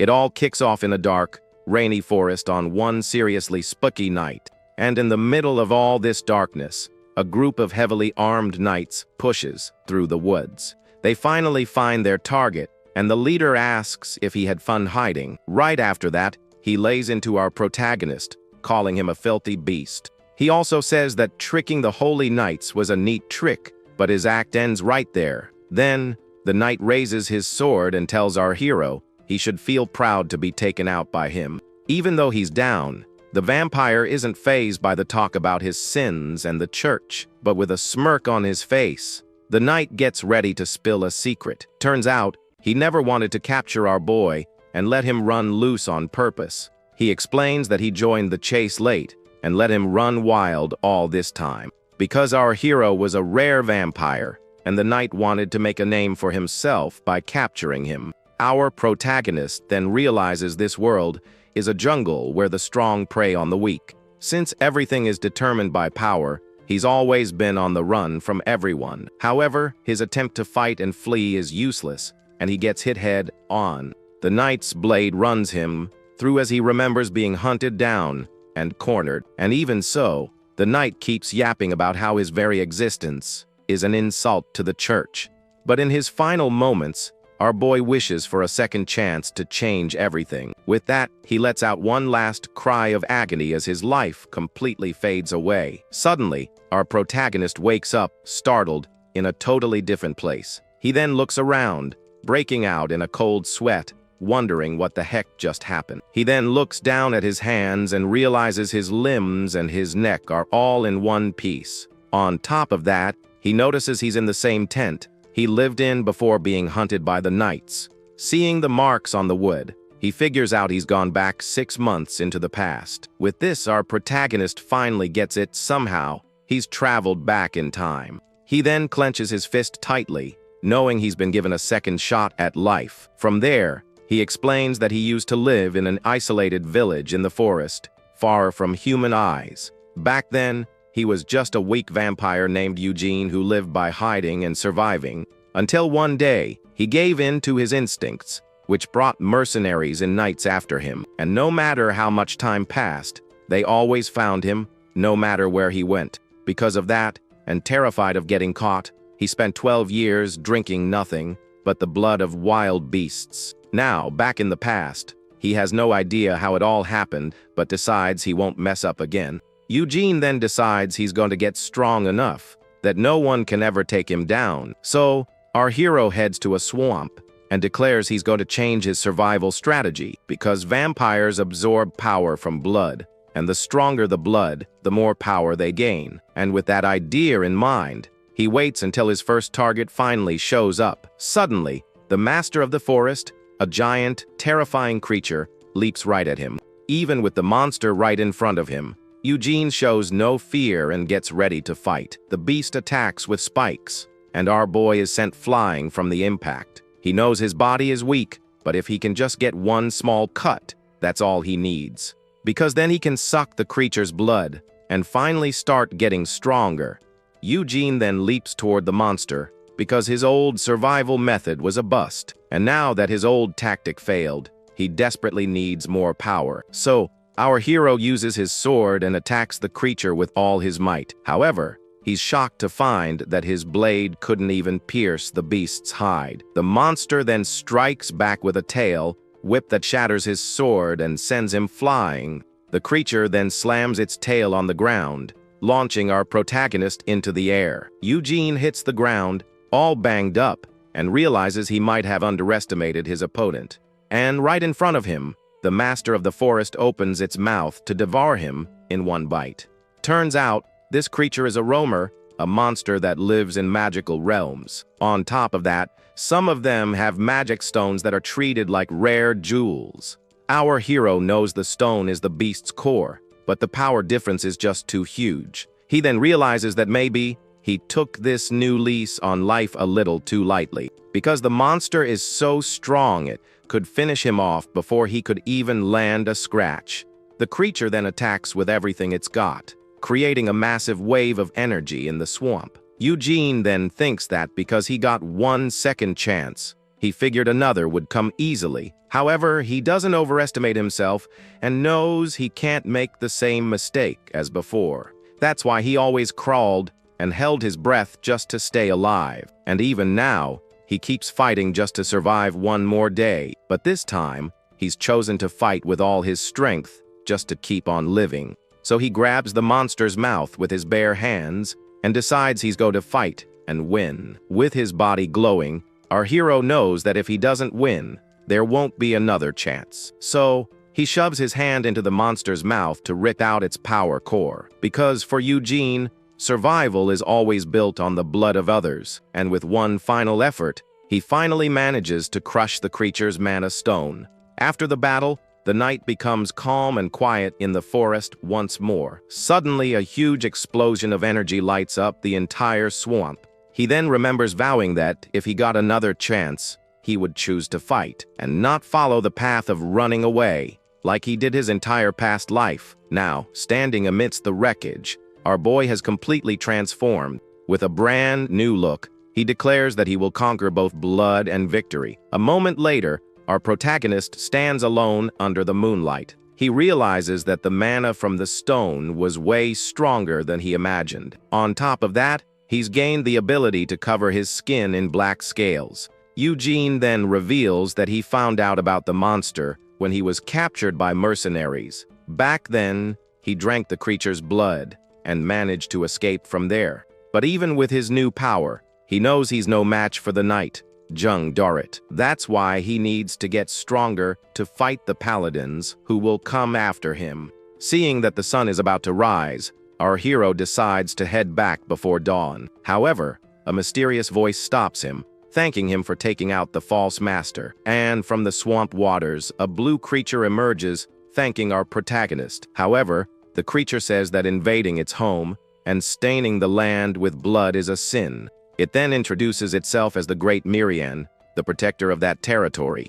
It all kicks off in a dark, rainy forest on one seriously spooky night. And in the middle of all this darkness, a group of heavily armed knights pushes through the woods. They finally find their target, and the leader asks if he had fun hiding. Right after that, he lays into our protagonist, calling him a filthy beast. He also says that tricking the holy knights was a neat trick, but his act ends right there. Then, the knight raises his sword and tells our hero he should feel proud to be taken out by him. Even though he's down, the vampire isn't fazed by the talk about his sins and the church, but with a smirk on his face, the knight gets ready to spill a secret. Turns out, he never wanted to capture our boy and let him run loose on purpose. He explains that he joined the chase late and let him run wild all this time, because our hero was a rare vampire, and the knight wanted to make a name for himself by capturing him. Our protagonist then realizes this world is a jungle where the strong prey on the weak. Since everything is determined by power, he's always been on the run from everyone. However, his attempt to fight and flee is useless, and he gets hit head on. The knight's blade runs him through as he remembers being hunted down and cornered. And even so, the knight keeps yapping about how his very existence is an insult to the church. But in his final moments, our boy wishes for a second chance to change everything. With that, he lets out one last cry of agony as his life completely fades away. Suddenly, our protagonist wakes up, startled, in a totally different place. He then looks around, breaking out in a cold sweat, wondering what the heck just happened. He then looks down at his hands and realizes his limbs and his neck are all in one piece. On top of that, he notices he's in the same tent he lived in before being hunted by the knights. Seeing the marks on the wood, he figures out he's gone back 6 months into the past. With this, our protagonist finally gets it somehow. He's traveled back in time. He then clenches his fist tightly, knowing he's been given a second shot at life. From there, he explains that he used to live in an isolated village in the forest, far from human eyes. Back then, he was just a weak vampire named Eugene who lived by hiding and surviving, until one day, he gave in to his instincts, which brought mercenaries and knights after him. And no matter how much time passed, they always found him, no matter where he went. Because of that, and terrified of getting caught, he spent 12 years drinking nothing but the blood of wild beasts. Now, back in the past, he has no idea how it all happened, but decides he won't mess up again. Eugene then decides he's going to get strong enough that no one can ever take him down. So, our hero heads to a swamp and declares he's going to change his survival strategy because vampires absorb power from blood, and the stronger the blood, the more power they gain. And with that idea in mind, he waits until his first target finally shows up. Suddenly, the master of the forest, a giant, terrifying creature, leaps right at him. Even with the monster right in front of him, Eugene shows no fear and gets ready to fight. The beast attacks with spikes, and our boy is sent flying from the impact. He knows his body is weak, but if he can just get one small cut, that's all he needs. Because then he can suck the creature's blood and finally start getting stronger. Eugene then leaps toward the monster because his old survival method was a bust, and now that his old tactic failed, he desperately needs more power. So, our hero uses his sword and attacks the creature with all his might. However, he's shocked to find that his blade couldn't even pierce the beast's hide. The monster then strikes back with a tail whip that shatters his sword and sends him flying. The creature then slams its tail on the ground, launching our protagonist into the air. Eugene hits the ground, all banged up, and realizes he might have underestimated his opponent. And right in front of him, the master of the forest opens its mouth to devour him in one bite. Turns out, this creature is a roamer, a monster that lives in magical realms. On top of that, some of them have magic stones that are treated like rare jewels. Our hero knows the stone is the beast's core, but the power difference is just too huge. He then realizes that maybe he took this new lease on life a little too lightly, because the monster is so strong it could finish him off before he could even land a scratch. The creature then attacks with everything it's got, creating a massive wave of energy in the swamp. Eugene then thinks that because he got one second chance, he figured another would come easily. However, he doesn't overestimate himself and knows he can't make the same mistake as before. That's why he always crawled and held his breath just to stay alive. And even now, he keeps fighting just to survive one more day. But this time, he's chosen to fight with all his strength just to keep on living. So he grabs the monster's mouth with his bare hands and decides he's going to fight and win. With his body glowing, our hero knows that if he doesn't win, there won't be another chance. So he shoves his hand into the monster's mouth to rip out its power core. Because for Eugene, survival is always built on the blood of others, and with one final effort, he finally manages to crush the creature's mana stone. After the battle, the night becomes calm and quiet in the forest once more. Suddenly, a huge explosion of energy lights up the entire swamp. He then remembers vowing that, if he got another chance, he would choose to fight, and not follow the path of running away, like he did his entire past life. Now, standing amidst the wreckage, our boy has completely transformed. With a brand new look, he declares that he will conquer both blood and victory. A moment later, our protagonist stands alone under the moonlight. He realizes that the mana from the stone was way stronger than he imagined. On top of that, he's gained the ability to cover his skin in black scales. Eugene then reveals that he found out about the monster when he was captured by mercenaries. Back then, he drank the creature's blood and managed to escape from there. But even with his new power, he knows he's no match for the knight, Jung Dorit. That's why he needs to get stronger to fight the paladins who will come after him. Seeing that the sun is about to rise, our hero decides to head back before dawn. However, a mysterious voice stops him, thanking him for taking out the false master. And from the swamp waters, a blue creature emerges, thanking our protagonist. However, the creature says that invading its home and staining the land with blood is a sin. It then introduces itself as the Great Mirian, the protector of that territory,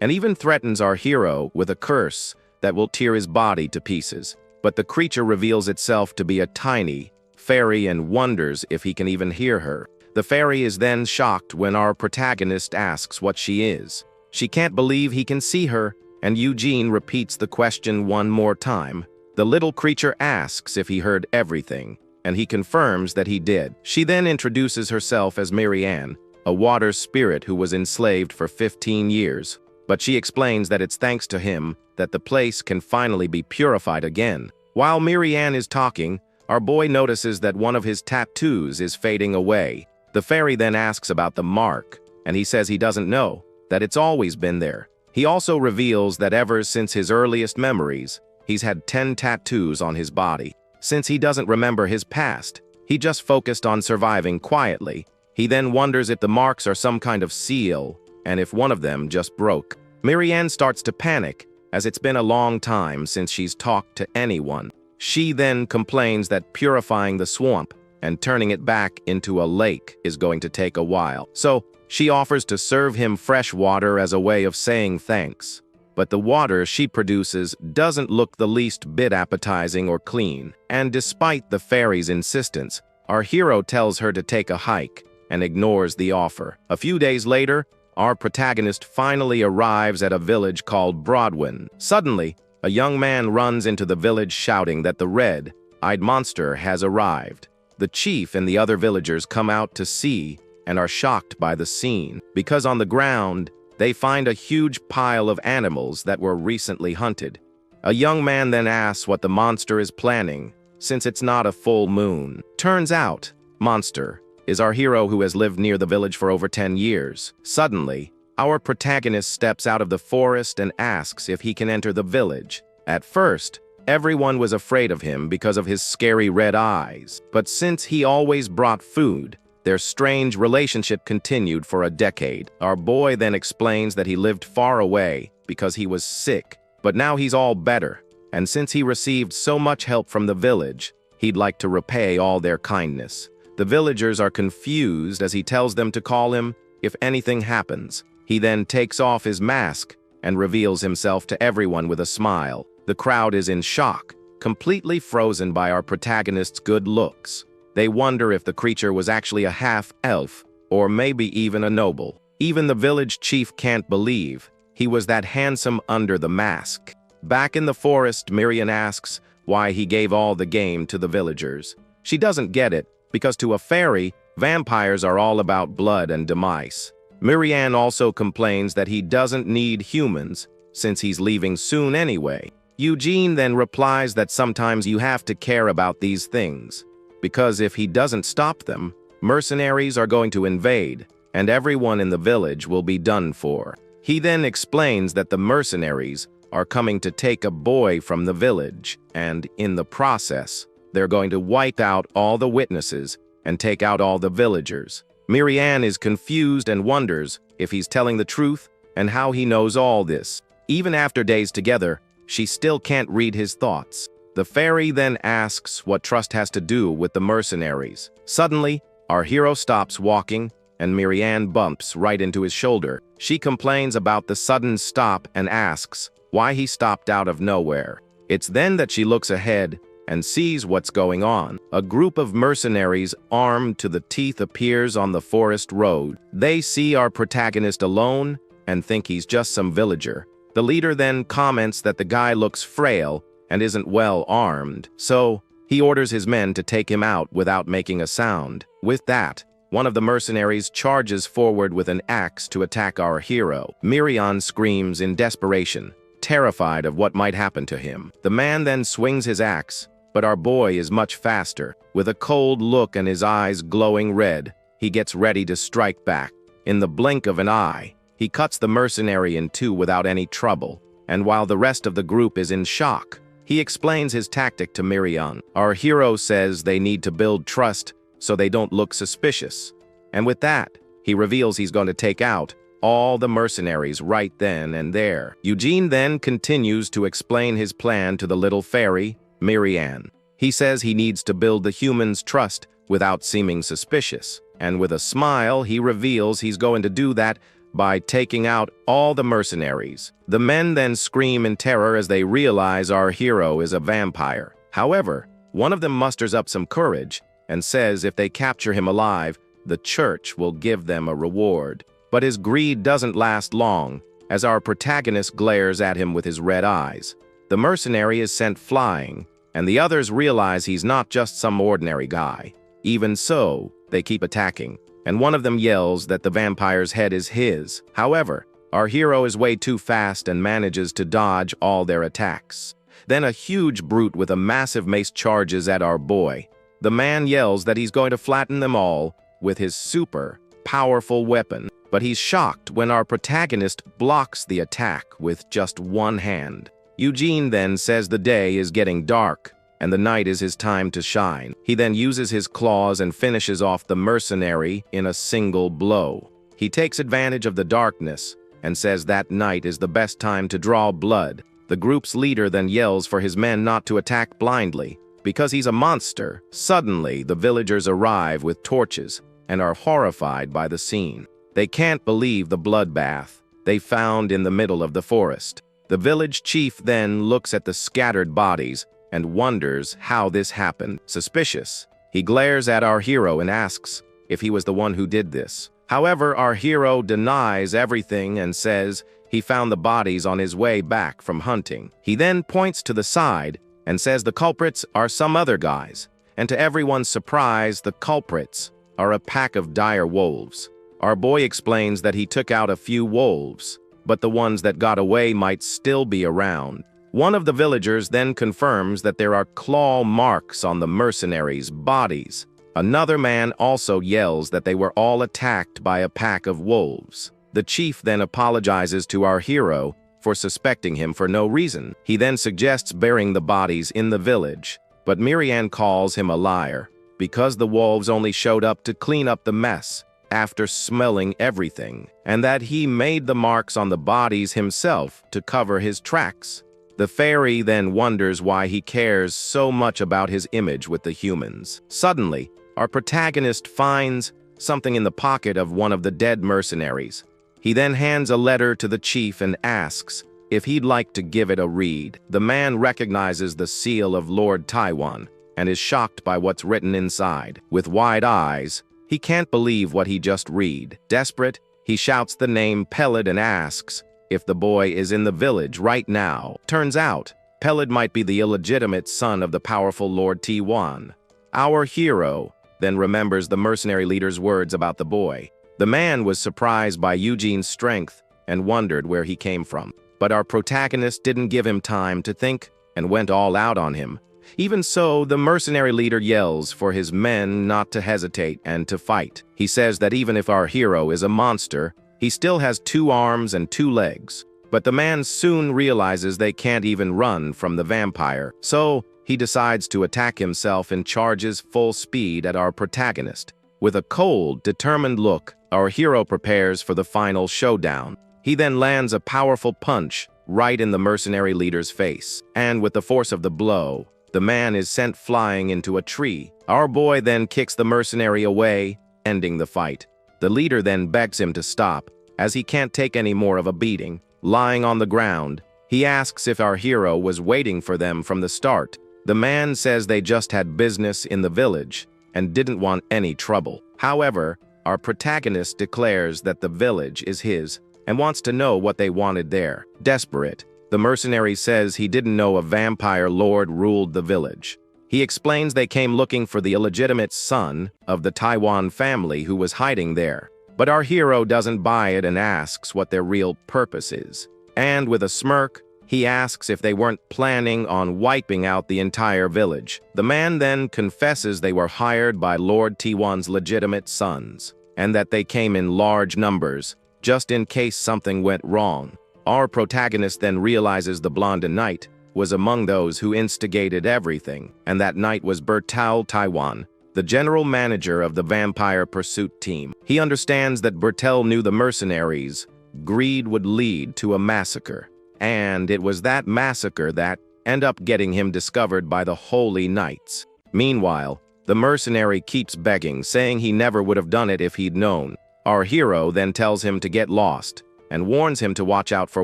and even threatens our hero with a curse that will tear his body to pieces. But the creature reveals itself to be a tiny fairy and wonders if he can even hear her. The fairy is then shocked when our protagonist asks what she is. She can't believe he can see her, and Eugene repeats the question one more time. The little creature asks if he heard everything, and he confirms that he did. She then introduces herself as Marianne, a water spirit who was enslaved for 15 years. But she explains that it's thanks to him that the place can finally be purified again. While Marianne is talking, our boy notices that one of his tattoos is fading away. The fairy then asks about the mark, and he says he doesn't know, that it's always been there. He also reveals that ever since his earliest memories, he's had 10 tattoos on his body. Since he doesn't remember his past, he just focused on surviving quietly. He then wonders if the marks are some kind of seal, and if one of them just broke. Marianne starts to panic, as it's been a long time since she's talked to anyone. She then complains that purifying the swamp and turning it back into a lake is going to take a while. So she offers to serve him fresh water as a way of saying thanks. But the water she produces doesn't look the least bit appetizing or clean. And despite the fairy's insistence, our hero tells her to take a hike and ignores the offer. A few days later, our protagonist finally arrives at a village called Broadwin. Suddenly, a young man runs into the village shouting that the red-eyed monster has arrived. The chief and the other villagers come out to see and are shocked by the scene, because on the ground, they find a huge pile of animals that were recently hunted. A young man then asks what the monster is planning, since it's not a full moon. Turns out, Monster is our hero who has lived near the village for over 10 years. Suddenly, our protagonist steps out of the forest and asks if he can enter the village. At first, everyone was afraid of him because of his scary red eyes. But since he always brought food, their strange relationship continued for a decade. Our boy then explains that he lived far away because he was sick, but now he's all better. And since he received so much help from the village, he'd like to repay all their kindness. The villagers are confused as he tells them to call him if anything happens. He then takes off his mask and reveals himself to everyone with a smile. The crowd is in shock, completely frozen by our protagonist's good looks. They wonder if the creature was actually a half-elf, or maybe even a noble. Even the village chief can't believe he was that handsome under the mask. Back in the forest, Miriam asks why he gave all the game to the villagers. She doesn't get it, because to a fairy, vampires are all about blood and demise. Miriam also complains that he doesn't need humans, since he's leaving soon anyway. Eugene then replies that sometimes you have to care about these things, because if he doesn't stop them, mercenaries are going to invade, and everyone in the village will be done for. He then explains that the mercenaries are coming to take a boy from the village, and in the process, they're going to wipe out all the witnesses and take out all the villagers. Miriam is confused and wonders if he's telling the truth and how he knows all this. Even after days together, she still can't read his thoughts. The fairy then asks what trust has to do with the mercenaries. Suddenly, our hero stops walking, and Miriam bumps right into his shoulder. She complains about the sudden stop and asks why he stopped out of nowhere. It's then that she looks ahead and sees what's going on. A group of mercenaries armed to the teeth appears on the forest road. They see our protagonist alone and think he's just some villager. The leader then comments that the guy looks frail and isn't well armed, so he orders his men to take him out without making a sound. With that, one of the mercenaries charges forward with an axe to attack our hero. Miriam screams in desperation, terrified of what might happen to him. The man then swings his axe, but our boy is much faster. With a cold look and his eyes glowing red, he gets ready to strike back. In the blink of an eye, he cuts the mercenary in two without any trouble, and while the rest of the group is in shock, he explains his tactic to Miriam. Our hero says they need to build trust so they don't look suspicious, and with that, he reveals he's going to take out all the mercenaries right then and there. Eugene then continues to explain his plan to the little fairy, Miriam. He says he needs to build the humans' trust without seeming suspicious, and with a smile, he reveals he's going to do that by taking out all the mercenaries. The men then scream in terror as they realize our hero is a vampire. However, one of them musters up some courage and says if they capture him alive, the church will give them a reward. But his greed doesn't last long, as our protagonist glares at him with his red eyes. The mercenary is sent flying, and the others realize he's not just some ordinary guy. Even so, they keep attacking, and one of them yells that the vampire's head is his. However, our hero is way too fast and manages to dodge all their attacks. Then a huge brute with a massive mace charges at our boy. The man yells that he's going to flatten them all with his super powerful weapon, but he's shocked when our protagonist blocks the attack with just one hand. Eugene then says the day is getting dark, and the night is his time to shine. He then uses his claws and finishes off the mercenary in a single blow. He takes advantage of the darkness and says that night is the best time to draw blood. The group's leader then yells for his men not to attack blindly, because he's a monster. Suddenly, the villagers arrive with torches and are horrified by the scene. They can't believe the bloodbath they found in the middle of the forest. The village chief then looks at the scattered bodies and wonders how this happened. Suspicious, he glares at our hero and asks if he was the one who did this. However, our hero denies everything and says he found the bodies on his way back from hunting. He then points to the side and says the culprits are some other guys, and to everyone's surprise, the culprits are a pack of dire wolves. Our boy explains that he took out a few wolves, but the ones that got away might still be around. One of the villagers then confirms that there are claw marks on the mercenaries' bodies. Another man also yells that they were all attacked by a pack of wolves. The chief then apologizes to our hero for suspecting him for no reason. He then suggests burying the bodies in the village, but Miriam calls him a liar, because the wolves only showed up to clean up the mess after smelling everything, and that he made the marks on the bodies himself to cover his tracks. The fairy then wonders why he cares so much about his image with the humans. Suddenly, our protagonist finds something in the pocket of one of the dead mercenaries. He then hands a letter to the chief and asks if he'd like to give it a read. The man recognizes the seal of Lord Taiwan and is shocked by what's written inside. With wide eyes, he can't believe what he just read. Desperate, He shouts the name Peled and asks if the boy is in the village right now. Turns out, Peled might be the illegitimate son of the powerful Lord T1. Our hero then remembers the mercenary leader's words about the boy. The man was surprised by Eugene's strength and wondered where he came from. But our protagonist didn't give him time to think and went all out on him. Even so, the mercenary leader yells for his men not to hesitate and to fight. He says that even if our hero is a monster, he still has 2 arms and 2 legs. But the man soon realizes they can't even run from the vampire, so he decides to attack himself and charges full speed at our protagonist. With a cold, determined look, our hero prepares for the final showdown. He then lands a powerful punch right in the mercenary leader's face, and with the force of the blow, the man is sent flying into a tree. Our boy then kicks the mercenary away, ending the fight. The leader then begs him to stop, as he can't take any more of a beating. Lying on the ground, he asks if our hero was waiting for them from the start. The man says they just had business in the village and didn't want any trouble. However, our protagonist declares that the village is his and wants to know what they wanted there. Desperate, the mercenary says he didn't know a vampire lord ruled the village. He explains they came looking for the illegitimate son of the Taiwan family who was hiding there. But our hero doesn't buy it and asks what their real purpose is. And with a smirk, he asks if they weren't planning on wiping out the entire village. The man then confesses they were hired by Lord T1's legitimate sons, and that they came in large numbers, just in case something went wrong. Our protagonist then realizes the blonde knight was among those who instigated everything, and that knight was Bertal Taiwan, the general manager of the vampire pursuit team. He understands that Bertel knew the mercenaries' greed would lead to a massacre, and it was that massacre that ended up getting him discovered by the Holy Knights. Meanwhile, the mercenary keeps begging, saying he never would have done it if he'd known. Our hero then tells him to get lost, and warns him to watch out for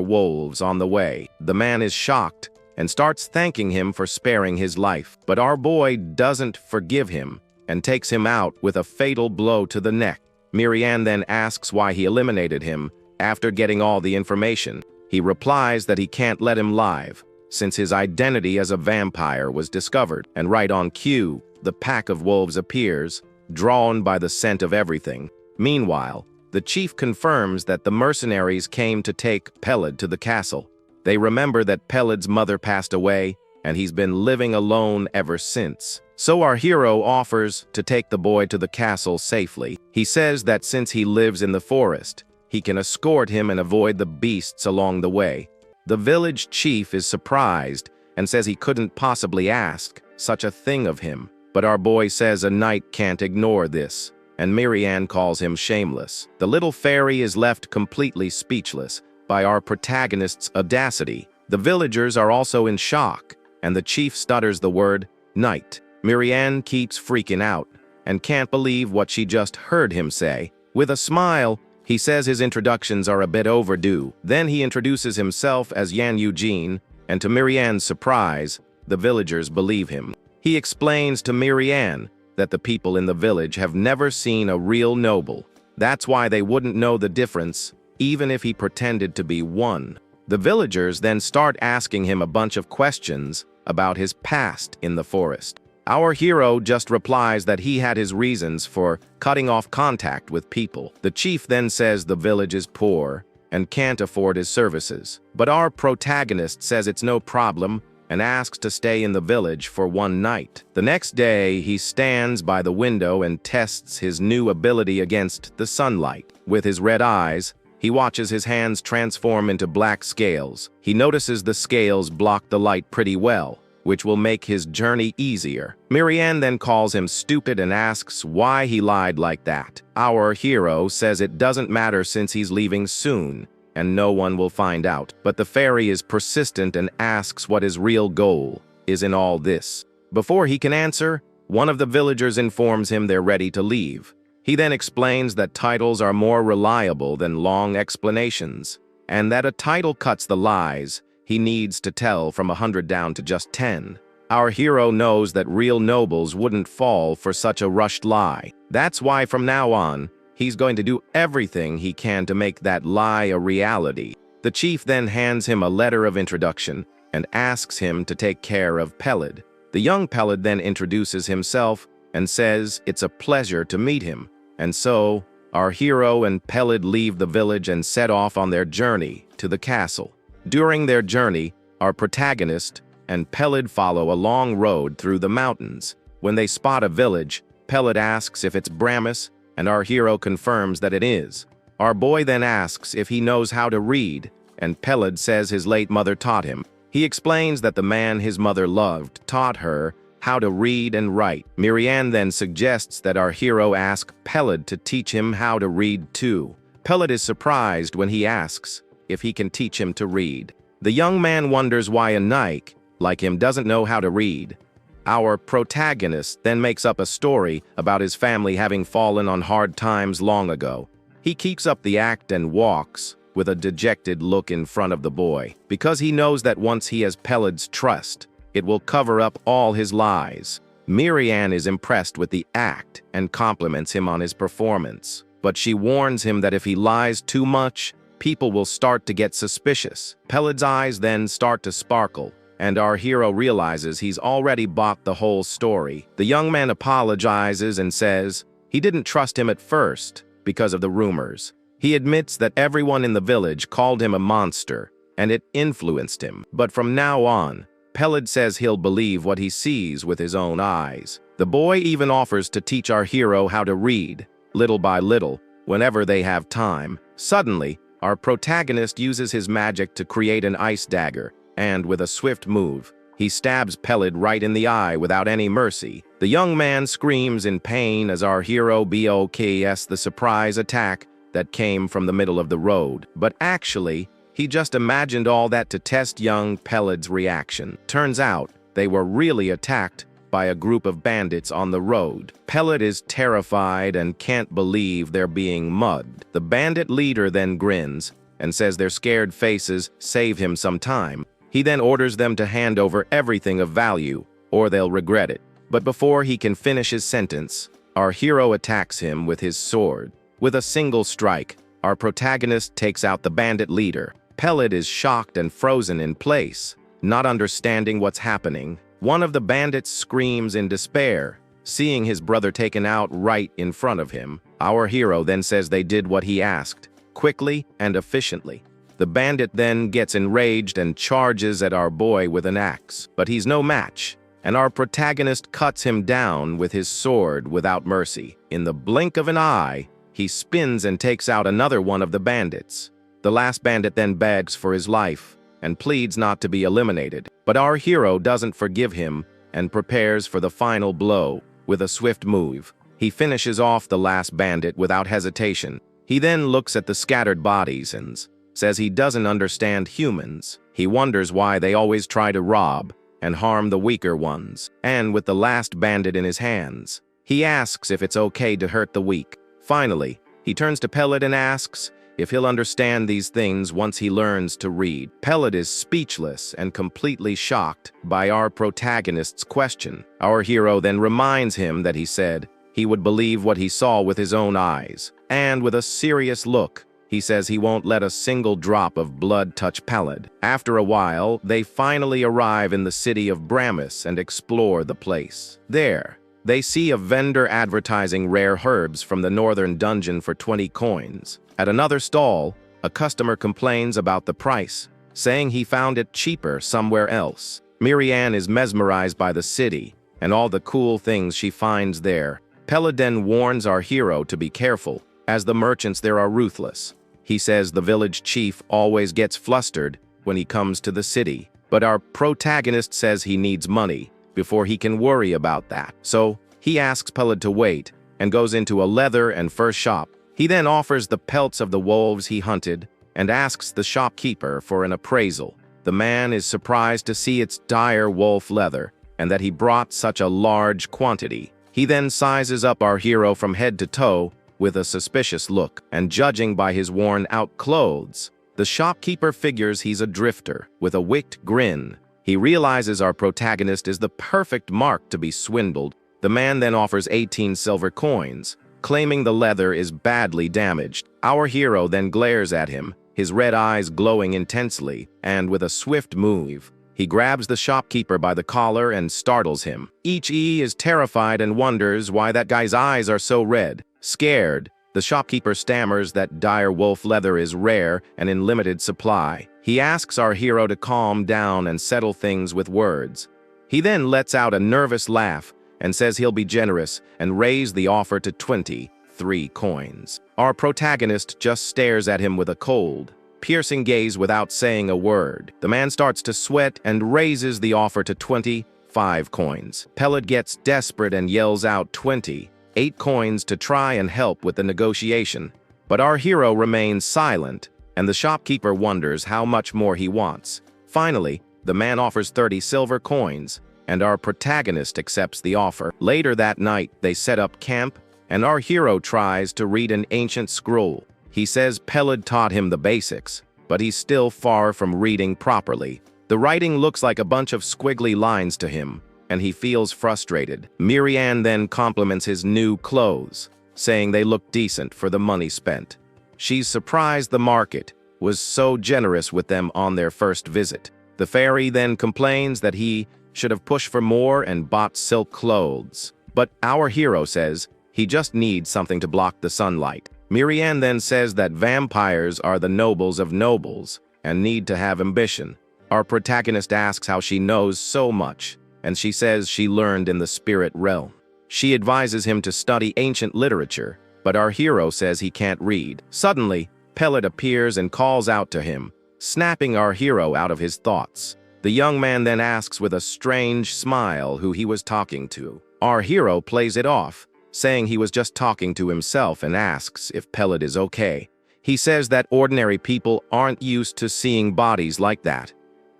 wolves on the way. The man is shocked and starts thanking him for sparing his life. But our boy doesn't forgive him and takes him out with a fatal blow to the neck. Miriam then asks why he eliminated him after getting all the information. He replies that he can't let him live, since his identity as a vampire was discovered. And right on cue, the pack of wolves appears, drawn by the scent of everything. Meanwhile, the chief confirms that the mercenaries came to take Peled to the castle. They remember that Peled's mother passed away, and he's been living alone ever since. So our hero offers to take the boy to the castle safely. He says that since he lives in the forest, he can escort him and avoid the beasts along the way. The village chief is surprised and says he couldn't possibly ask such a thing of him. But our boy says a knight can't ignore this, and Miriam calls him shameless. The little fairy is left completely speechless by our protagonist's audacity. The villagers are also in shock, and the chief stutters the word knight. Miriam keeps freaking out and can't believe what she just heard him say. With a smile, he says his introductions are a bit overdue. Then he introduces himself as Eugene, and to Miriam's surprise, the villagers believe him. He explains to Miriam that the people in the village have never seen a real noble. That's why they wouldn't know the difference, even if he pretended to be one. The villagers then start asking him a bunch of questions about his past in the forest. Our hero just replies that he had his reasons for cutting off contact with people. The chief then says the village is poor and can't afford his services. But our protagonist says it's no problem and asks to stay in the village for one night. The next day, he stands by the window and tests his new ability against the sunlight. With his red eyes, he watches his hands transform into black scales. He notices the scales block the light pretty well, which will make his journey easier. Miriam then calls him stupid and asks why he lied like that. Our hero says it doesn't matter since he's leaving soon, and no one will find out. But the fairy is persistent and asks what his real goal is in all this. Before he can answer, one of the villagers informs him they're ready to leave. He then explains that titles are more reliable than long explanations, and that a title cuts the lies he needs to tell from 100 down to just 10. Our hero knows that real nobles wouldn't fall for such a rushed lie. That's why from now on, he's going to do everything he can to make that lie a reality. The chief then hands him a letter of introduction and asks him to take care of Peled. The young Peled then introduces himself and says it's a pleasure to meet him. And so, our hero and Peled leave the village and set off on their journey to the castle. During their journey, our protagonist and Peled follow a long road through the mountains. When they spot a village, Peled asks if it's Bramis, and our hero confirms that it is. Our boy then asks if he knows how to read, and Peled says his late mother taught him. He explains that the man his mother loved taught her how to read and write. Marianne then suggests that our hero ask Peled to teach him how to read too. Peled is surprised when he asks if he can teach him to read. The young man wonders why a Nike, like him, doesn't know how to read. Our protagonist then makes up a story about his family having fallen on hard times long ago. He keeps up the act and walks with a dejected look in front of the boy, because he knows that once he has Peled's trust, it will cover up all his lies. Marianne is impressed with the act and compliments him on his performance, but she warns him that if he lies too much, people will start to get suspicious. Peled's eyes then start to sparkle, and our hero realizes he's already bought the whole story. The young man apologizes and says he didn't trust him at first because of the rumors. He admits that everyone in the village called him a monster, and it influenced him. But from now on, Peled says he'll believe what he sees with his own eyes. The boy even offers to teach our hero how to read, little by little, whenever they have time. Suddenly, our protagonist uses his magic to create an ice dagger, and with a swift move, he stabs Peled right in the eye without any mercy. The young man screams in pain as our hero blocks the surprise attack that came from the middle of the road. But actually, he just imagined all that to test young Peled's reaction. Turns out, they were really attacked by a group of bandits on the road. Peled is terrified and can't believe they're being mugged. The bandit leader then grins and says their scared faces save him some time. He then orders them to hand over everything of value, or they'll regret it. But before he can finish his sentence, our hero attacks him with his sword. With a single strike, our protagonist takes out the bandit leader. Peled is shocked and frozen in place, not understanding what's happening. One of the bandits screams in despair, seeing his brother taken out right in front of him. Our hero then says they did what he asked, quickly and efficiently. The bandit then gets enraged and charges at our boy with an axe, but he's no match, and our protagonist cuts him down with his sword without mercy. In the blink of an eye, he spins and takes out another one of the bandits. The last bandit then begs for his life and pleads not to be eliminated, but our hero doesn't forgive him and prepares for the final blow. With a swift move, he finishes off the last bandit without hesitation. He then looks at the scattered bodies and says he doesn't understand humans. He wonders why they always try to rob and harm the weaker ones. And with the last bandit in his hands, he asks if it's okay to hurt the weak. Finally, he turns to Peled and asks if he'll understand these things once he learns to read. Peled is speechless and completely shocked by our protagonist's question. Our hero then reminds him that he said he would believe what he saw with his own eyes. And with a serious look, he says he won't let a single drop of blood touch Peled. After a while, they finally arrive in the city of Bramis and explore the place. There, they see a vendor advertising rare herbs from the northern dungeon for 20 coins. At another stall, a customer complains about the price, saying he found it cheaper somewhere else. Marianne is mesmerized by the city and all the cool things she finds there. Peled then warns our hero to be careful, as the merchants there are ruthless. He says the village chief always gets flustered when he comes to the city, but our protagonist says he needs money before he can worry about that. So he asks Peled to wait and goes into a leather and fur shop. He then offers the pelts of the wolves he hunted and asks the shopkeeper for an appraisal. The man is surprised to see it's dire wolf leather and that he brought such a large quantity. He then sizes up our hero from head to toe with a suspicious look, and judging by his worn-out clothes, the shopkeeper figures he's a drifter. With a wicked grin, he realizes our protagonist is the perfect mark to be swindled. The man then offers 18 silver coins, claiming the leather is badly damaged. Our hero then glares at him, his red eyes glowing intensely, and with a swift move, he grabs the shopkeeper by the collar and startles him. Ichi is terrified and wonders why that guy's eyes are so red. Scared, the shopkeeper stammers that dire wolf leather is rare and in limited supply. He asks our hero to calm down and settle things with words. He then lets out a nervous laugh and says he'll be generous and raise the offer to 23 coins. Our protagonist just stares at him with a cold, piercing gaze without saying a word. The man starts to sweat and raises the offer to 25 coins. Pellet gets desperate and yells out 28 coins to try and help with the negotiation. But our hero remains silent, and the shopkeeper wonders how much more he wants. Finally, the man offers 30 silver coins, and our protagonist accepts the offer. Later that night, they set up camp, and our hero tries to read an ancient scroll. He says Peled taught him the basics, but he's still far from reading properly. The writing looks like a bunch of squiggly lines to him, and he feels frustrated. Miriam then compliments his new clothes, saying they look decent for the money spent. She's surprised the market was so generous with them on their first visit. The fairy then complains that he should have pushed for more and bought silk clothes. But our hero says he just needs something to block the sunlight. Miriam then says that vampires are the nobles of nobles and need to have ambition. Our protagonist asks how she knows so much, and she says she learned in the spirit realm. She advises him to study ancient literature, but our hero says he can't read. Suddenly, Pellet appears and calls out to him, snapping our hero out of his thoughts. The young man then asks with a strange smile who he was talking to. Our hero plays it off, saying he was just talking to himself, and asks if Pellet is okay. He says that ordinary people aren't used to seeing bodies like that.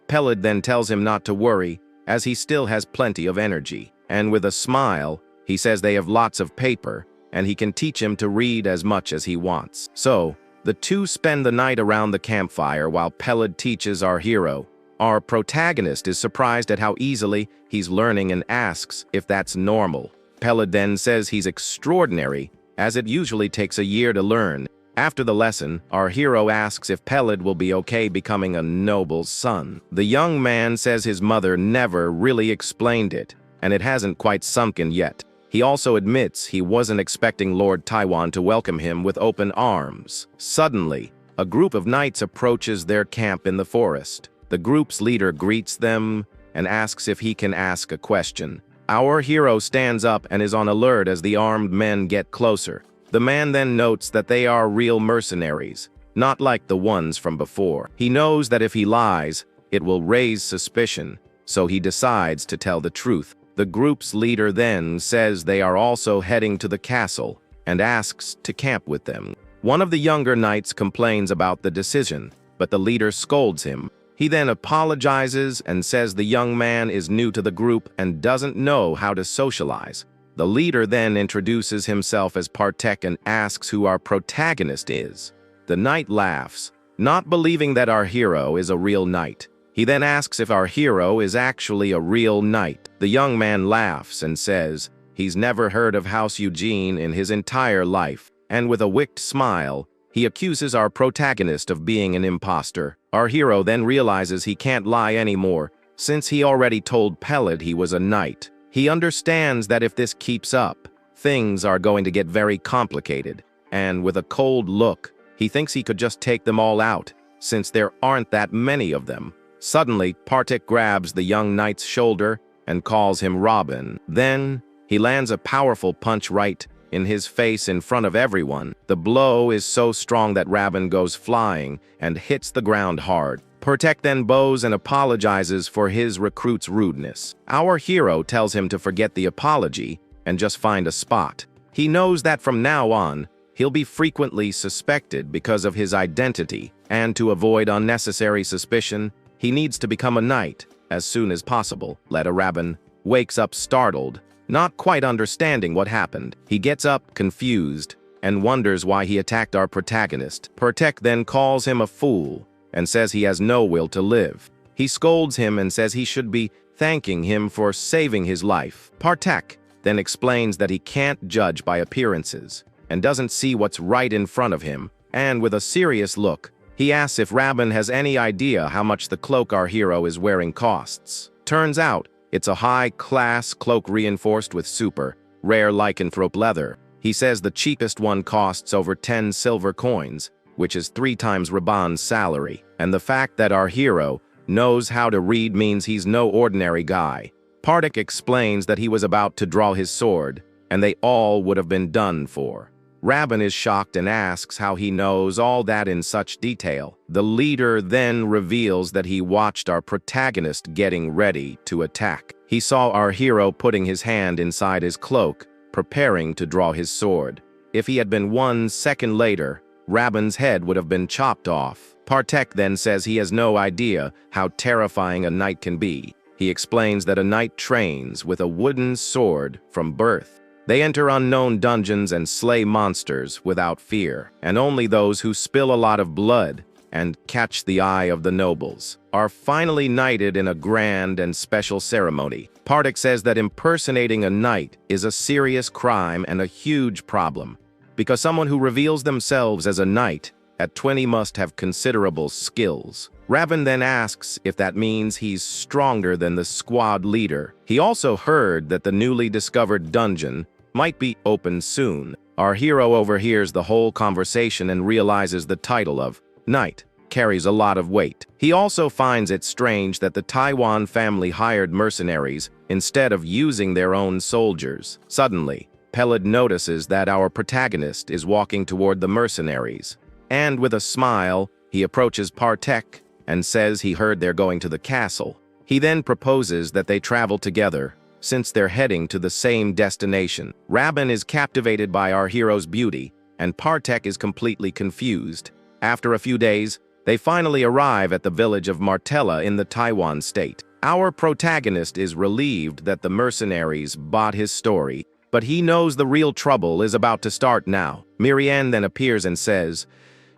Pellet then tells him not to worry, as he still has plenty of energy. And with a smile, he says they have lots of paper, and he can teach him to read as much as he wants. So, the two spend the night around the campfire while Pellet teaches our hero. Our protagonist is surprised at how easily he's learning and asks if that's normal. Pellet then says he's extraordinary, as it usually takes a year to learn. After the lesson, our hero asks if Pellet will be okay becoming a noble's son. The young man says his mother never really explained it, and it hasn't quite sunken yet. He also admits he wasn't expecting Lord Taiwan to welcome him with open arms. Suddenly, a group of knights approaches their camp in the forest. The group's leader greets them and asks if he can ask a question. Our hero stands up and is on alert as the armed men get closer. The man then notes that they are real mercenaries, not like the ones from before. He knows that if he lies, it will raise suspicion, so he decides to tell the truth. The group's leader then says they are also heading to the castle and asks to camp with them. One of the younger knights complains about the decision, but the leader scolds him. He then apologizes and says the young man is new to the group and doesn't know how to socialize. The leader then introduces himself as Partek and asks who our protagonist is. The knight laughs, not believing that our hero is a real knight. He then asks if our hero is actually a real knight. The young man laughs and says he's never heard of House Eugene in his entire life, and with a wicked smile, he accuses our protagonist of being an imposter. Our hero then realizes he can't lie anymore, since he already told Pellet he was a knight. He understands that if this keeps up, things are going to get very complicated, and with a cold look, he thinks he could just take them all out, since there aren't that many of them. Suddenly, Partek grabs the young knight's shoulder and calls him Robin. Then, he lands a powerful punch right in his face in front of everyone. The blow is so strong that Robin goes flying and hits the ground hard. Partek then bows and apologizes for his recruit's rudeness. Our hero tells him to forget the apology and just find a spot. He knows that from now on, he'll be frequently suspected because of his identity, and to avoid unnecessary suspicion, he needs to become a knight as soon as possible. Leda Rabin wakes up startled, not quite understanding what happened. He gets up confused and wonders why he attacked our protagonist. Partek then calls him a fool and says he has no will to live. He scolds him and says he should be thanking him for saving his life. Partek then explains that he can't judge by appearances. and doesn't see what's right in front of him, and with a serious look, he asks if Rabin has any idea how much the cloak our hero is wearing costs. Turns out, it's a high-class cloak reinforced with super, rare lycanthrope leather. He says the cheapest one costs over 10 silver coins, which is 3 times Reborn's salary, and the fact that our hero knows how to read means he's no ordinary guy. Partek explains that he was about to draw his sword, and they all would have been done for. Rabin is shocked and asks how he knows all that in such detail. The leader then reveals that he watched our protagonist getting ready to attack. He saw our hero putting his hand inside his cloak, preparing to draw his sword. If he had been 1 second later, Rabin's head would have been chopped off. Partek then says he has no idea how terrifying a knight can be. He explains that a knight trains with a wooden sword from birth. They enter unknown dungeons and slay monsters without fear, and only those who spill a lot of blood and catch the eye of the nobles are finally knighted in a grand and special ceremony. Partek says that impersonating a knight is a serious crime and a huge problem, because someone who reveals themselves as a knight at 20 must have considerable skills. Rabin then asks if that means he's stronger than the squad leader. He also heard that the newly discovered dungeon might be open soon. Our hero overhears the whole conversation and realizes the title of Knight carries a lot of weight. He also finds it strange that the Taiwan family hired mercenaries instead of using their own soldiers. Suddenly, Peled notices that our protagonist is walking toward the mercenaries, and with a smile, he approaches Partek and says he heard they're going to the castle. He then proposes that they travel together, since they're heading to the same destination. Rabin is captivated by our hero's beauty, and Partek is completely confused. After a few days, they finally arrive at the village of Martella in the Taiwan state. Our protagonist is relieved that the mercenaries bought his story, but he knows the real trouble is about to start now. Miriam then appears and says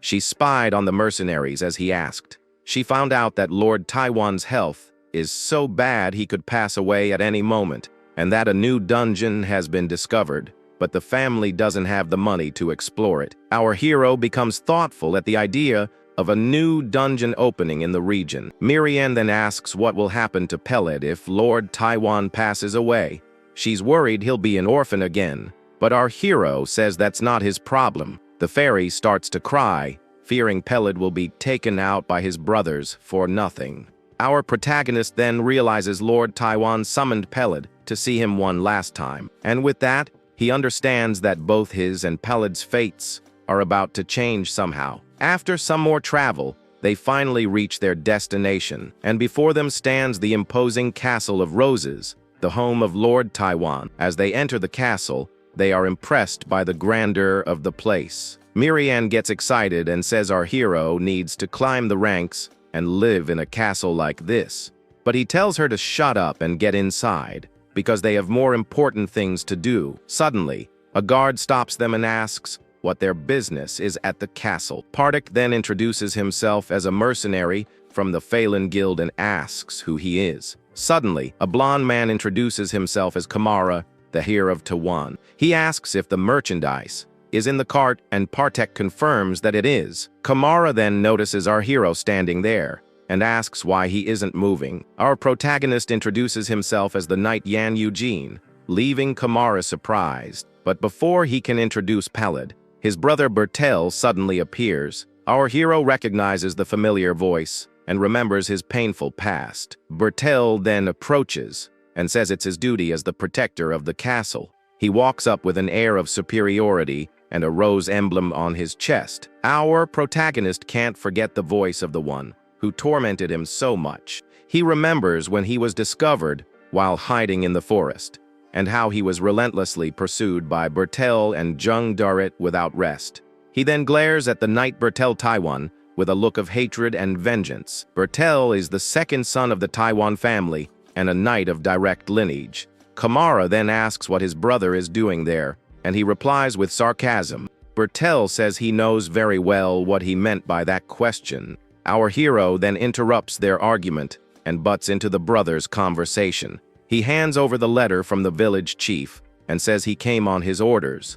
she spied on the mercenaries as he asked. She found out that Lord Taiwan's health is so bad he could pass away at any moment, and that a new dungeon has been discovered, but the family doesn't have the money to explore it. Our hero becomes thoughtful at the idea of a new dungeon opening in the region. Miriam then asks what will happen to Peled if Lord Taiwan passes away. She's worried he'll be an orphan again, but our hero says that's not his problem. The fairy starts to cry, fearing Peled will be taken out by his brothers for nothing. Our protagonist then realizes Lord Taiwan summoned Peled to see him one last time, and with that, he understands that both his and Peled's fates are about to change somehow. After some more travel, they finally reach their destination, and before them stands the imposing Castle of Roses, the home of Lord Taiwan. As they enter the castle, they are impressed by the grandeur of the place. Miriam gets excited and says our hero needs to climb the ranks and live in a castle like this. But he tells her to shut up and get inside, because they have more important things to do. Suddenly, a guard stops them and asks what their business is at the castle. Partek then introduces himself as a mercenary from the Phelan Guild and asks who he is. Suddenly, a blonde man introduces himself as Kamara, the heir of Tawan. He asks if the merchandise is in the cart, and Partek confirms that it is. Kamara then notices our hero standing there and asks why he isn't moving. Our protagonist introduces himself as the knight Eugene, leaving Kamara surprised. But before he can introduce Peled, his brother Bertel suddenly appears. Our hero recognizes the familiar voice and remembers his painful past. Bertel then approaches and says it's his duty as the protector of the castle. He walks up with an air of superiority and a rose emblem on his chest. Our protagonist can't forget the voice of the one who tormented him so much. He remembers when he was discovered while hiding in the forest, and how he was relentlessly pursued by Bertel and Jung Darit without rest. He then glares at the knight Bertel Taiwan with a look of hatred and vengeance. Bertel is the second son of the Taiwan family and a knight of direct lineage. Kamara then asks what his brother is doing there, and he replies with sarcasm. Bertel says he knows very well what he meant by that question. Our hero then interrupts their argument and butts into the brothers' conversation. He hands over the letter from the village chief and says he came on his orders.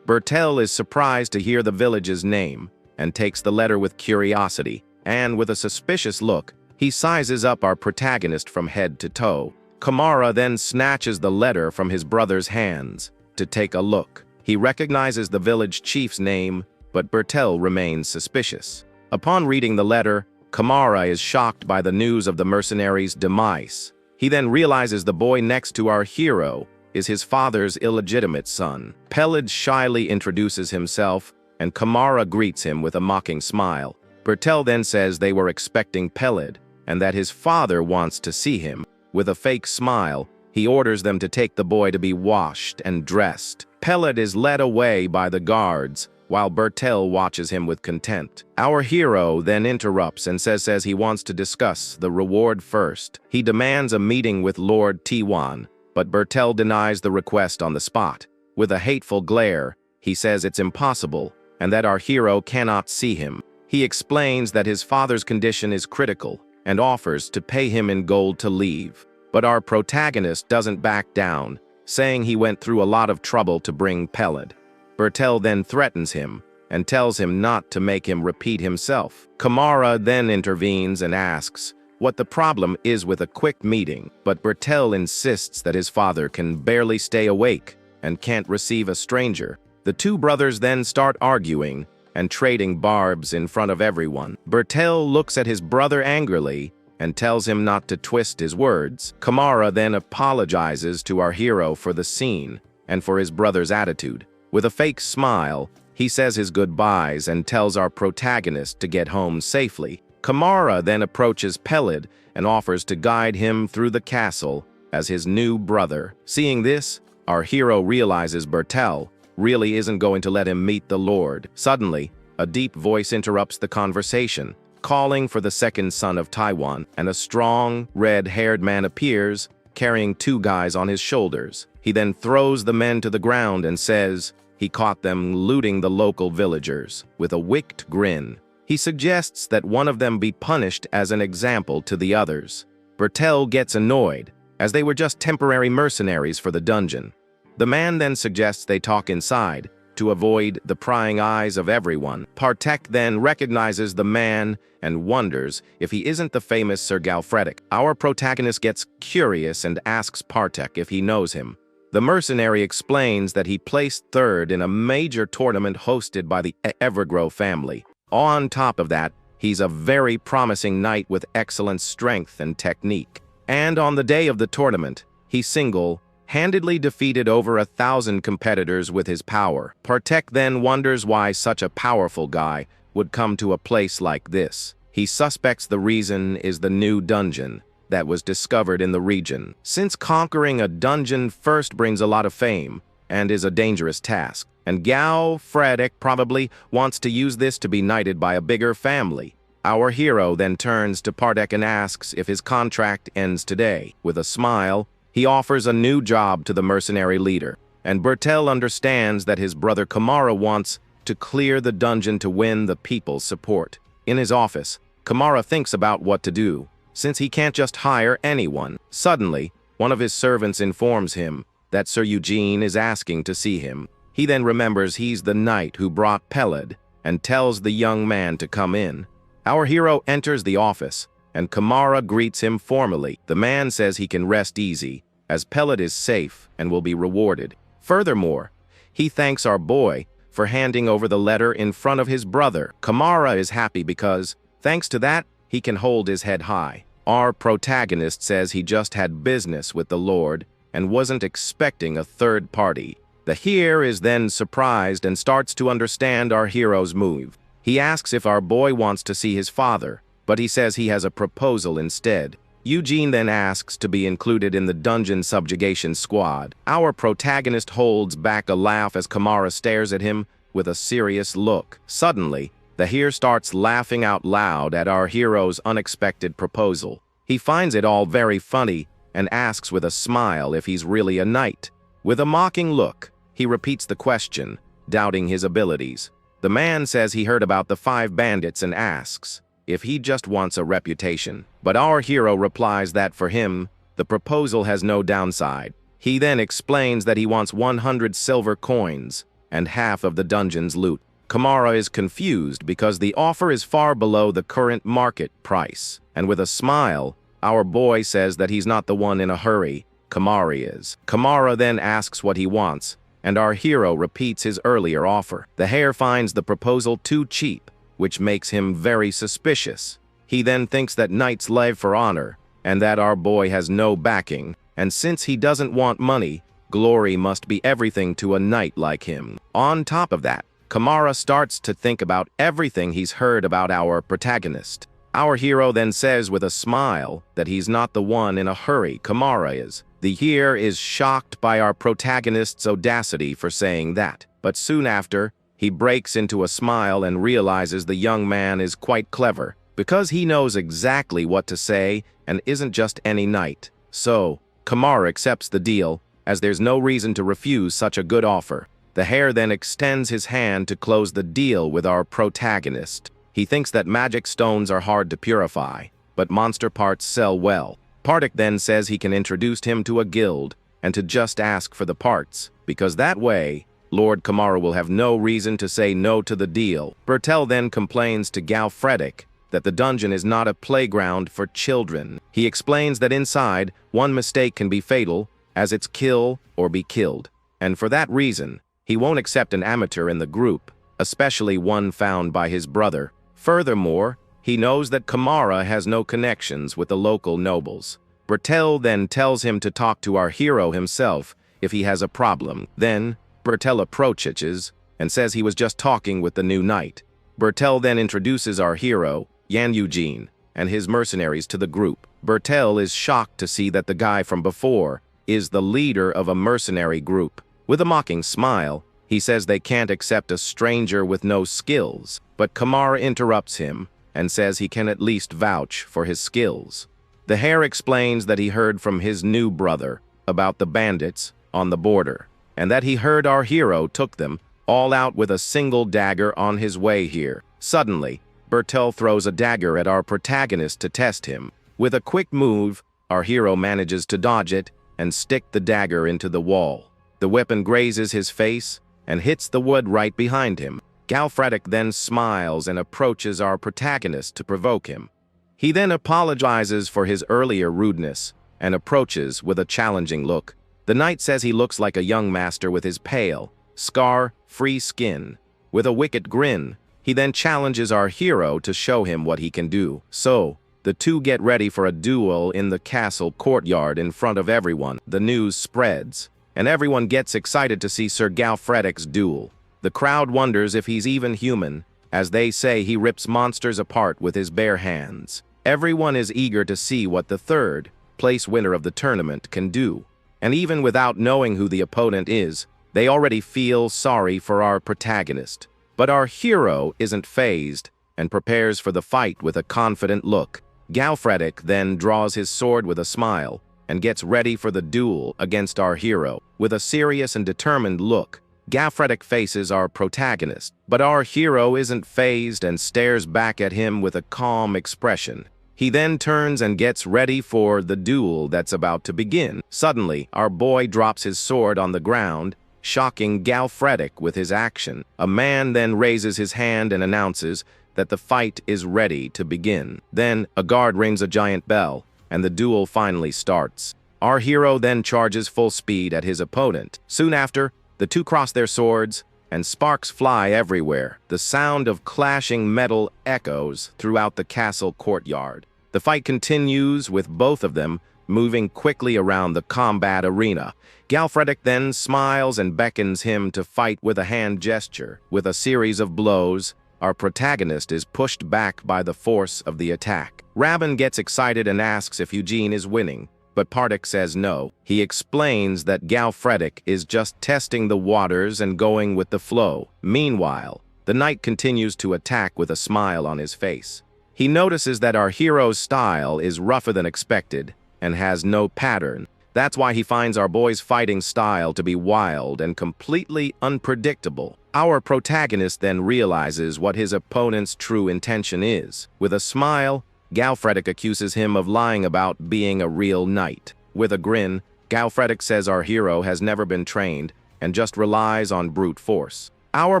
Bertel is surprised to hear the village's name and takes the letter with curiosity, and with a suspicious look, he sizes up our protagonist from head to toe. Kamara then snatches the letter from his brother's hands to take a look. He recognizes the village chief's name, but Bertel remains suspicious. Upon reading the letter, Kamara is shocked by the news of the mercenary's demise. He then realizes the boy next to our hero is his father's illegitimate son. Peled shyly introduces himself, and Kamara greets him with a mocking smile. Bertel then says they were expecting Peled, and that his father wants to see him. With a fake smile, he orders them to take the boy to be washed and dressed. Peled is led away by the guards, while Bertel watches him with contempt. Our hero then interrupts and says he wants to discuss the reward first. He demands a meeting with Lord Tiwan, but Bertel denies the request on the spot. With a hateful glare, he says it's impossible, and that our hero cannot see him. He explains that his father's condition is critical, and offers to pay him in gold to leave. But our protagonist doesn't back down, saying he went through a lot of trouble to bring Peled. Bertel then threatens him, and tells him not to make him repeat himself. Kamara then intervenes and asks what the problem is with a quick meeting, but Bertel insists that his father can barely stay awake and can't receive a stranger. The two brothers then start arguing and trading barbs in front of everyone. Bertel looks at his brother angrily and tells him not to twist his words. Kamara then apologizes to our hero for the scene and for his brother's attitude. With a fake smile, he says his goodbyes and tells our protagonist to get home safely. Kamara then approaches Peled and offers to guide him through the castle as his new brother. Seeing this, our hero realizes Bertel really isn't going to let him meet the Lord. Suddenly, a deep voice interrupts the conversation, calling for the second son of Taiwan, and a strong, red-haired man appears, carrying two guys on his shoulders. He then throws the men to the ground and says he caught them looting the local villagers. With a wicked grin, he suggests that one of them be punished as an example to the others. Bertel gets annoyed, as they were just temporary mercenaries for the dungeon. The man then suggests they talk inside, to avoid the prying eyes of everyone. Partek then recognizes the man and wonders if he isn't the famous Sir Galfredic. Our protagonist gets curious and asks Partek if he knows him. The mercenary explains that he placed third in a major tournament hosted by the Evergrow family. On top of that, he's a very promising knight with excellent strength and technique. And on the day of the tournament, he single-handedly defeated over 1,000 competitors with his power. Partek then wonders why such a powerful guy would come to a place like this. He suspects the reason is the new dungeon that was discovered in the region. Since conquering a dungeon first brings a lot of fame and is a dangerous task, and Galfredic probably wants to use this to be knighted by a bigger family. Our hero then turns to Partek and asks if his contract ends today. With a smile, he offers a new job to the mercenary leader, and Bertel understands that his brother Kamara wants to clear the dungeon to win the people's support. In his office, Kamara thinks about what to do, since he can't just hire anyone. Suddenly, one of his servants informs him that Sir Eugene is asking to see him. He then remembers he's the knight who brought Peled and tells the young man to come in. Our hero enters the office, and Kamara greets him formally. The man says he can rest easy, as Peled is safe and will be rewarded. Furthermore, he thanks our boy for handing over the letter in front of his brother. Kamara is happy because, thanks to that, he can hold his head high. Our protagonist says he just had business with the Lord and wasn't expecting a third party. The hero is then surprised and starts to understand our hero's move. He asks if our boy wants to see his father, but he says he has a proposal instead. Eugene then asks to be included in the dungeon subjugation squad. Our protagonist holds back a laugh as Kamara stares at him with a serious look. Suddenly, the hero starts laughing out loud at our hero's unexpected proposal. He finds it all very funny and asks with a smile if he's really a knight. With a mocking look, he repeats the question, doubting his abilities. The man says he heard about the 5 bandits and asks if he just wants a reputation. But our hero replies that for him, the proposal has no downside. He then explains that he wants 100 silver coins and half of the dungeon's loot. Kamara is confused because the offer is far below the current market price, and with a smile, our boy says that he's not the one in a hurry, Kamara is. Kamara then asks what he wants, and our hero repeats his earlier offer. The hare finds the proposal too cheap, which makes him very suspicious. He then thinks that knights live for honor, and that our boy has no backing, and since he doesn't want money, glory must be everything to a knight like him. On top of that, Kamara starts to think about everything he's heard about our protagonist. Our hero then says with a smile that he's not the one in a hurry, Kamara is. The hero is shocked by our protagonist's audacity for saying that, but soon after, he breaks into a smile and realizes the young man is quite clever, because he knows exactly what to say and isn't just any knight. So, Kamara accepts the deal, as there's no reason to refuse such a good offer. The hare then extends his hand to close the deal with our protagonist. He thinks that magic stones are hard to purify, but monster parts sell well. Partic then says he can introduce him to a guild and to just ask for the parts, because that way, Lord Kamara will have no reason to say no to the deal. Bertel then complains to Galfredic that the dungeon is not a playground for children. He explains that inside, one mistake can be fatal, as it's kill or be killed, and for that reason, he won't accept an amateur in the group, especially one found by his brother. Furthermore, he knows that Kamara has no connections with the local nobles. Bertel then tells him to talk to our hero himself if he has a problem. Then, Bertel approaches and says he was just talking with the new knight. Bertel then introduces our hero, Eugene, and his mercenaries to the group. Bertel is shocked to see that the guy from before is the leader of a mercenary group. With a mocking smile, he says they can't accept a stranger with no skills, but Kamara interrupts him and says he can at least vouch for his skills. The hare explains that he heard from his new brother about the bandits on the border, and that he heard our hero took them all out with a single dagger on his way here. Suddenly, Bertel throws a dagger at our protagonist to test him. With a quick move, our hero manages to dodge it and stick the dagger into the wall. The weapon grazes his face and hits the wood right behind him. Galfredic then smiles and approaches our protagonist to provoke him. He then apologizes for his earlier rudeness and approaches with a challenging look. The knight says he looks like a young master with his pale, scar-free skin. With a wicked grin, he then challenges our hero to show him what he can do. So, the two get ready for a duel in the castle courtyard in front of everyone. The news spreads, and everyone gets excited to see Sir Galfredic's duel. The crowd wonders if he's even human, as they say he rips monsters apart with his bare hands. Everyone is eager to see what the third-place winner of the tournament can do. And even without knowing who the opponent is, they already feel sorry for our protagonist. But our hero isn't fazed and prepares for the fight with a confident look. Galfredic then draws his sword with a smile and gets ready for the duel against our hero. With a serious and determined look, Galfredic faces our protagonist, but our hero isn't fazed and stares back at him with a calm expression. He then turns and gets ready for the duel that's about to begin. Suddenly, our boy drops his sword on the ground, shocking Galfredic with his action. A man then raises his hand and announces that the fight is ready to begin. Then, a guard rings a giant bell, and the duel finally starts. Our hero then charges full speed at his opponent. Soon after, the two cross their swords, and sparks fly everywhere. The sound of clashing metal echoes throughout the castle courtyard. The fight continues with both of them moving quickly around the combat arena. Galfredic then smiles and beckons him to fight with a hand gesture. With a series of blows, our protagonist is pushed back by the force of the attack. Rabin gets excited and asks if Eugene is winning, but Partic says no. He explains that Galfredic is just testing the waters and going with the flow. Meanwhile, the knight continues to attack with a smile on his face. He notices that our hero's style is rougher than expected and has no pattern. That's why he finds our boy's fighting style to be wild and completely unpredictable. Our protagonist then realizes what his opponent's true intention is. With a smile, Galfredic accuses him of lying about being a real knight. With a grin, Galfredic says our hero has never been trained and just relies on brute force. Our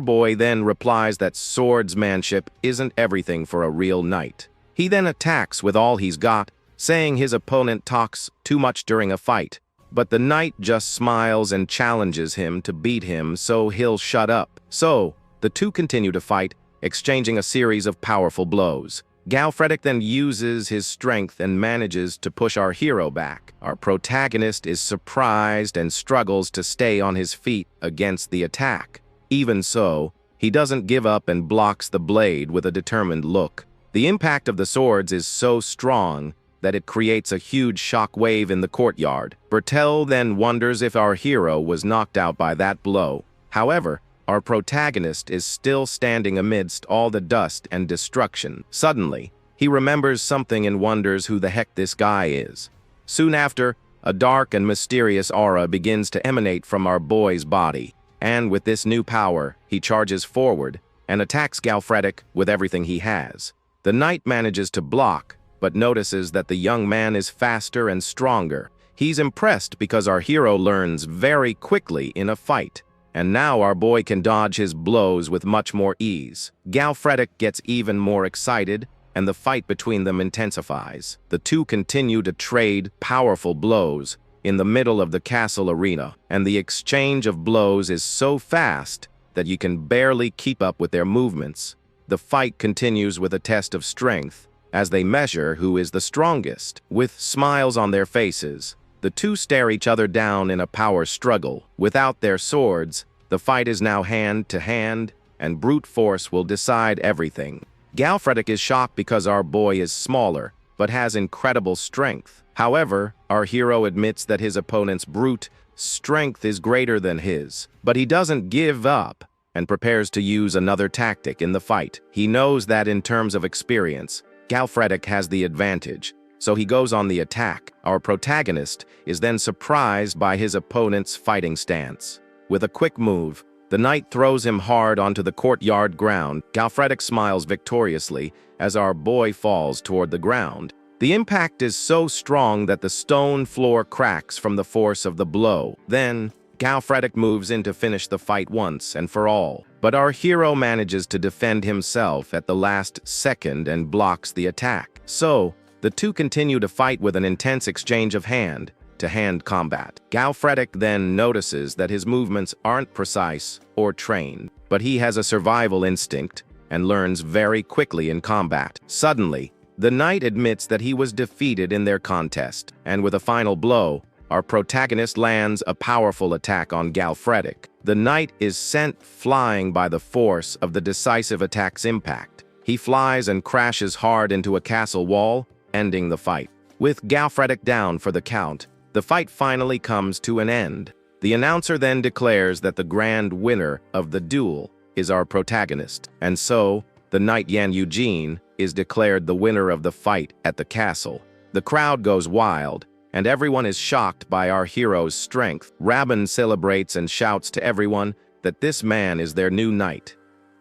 boy then replies that swordsmanship isn't everything for a real knight. He then attacks with all he's got, saying his opponent talks too much during a fight, but the knight just smiles and challenges him to beat him so he'll shut up. So, the two continue to fight, exchanging a series of powerful blows. Galfredic then uses his strength and manages to push our hero back. Our protagonist is surprised and struggles to stay on his feet against the attack. Even so, he doesn't give up and blocks the blade with a determined look. The impact of the swords is so strong that it creates a huge shock wave in the courtyard. Bertel then wonders if our hero was knocked out by that blow. However, our protagonist is still standing amidst all the dust and destruction. Suddenly, he remembers something and wonders who the heck this guy is. Soon after, a dark and mysterious aura begins to emanate from our boy's body, and with this new power, he charges forward and attacks Galfredic with everything he has. The knight manages to block, but notices that the young man is faster and stronger. He's impressed because our hero learns very quickly in a fight, and now our boy can dodge his blows with much more ease. Galfredic gets even more excited, and the fight between them intensifies. The two continue to trade powerful blows in the middle of the castle arena, and the exchange of blows is so fast that you can barely keep up with their movements. The fight continues with a test of strength, as they measure who is the strongest. With smiles on their faces, the two stare each other down in a power struggle. Without their swords, the fight is now hand to hand, and brute force will decide everything. Galfredic is shocked because our boy is smaller, but has incredible strength. However, our hero admits that his opponent's brute strength is greater than his, but he doesn't give up and prepares to use another tactic in the fight. He knows that in terms of experience, Galfredic has the advantage, so he goes on the attack. Our protagonist is then surprised by his opponent's fighting stance. With a quick move, the knight throws him hard onto the courtyard ground. Galfredic smiles victoriously as our boy falls toward the ground. The impact is so strong that the stone floor cracks from the force of the blow. Then, Galfredic moves in to finish the fight once and for all, but our hero manages to defend himself at the last second and blocks the attack. So, the two continue to fight with an intense exchange of hand-to-hand combat. Galfredic then notices that his movements aren't precise or trained, but he has a survival instinct and learns very quickly in combat. Suddenly, the knight admits that he was defeated in their contest, and with a final blow, our protagonist lands a powerful attack on Galfredic. The knight is sent flying by the force of the decisive attack's impact. He flies and crashes hard into a castle wall, ending the fight. With Galfredic down for the count, the fight finally comes to an end. The announcer then declares that the grand winner of the duel is our protagonist, and so, the knight Eugene is declared the winner of the fight at the castle. The crowd goes wild, and everyone is shocked by our hero's strength. Rabban celebrates and shouts to everyone that this man is their new knight.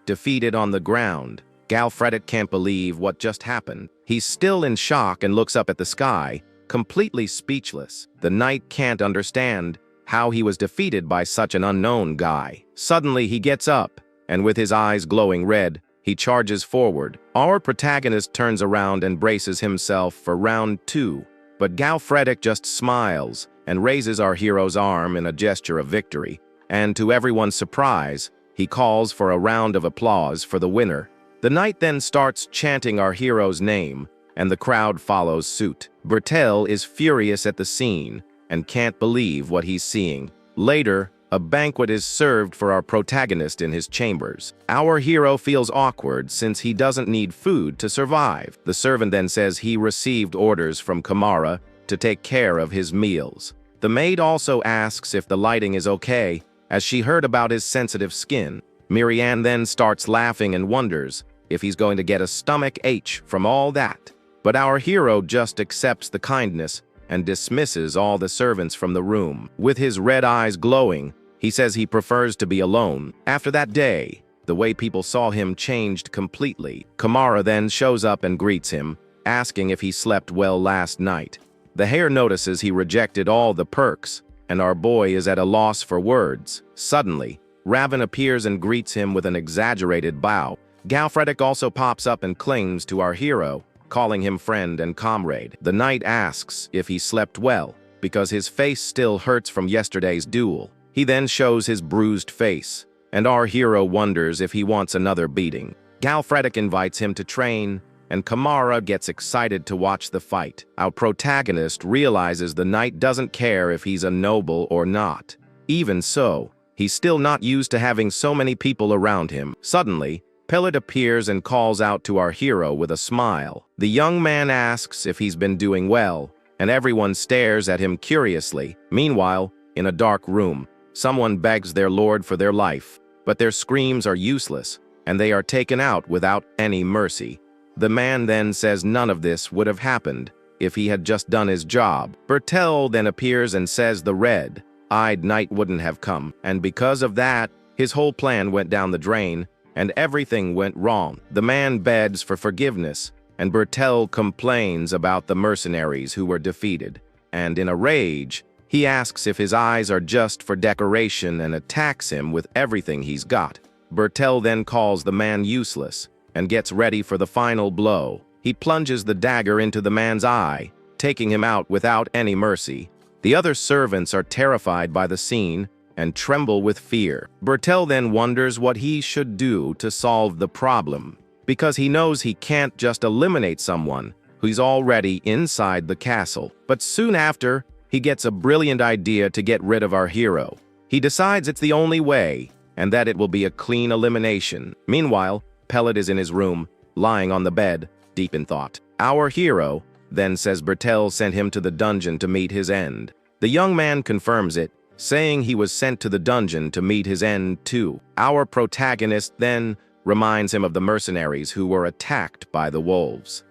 Defeated on the ground, Galfredic can't believe what just happened. He's still in shock and looks up at the sky, completely speechless. The knight can't understand how he was defeated by such an unknown guy. Suddenly he gets up, and with his eyes glowing red, he charges forward. Our protagonist turns around and braces himself for round 2, but Galfredic just smiles and raises our hero's arm in a gesture of victory, and to everyone's surprise, he calls for a round of applause for the winner. The knight then starts chanting our hero's name, and the crowd follows suit. Bertel is furious at the scene and can't believe what he's seeing. Later, a banquet is served for our protagonist in his chambers. Our hero feels awkward since he doesn't need food to survive. The servant then says he received orders from Kamara to take care of his meals. The maid also asks if the lighting is okay, as she heard about his sensitive skin. Miriam then starts laughing and wonders if he's going to get a stomach ache from all that. But our hero just accepts the kindness and dismisses all the servants from the room. With his red eyes glowing, he says he prefers to be alone. After that day, the way people saw him changed completely. Kamara then shows up and greets him, asking if he slept well last night. The hare notices he rejected all the perks and our boy is at a loss for words. Suddenly, Raven appears and greets him with an exaggerated bow. Galfredic also pops up and clings to our hero, calling him friend and comrade. The knight asks if he slept well, because his face still hurts from yesterday's duel. He then shows his bruised face, and our hero wonders if he wants another beating. Galfredic invites him to train, and Kamara gets excited to watch the fight. Our protagonist realizes the knight doesn't care if he's a noble or not. Even so, he's still not used to having so many people around him. Suddenly, Pellet appears and calls out to our hero with a smile. The young man asks if he's been doing well, and everyone stares at him curiously. Meanwhile, in a dark room, someone begs their lord for their life, but their screams are useless, and they are taken out without any mercy. The man then says none of this would have happened if he had just done his job. Bertel then appears and says the red-eyed knight wouldn't have come, and because of that, his whole plan went down the drain, and everything went wrong. The man begs for forgiveness, and Bertel complains about the mercenaries who were defeated, and in a rage, he asks if his eyes are just for decoration and attacks him with everything he's got. Bertel then calls the man useless and gets ready for the final blow. He plunges the dagger into the man's eye, taking him out without any mercy. The other servants are terrified by the scene and tremble with fear. Bertel then wonders what he should do to solve the problem, because he knows he can't just eliminate someone who's already inside the castle. But soon after, he gets a brilliant idea to get rid of our hero. He decides it's the only way, and that it will be a clean elimination. Meanwhile, Pellet is in his room, lying on the bed, deep in thought. Our hero then says Bertel sent him to the dungeon to meet his end. The young man confirms it, saying he was sent to the dungeon to meet his end too. Our protagonist then reminds him of the mercenaries who were attacked by the wolves,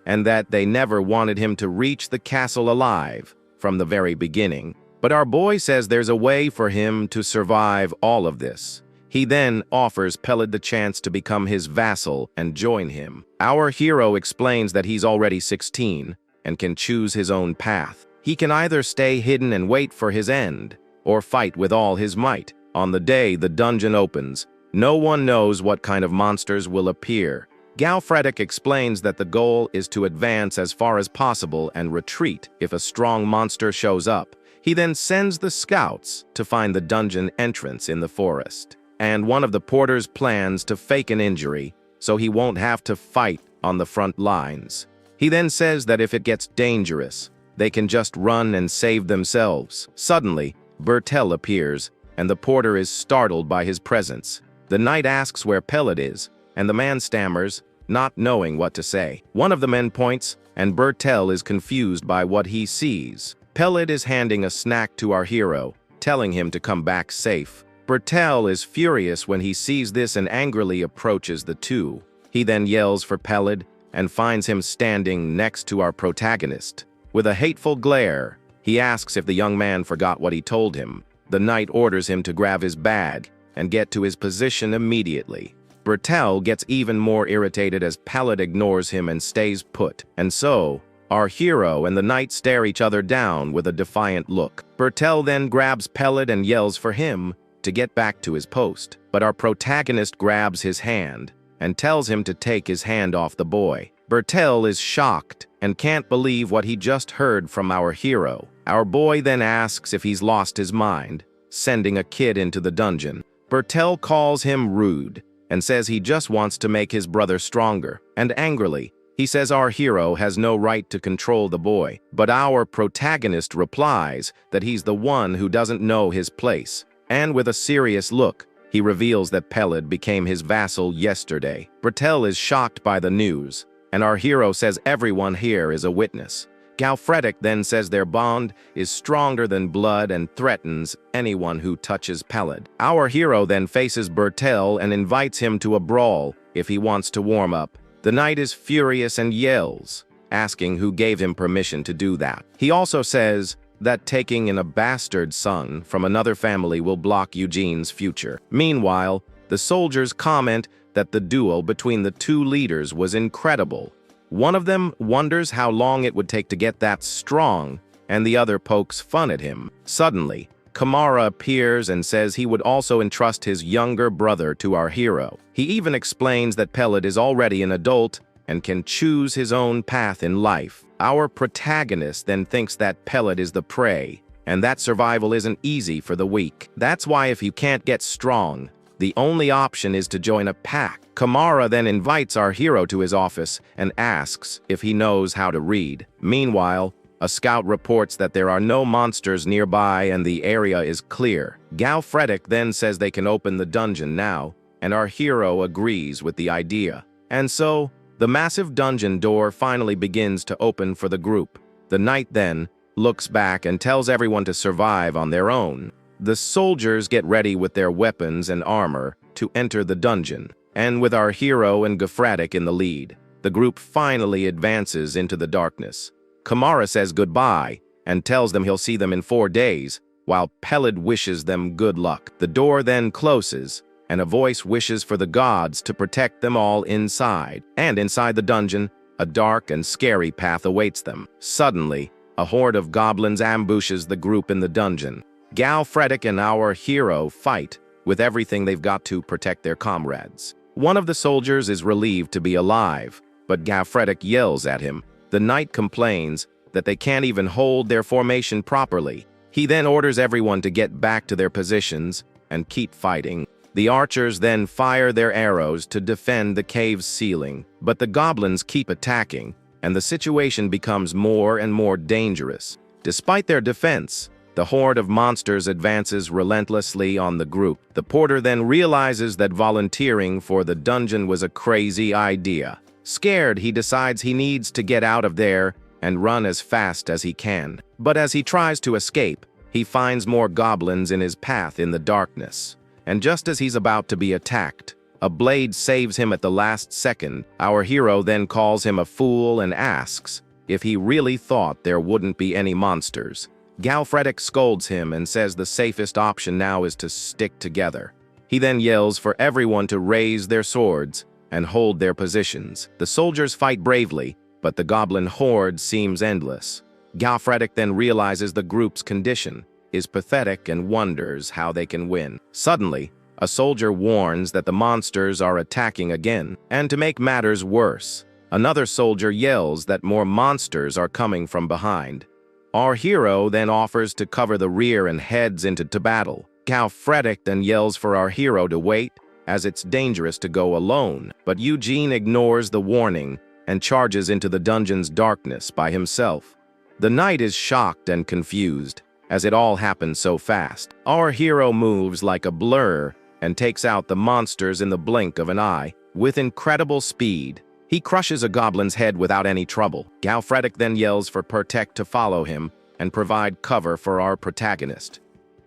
and that they never wanted him to reach the castle alive from the very beginning. But our boy says there's a way for him to survive all of this. He then offers Pellet the chance to become his vassal and join him. Our hero explains that he's already 16 and can choose his own path. He can either stay hidden and wait for his end, or fight with all his might. On the day the dungeon opens, no one knows what kind of monsters will appear. Galfredic explains that the goal is to advance as far as possible and retreat if a strong monster shows up. He then sends the scouts to find the dungeon entrance in the forest, and one of the porters plans to fake an injury so he won't have to fight on the front lines. He then says that if it gets dangerous, they can just run and save themselves. Suddenly, Bertel appears, and the porter is startled by his presence. The knight asks where Pellet is, and the man stammers, not knowing what to say. One of the men points, and Bertel is confused by what he sees. Pellet is handing a snack to our hero, telling him to come back safe. Bertel is furious when he sees this and angrily approaches the two. He then yells for Pellet and finds him standing next to our protagonist. With a hateful glare, he asks if the young man forgot what he told him. The knight orders him to grab his bag and get to his position immediately. Bertel gets even more irritated as Pellet ignores him and stays put. And so, our hero and the knight stare each other down with a defiant look. Bertel then grabs Pellet and yells for him to get back to his post. But our protagonist grabs his hand and tells him to take his hand off the boy. Bertel is shocked and can't believe what he just heard from our hero. Our boy then asks if he's lost his mind, sending a kid into the dungeon. Bertel calls him rude and says he just wants to make his brother stronger. And angrily, he says our hero has no right to control the boy. But our protagonist replies that he's the one who doesn't know his place. And with a serious look, he reveals that Pellet became his vassal yesterday. Bertel is shocked by the news, and our hero says everyone here is a witness. Galfredic then says their bond is stronger than blood and threatens anyone who touches Pellet. Our hero then faces Bertel and invites him to a brawl if he wants to warm up. The knight is furious and yells, asking who gave him permission to do that. He also says that taking in a bastard son from another family will block Eugene's future. Meanwhile, the soldiers comment that the duel between the two leaders was incredible. One of them wonders how long it would take to get that strong, and the other pokes fun at him. Suddenly, Kamara appears and says he would also entrust his younger brother to our hero. He even explains that Pellet is already an adult and can choose his own path in life. Our protagonist then thinks that Pellet is the prey, and that survival isn't easy for the weak. That's why if you can't get strong, the only option is to join a pack. Kamara then invites our hero to his office and asks if he knows how to read. Meanwhile, a scout reports that there are no monsters nearby and the area is clear. Galfredic then says they can open the dungeon now, and our hero agrees with the idea. And so, the massive dungeon door finally begins to open for the group. The knight then looks back and tells everyone to survive on their own. The soldiers get ready with their weapons and armor to enter the dungeon, and with our hero and Galfredic in the lead, the group finally advances into the darkness. Kamara says goodbye and tells them he'll see them in 4 days, while Pellet wishes them good luck. The door then closes, and a voice wishes for the gods to protect them all inside. And inside the dungeon, a dark and scary path awaits them. Suddenly, a horde of goblins ambushes the group in the dungeon. Galfredic and our hero fight with everything they've got to protect their comrades. One of the soldiers is relieved to be alive, but Galfredic yells at him. The knight complains that they can't even hold their formation properly. He then orders everyone to get back to their positions and keep fighting. The archers then fire their arrows to defend the cave's ceiling, but the goblins keep attacking, and the situation becomes more and more dangerous. Despite their defense, the horde of monsters advances relentlessly on the group. The porter then realizes that volunteering for the dungeon was a crazy idea. Scared, he decides he needs to get out of there and run as fast as he can. But as he tries to escape, he finds more goblins in his path in the darkness. And just as he's about to be attacked, a blade saves him at the last second. Our hero then calls him a fool and asks if he really thought there wouldn't be any monsters. Galfredic scolds him and says the safest option now is to stick together. He then yells for everyone to raise their swords and hold their positions. The soldiers fight bravely, but the goblin horde seems endless. Galfredic then realizes the group's condition is pathetic and wonders how they can win. Suddenly, a soldier warns that the monsters are attacking again, and to make matters worse, another soldier yells that more monsters are coming from behind. Our hero then offers to cover the rear and heads into battle. Galfredic then yells for our hero to wait, as it's dangerous to go alone, but Eugene ignores the warning and charges into the dungeon's darkness by himself. The knight is shocked and confused, as it all happens so fast. Our hero moves like a blur and takes out the monsters in the blink of an eye. With incredible speed, he crushes a goblin's head without any trouble. Galfredic then yells for Protect to follow him and provide cover for our protagonist.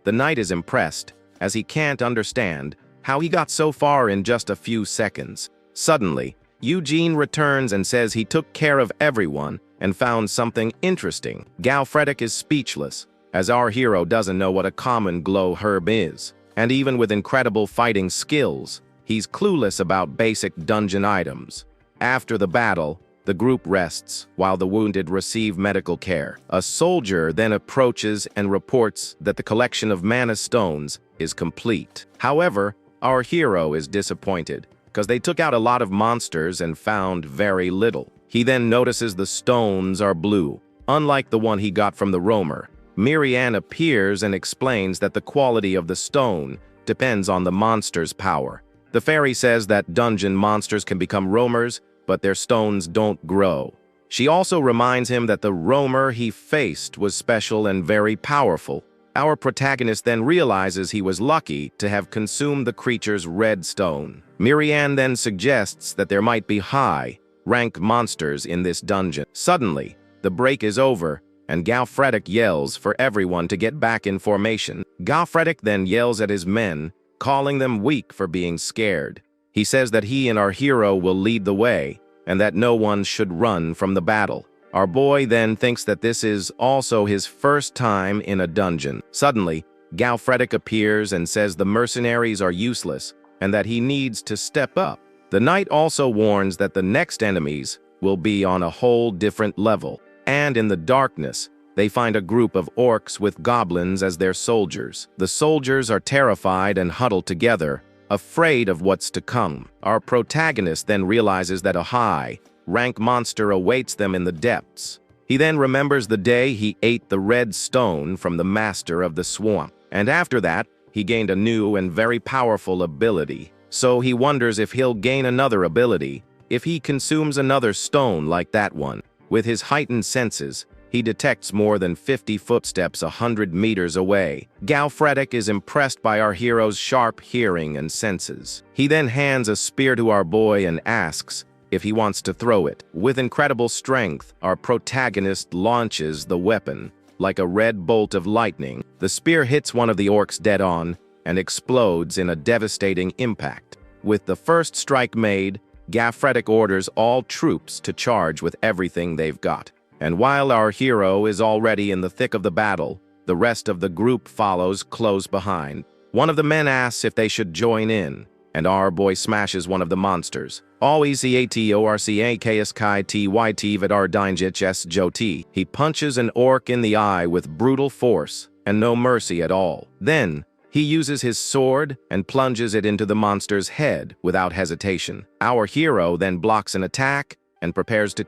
The knight is impressed, as he can't understand how he got so far in just a few seconds. Suddenly, Eugene returns and says he took care of everyone and found something interesting. Galfredic is speechless, as our hero doesn't know what a common glow herb is. And even with incredible fighting skills, he's clueless about basic dungeon items. After the battle, the group rests while the wounded receive medical care. A soldier then approaches and reports that the collection of mana stones is complete. However, our hero is disappointed, because they took out a lot of monsters and found very little. He then notices the stones are blue, unlike the one he got from the roamer. Marianne appears and explains that the quality of the stone depends on the monster's power. The fairy says that dungeon monsters can become roamers, but their stones don't grow. She also reminds him that the roamer he faced was special and very powerful. Our protagonist then realizes he was lucky to have consumed the creature's red stone. Marianne then suggests that there might be high-rank monsters in this dungeon. Suddenly, the break is over, and Galfredic yells for everyone to get back in formation. Galfredic then yells at his men, calling them weak for being scared. He says that he and our hero will lead the way, and that no one should run from the battle. Our boy then thinks that this is also his first time in a dungeon. Suddenly, Galfredic appears and says the mercenaries are useless, and that he needs to step up. The knight also warns that the next enemies will be on a whole different level. And in the darkness, they find a group of orcs with goblins as their soldiers. The soldiers are terrified and huddle together, afraid of what's to come. Our protagonist then realizes that a high-rank monster awaits them in the depths. He then remembers the day he ate the red stone from the master of the swamp. And after that, he gained a new and very powerful ability. So he wonders if he'll gain another ability if he consumes another stone like that one. With his heightened senses, he detects more than 50 footsteps 100 meters away. Galfredik is impressed by our hero's sharp hearing and senses. He then hands a spear to our boy and asks if he wants to throw it. With incredible strength, our protagonist launches the weapon. Like a red bolt of lightning, the spear hits one of the orcs dead on and explodes in a devastating impact. With the first strike made, Galfredik orders all troops to charge with everything they've got. And while our hero is already in the thick of the battle, the rest of the group follows close behind. One of the men asks if they should join in, and our boy smashes one of the monsters. He punches an orc in the eye with brutal force and no mercy at all. Then, he uses his sword and plunges it into the monster's head without hesitation. Our hero then blocks an attack and prepares to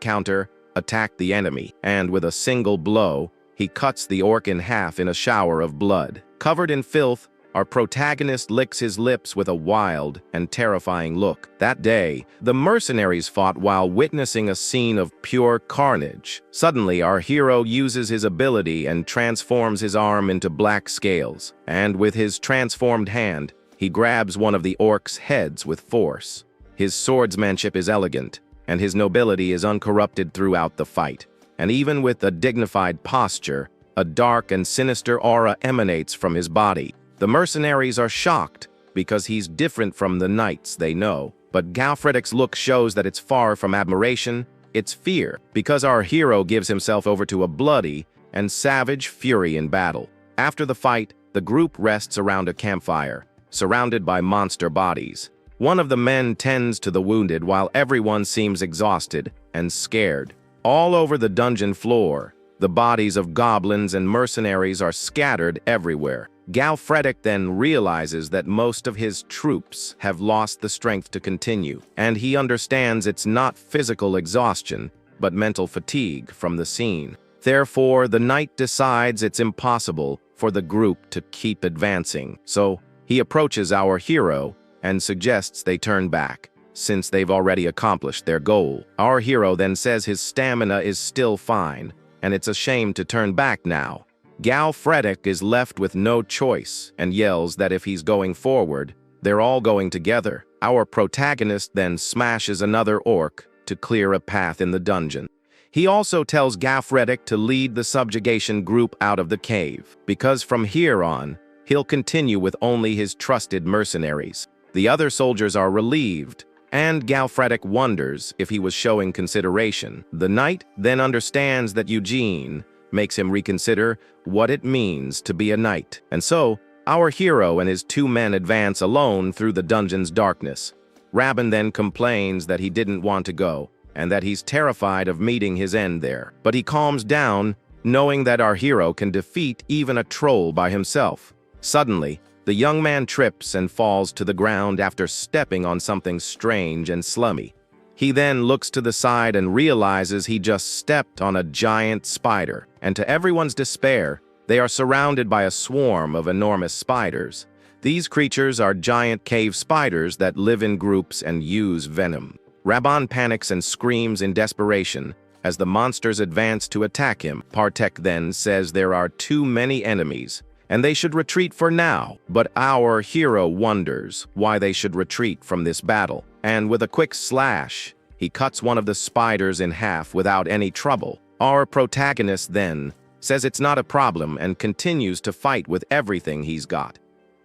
attack the enemy, and with a single blow, he cuts the orc in half in a shower of blood. Covered in filth, our protagonist licks his lips with a wild and terrifying look. That day, the mercenaries fought while witnessing a scene of pure carnage. Suddenly, our hero uses his ability and transforms his arm into black scales, and with his transformed hand, he grabs one of the orc's heads with force. His swordsmanship is elegant, and his nobility is uncorrupted throughout the fight. And even with a dignified posture, a dark and sinister aura emanates from his body. The mercenaries are shocked because he's different from the knights they know. But Galfredik's look shows that it's far from admiration, it's fear, because our hero gives himself over to a bloody and savage fury in battle. After the fight, the group rests around a campfire, surrounded by monster bodies. One of the men tends to the wounded while everyone seems exhausted and scared. All over the dungeon floor, the bodies of goblins and mercenaries are scattered everywhere. Galfredik then realizes that most of his troops have lost the strength to continue, and he understands it's not physical exhaustion, but mental fatigue from the scene. Therefore, the knight decides it's impossible for the group to keep advancing, so he approaches our hero and suggests they turn back, since they've already accomplished their goal. Our hero then says his stamina is still fine, and it's a shame to turn back now. Galfredik is left with no choice and yells that if he's going forward, they're all going together. Our protagonist then smashes another orc to clear a path in the dungeon. He also tells Galfredik to lead the subjugation group out of the cave, because from here on, he'll continue with only his trusted mercenaries. The other soldiers are relieved, and Galfredik wonders if he was showing consideration. The knight then understands that Eugene makes him reconsider what it means to be a knight. And so, our hero and his two men advance alone through the dungeon's darkness. Rabin then complains that he didn't want to go, and that he's terrified of meeting his end there. But he calms down, knowing that our hero can defeat even a troll by himself. Suddenly, the young man trips and falls to the ground after stepping on something strange and slimy. He then looks to the side and realizes he just stepped on a giant spider, and to everyone's despair, they are surrounded by a swarm of enormous spiders. These creatures are giant cave spiders that live in groups and use venom. Rabin panics and screams in desperation as the monsters advance to attack him. Partek then says there are too many enemies, and they should retreat for now. But our hero wonders why they should retreat from this battle, and with a quick slash, he cuts one of the spiders in half without any trouble. Our protagonist then says it's not a problem and continues to fight with everything he's got.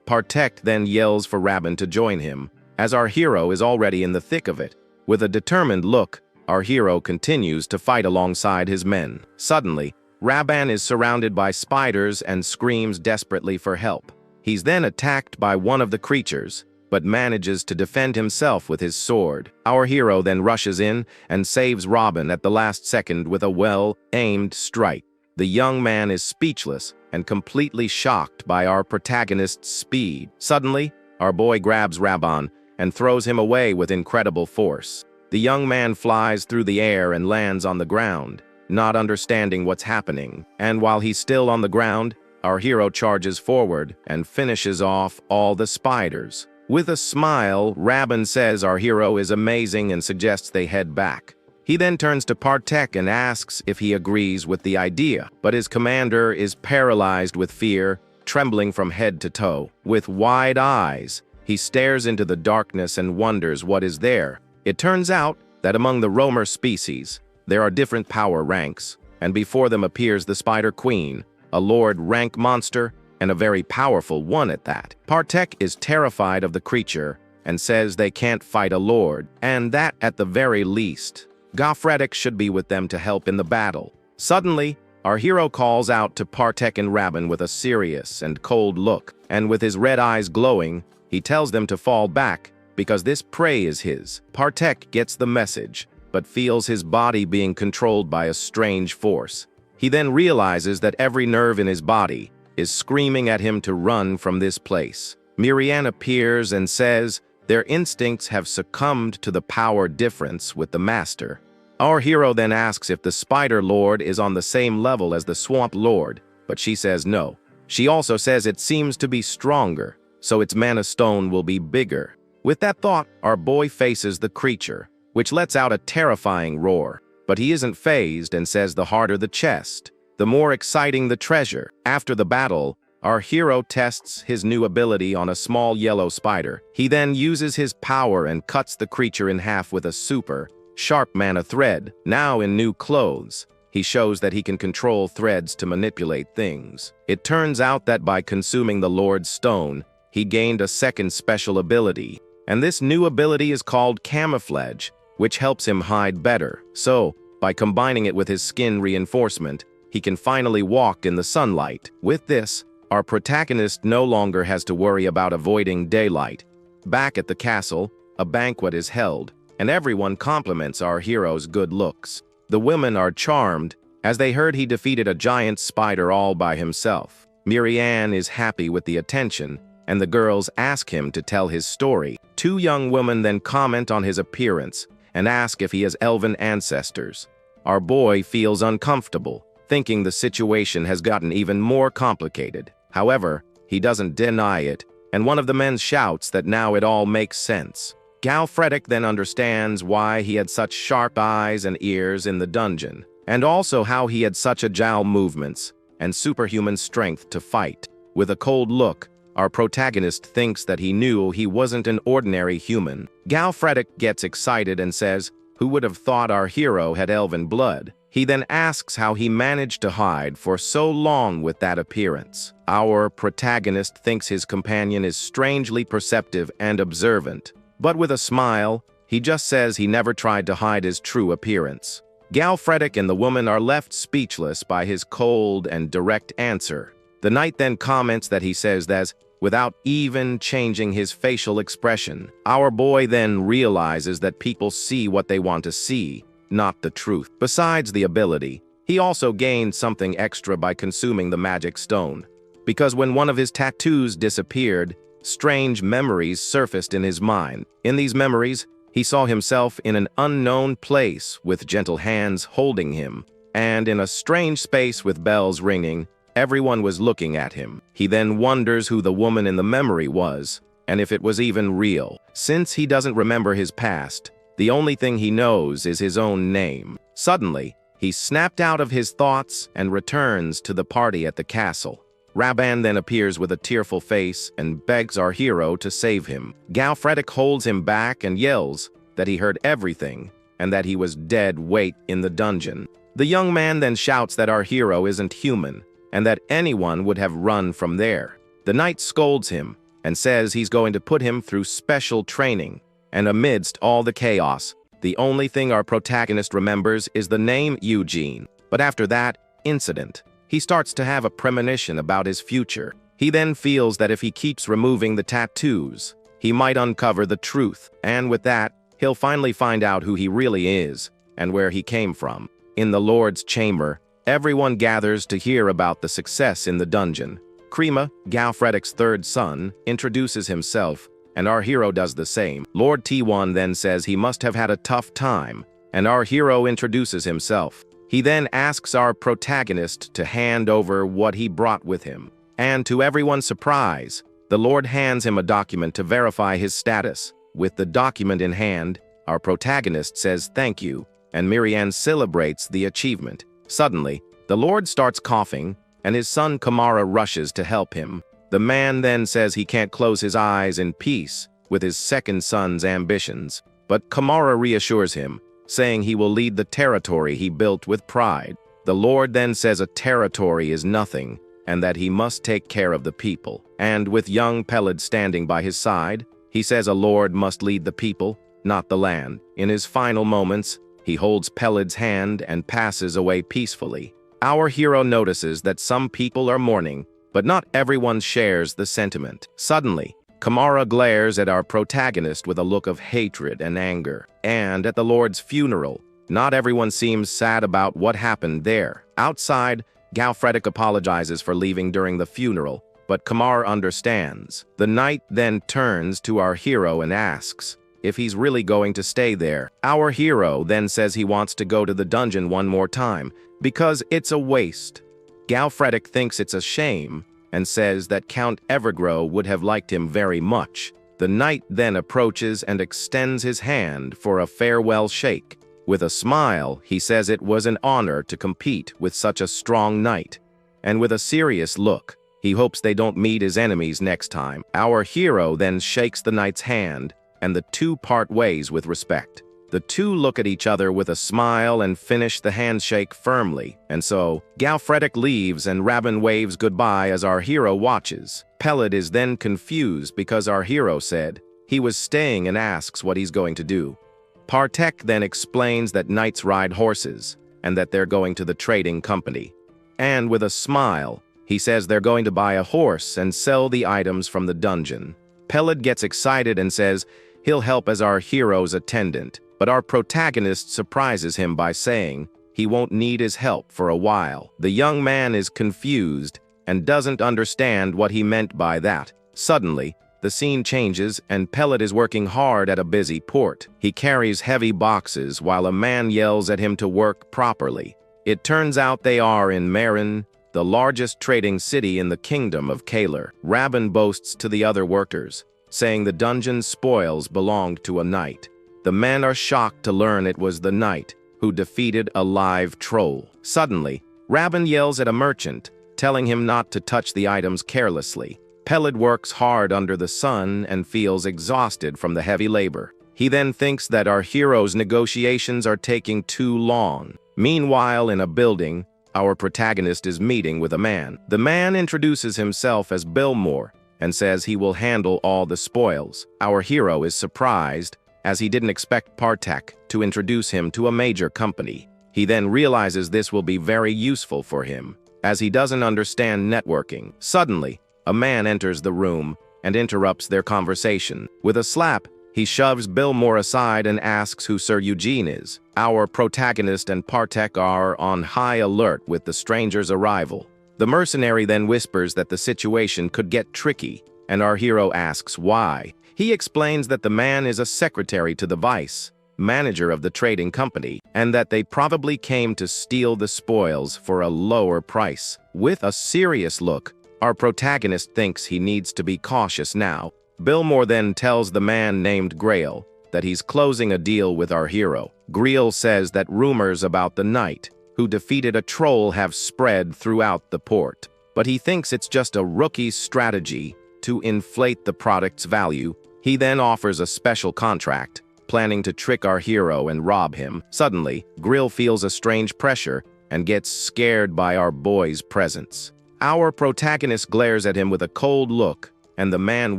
Partek then yells for Rabin to join him, as our hero is already in the thick of it. With a determined look, our hero continues to fight alongside his men. Suddenly, Rabin is surrounded by spiders and screams desperately for help. He's then attacked by one of the creatures, but manages to defend himself with his sword. Our hero then rushes in and saves Rabin at the last second with a well-aimed strike. The young man is speechless and completely shocked by our protagonist's speed. Suddenly, our boy grabs Raban and throws him away with incredible force. The young man flies through the air and lands on the ground, not understanding what's happening. And while he's still on the ground, our hero charges forward and finishes off all the spiders. With a smile, Raban says our hero is amazing and suggests they head back. He then turns to Partek and asks if he agrees with the idea, but his commander is paralyzed with fear, trembling from head to toe. With wide eyes, he stares into the darkness and wonders what is there. It turns out that among the roamer species, there are different power ranks, and before them appears the Spider Queen, a Lord rank monster, and a very powerful one at that. Partek is terrified of the creature and says they can't fight a lord, and that at the very least, Gofretic should be with them to help in the battle. Suddenly, our hero calls out to Partek and Raban with a serious and cold look, and with his red eyes glowing, he tells them to fall back because this prey is his. Partek gets the message, but feels his body being controlled by a strange force. He then realizes that every nerve in his body is screaming at him to run from this place. Miriam appears and says their instincts have succumbed to the power difference with the master. Our hero then asks if the Spider Lord is on the same level as the Swamp Lord, but she says no. She also says it seems to be stronger, so its mana stone will be bigger. With that thought, our boy faces the creature, which lets out a terrifying roar. But he isn't fazed and says the harder the chest, the more exciting the treasure. After the battle, our hero tests his new ability on a small yellow spider. He then uses his power and cuts the creature in half with a super sharp mana thread. Now in new clothes, he shows that he can control threads to manipulate things. It turns out that by consuming the Lord's Stone, he gained a second special ability, and this new ability is called Camouflage, which helps him hide better. So, by combining it with his skin reinforcement, he can finally walk in the sunlight. With this, our protagonist no longer has to worry about avoiding daylight. Back at the castle, a banquet is held, and everyone compliments our hero's good looks. The women are charmed, as they heard he defeated a giant spider all by himself. Miriam is happy with the attention, and the girls ask him to tell his story. Two young women then comment on his appearance and ask if he has elven ancestors. Our boy feels uncomfortable, thinking the situation has gotten even more complicated. However, he doesn't deny it, and one of the men shouts that now it all makes sense. Galfredic then understands why he had such sharp eyes and ears in the dungeon, and also how he had such agile movements and superhuman strength to fight. With a cold look, our protagonist thinks that he knew he wasn't an ordinary human. Galfredic gets excited and says, "Who would have thought our hero had elven blood?" He then asks how he managed to hide for so long with that appearance. Our protagonist thinks his companion is strangely perceptive and observant, but with a smile, he just says he never tried to hide his true appearance. Galfredic and the woman are left speechless by his cold and direct answer. The knight then comments that he says that without even changing his facial expression. Our boy then realizes that people see what they want to see, not the truth. Besides the ability, he also gained something extra by consuming the magic stone, because when one of his tattoos disappeared, strange memories surfaced in his mind. In these memories, he saw himself in an unknown place with gentle hands holding him, and in a strange space with bells ringing, everyone was looking at him. He then wonders who the woman in the memory was, and if it was even real. Since he doesn't remember his past, the only thing he knows is his own name. Suddenly, he snapped out of his thoughts and returns to the party at the castle. Raban then appears with a tearful face and begs our hero to save him. Galfredic holds him back and yells that he heard everything and that he was dead weight in the dungeon. The young man then shouts that our hero isn't human and that anyone would have run from there. The knight scolds him and says he's going to put him through special training. And amidst all the chaos, the only thing our protagonist remembers is the name Eugene. But after that incident, he starts to have a premonition about his future. He then feels that if he keeps removing the tattoos, he might uncover the truth, and with that, he'll finally find out who he really is and where he came from. In the Lord's chamber, Everyone gathers to hear about the success in the dungeon. Krima, Galfredic's third son, introduces himself, and our hero does the same. Lord T1 then says he must have had a tough time, and our hero introduces himself. He then asks our protagonist to hand over what he brought with him. And to everyone's surprise, the Lord hands him a document to verify his status. With the document in hand, our protagonist says thank you, and Miriam celebrates the achievement. Suddenly, the Lord starts coughing, and his son Kamara rushes to help him. The man then says he can't close his eyes in peace with his second son's ambitions, but Kamara reassures him, saying he will lead the territory he built with pride. The Lord then says a territory is nothing, and that he must take care of the people. And with young Peled standing by his side, he says a lord must lead the people, not the land. In his final moments, he holds Peled's hand and passes away peacefully. Our hero notices that some people are mourning, but not everyone shares the sentiment. Suddenly, Kamara glares at our protagonist with a look of hatred and anger. And at the Lord's funeral, not everyone seems sad about what happened there. Outside, Galfredic apologizes for leaving during the funeral, but Kamar understands. The knight then turns to our hero and asks if he's really going to stay there. Our hero then says he wants to go to the dungeon one more time, because it's a waste. Galfredic thinks it's a shame, and says that Count Evergrow would have liked him very much. The knight then approaches and extends his hand for a farewell shake. With a smile, he says it was an honor to compete with such a strong knight. And with a serious look, he hopes they don't meet his enemies next time. Our hero then shakes the knight's hand, and the two part ways with respect. The two look at each other with a smile and finish the handshake firmly, and so Galfredic leaves and Rabin waves goodbye as our hero watches. Peled is then confused because our hero said he was staying and asks what he's going to do. Partek then explains that knights ride horses and that they're going to the trading company. And with a smile, he says they're going to buy a horse and sell the items from the dungeon. Peled gets excited and says he'll help as our hero's attendant. But our protagonist surprises him by saying he won't need his help for a while. The young man is confused and doesn't understand what he meant by that. Suddenly, the scene changes and Peled is working hard at a busy port. He carries heavy boxes while a man yells at him to work properly. It turns out they are in Marin, the largest trading city in the kingdom of Kalar. Rabin boasts to the other workers, saying the dungeon's spoils belonged to a knight. The men are shocked to learn it was the knight who defeated a live troll. Suddenly, Rabin yells at a merchant, telling him not to touch the items carelessly. Peled works hard under the sun and feels exhausted from the heavy labor. He then thinks that our hero's negotiations are taking too long. Meanwhile, in a building, our protagonist is meeting with a man. The man introduces himself as Billmore and says he will handle all the spoils. Our hero is surprised, as he didn't expect Partek to introduce him to a major company. He then realizes this will be very useful for him, as he doesn't understand networking. Suddenly, a man enters the room and interrupts their conversation. With a slap, he shoves Billmore aside and asks who Sir Eugene is. Our protagonist and Partek are on high alert with the stranger's arrival. The mercenary then whispers that the situation could get tricky, and our hero asks why. He explains that the man is a secretary to the vice manager of the trading company, and that they probably came to steal the spoils for a lower price. With a serious look, our protagonist thinks he needs to be cautious now. Billmore then tells the man named Grail that he's closing a deal with our hero. Grail says that rumors about the knight who defeated a troll have spread throughout the port, but he thinks it's just a rookie's strategy to inflate the product's value. He then offers a special contract, planning to trick our hero and rob him. Suddenly, Grill feels a strange pressure and gets scared by our boy's presence. Our protagonist glares at him with a cold look, and the man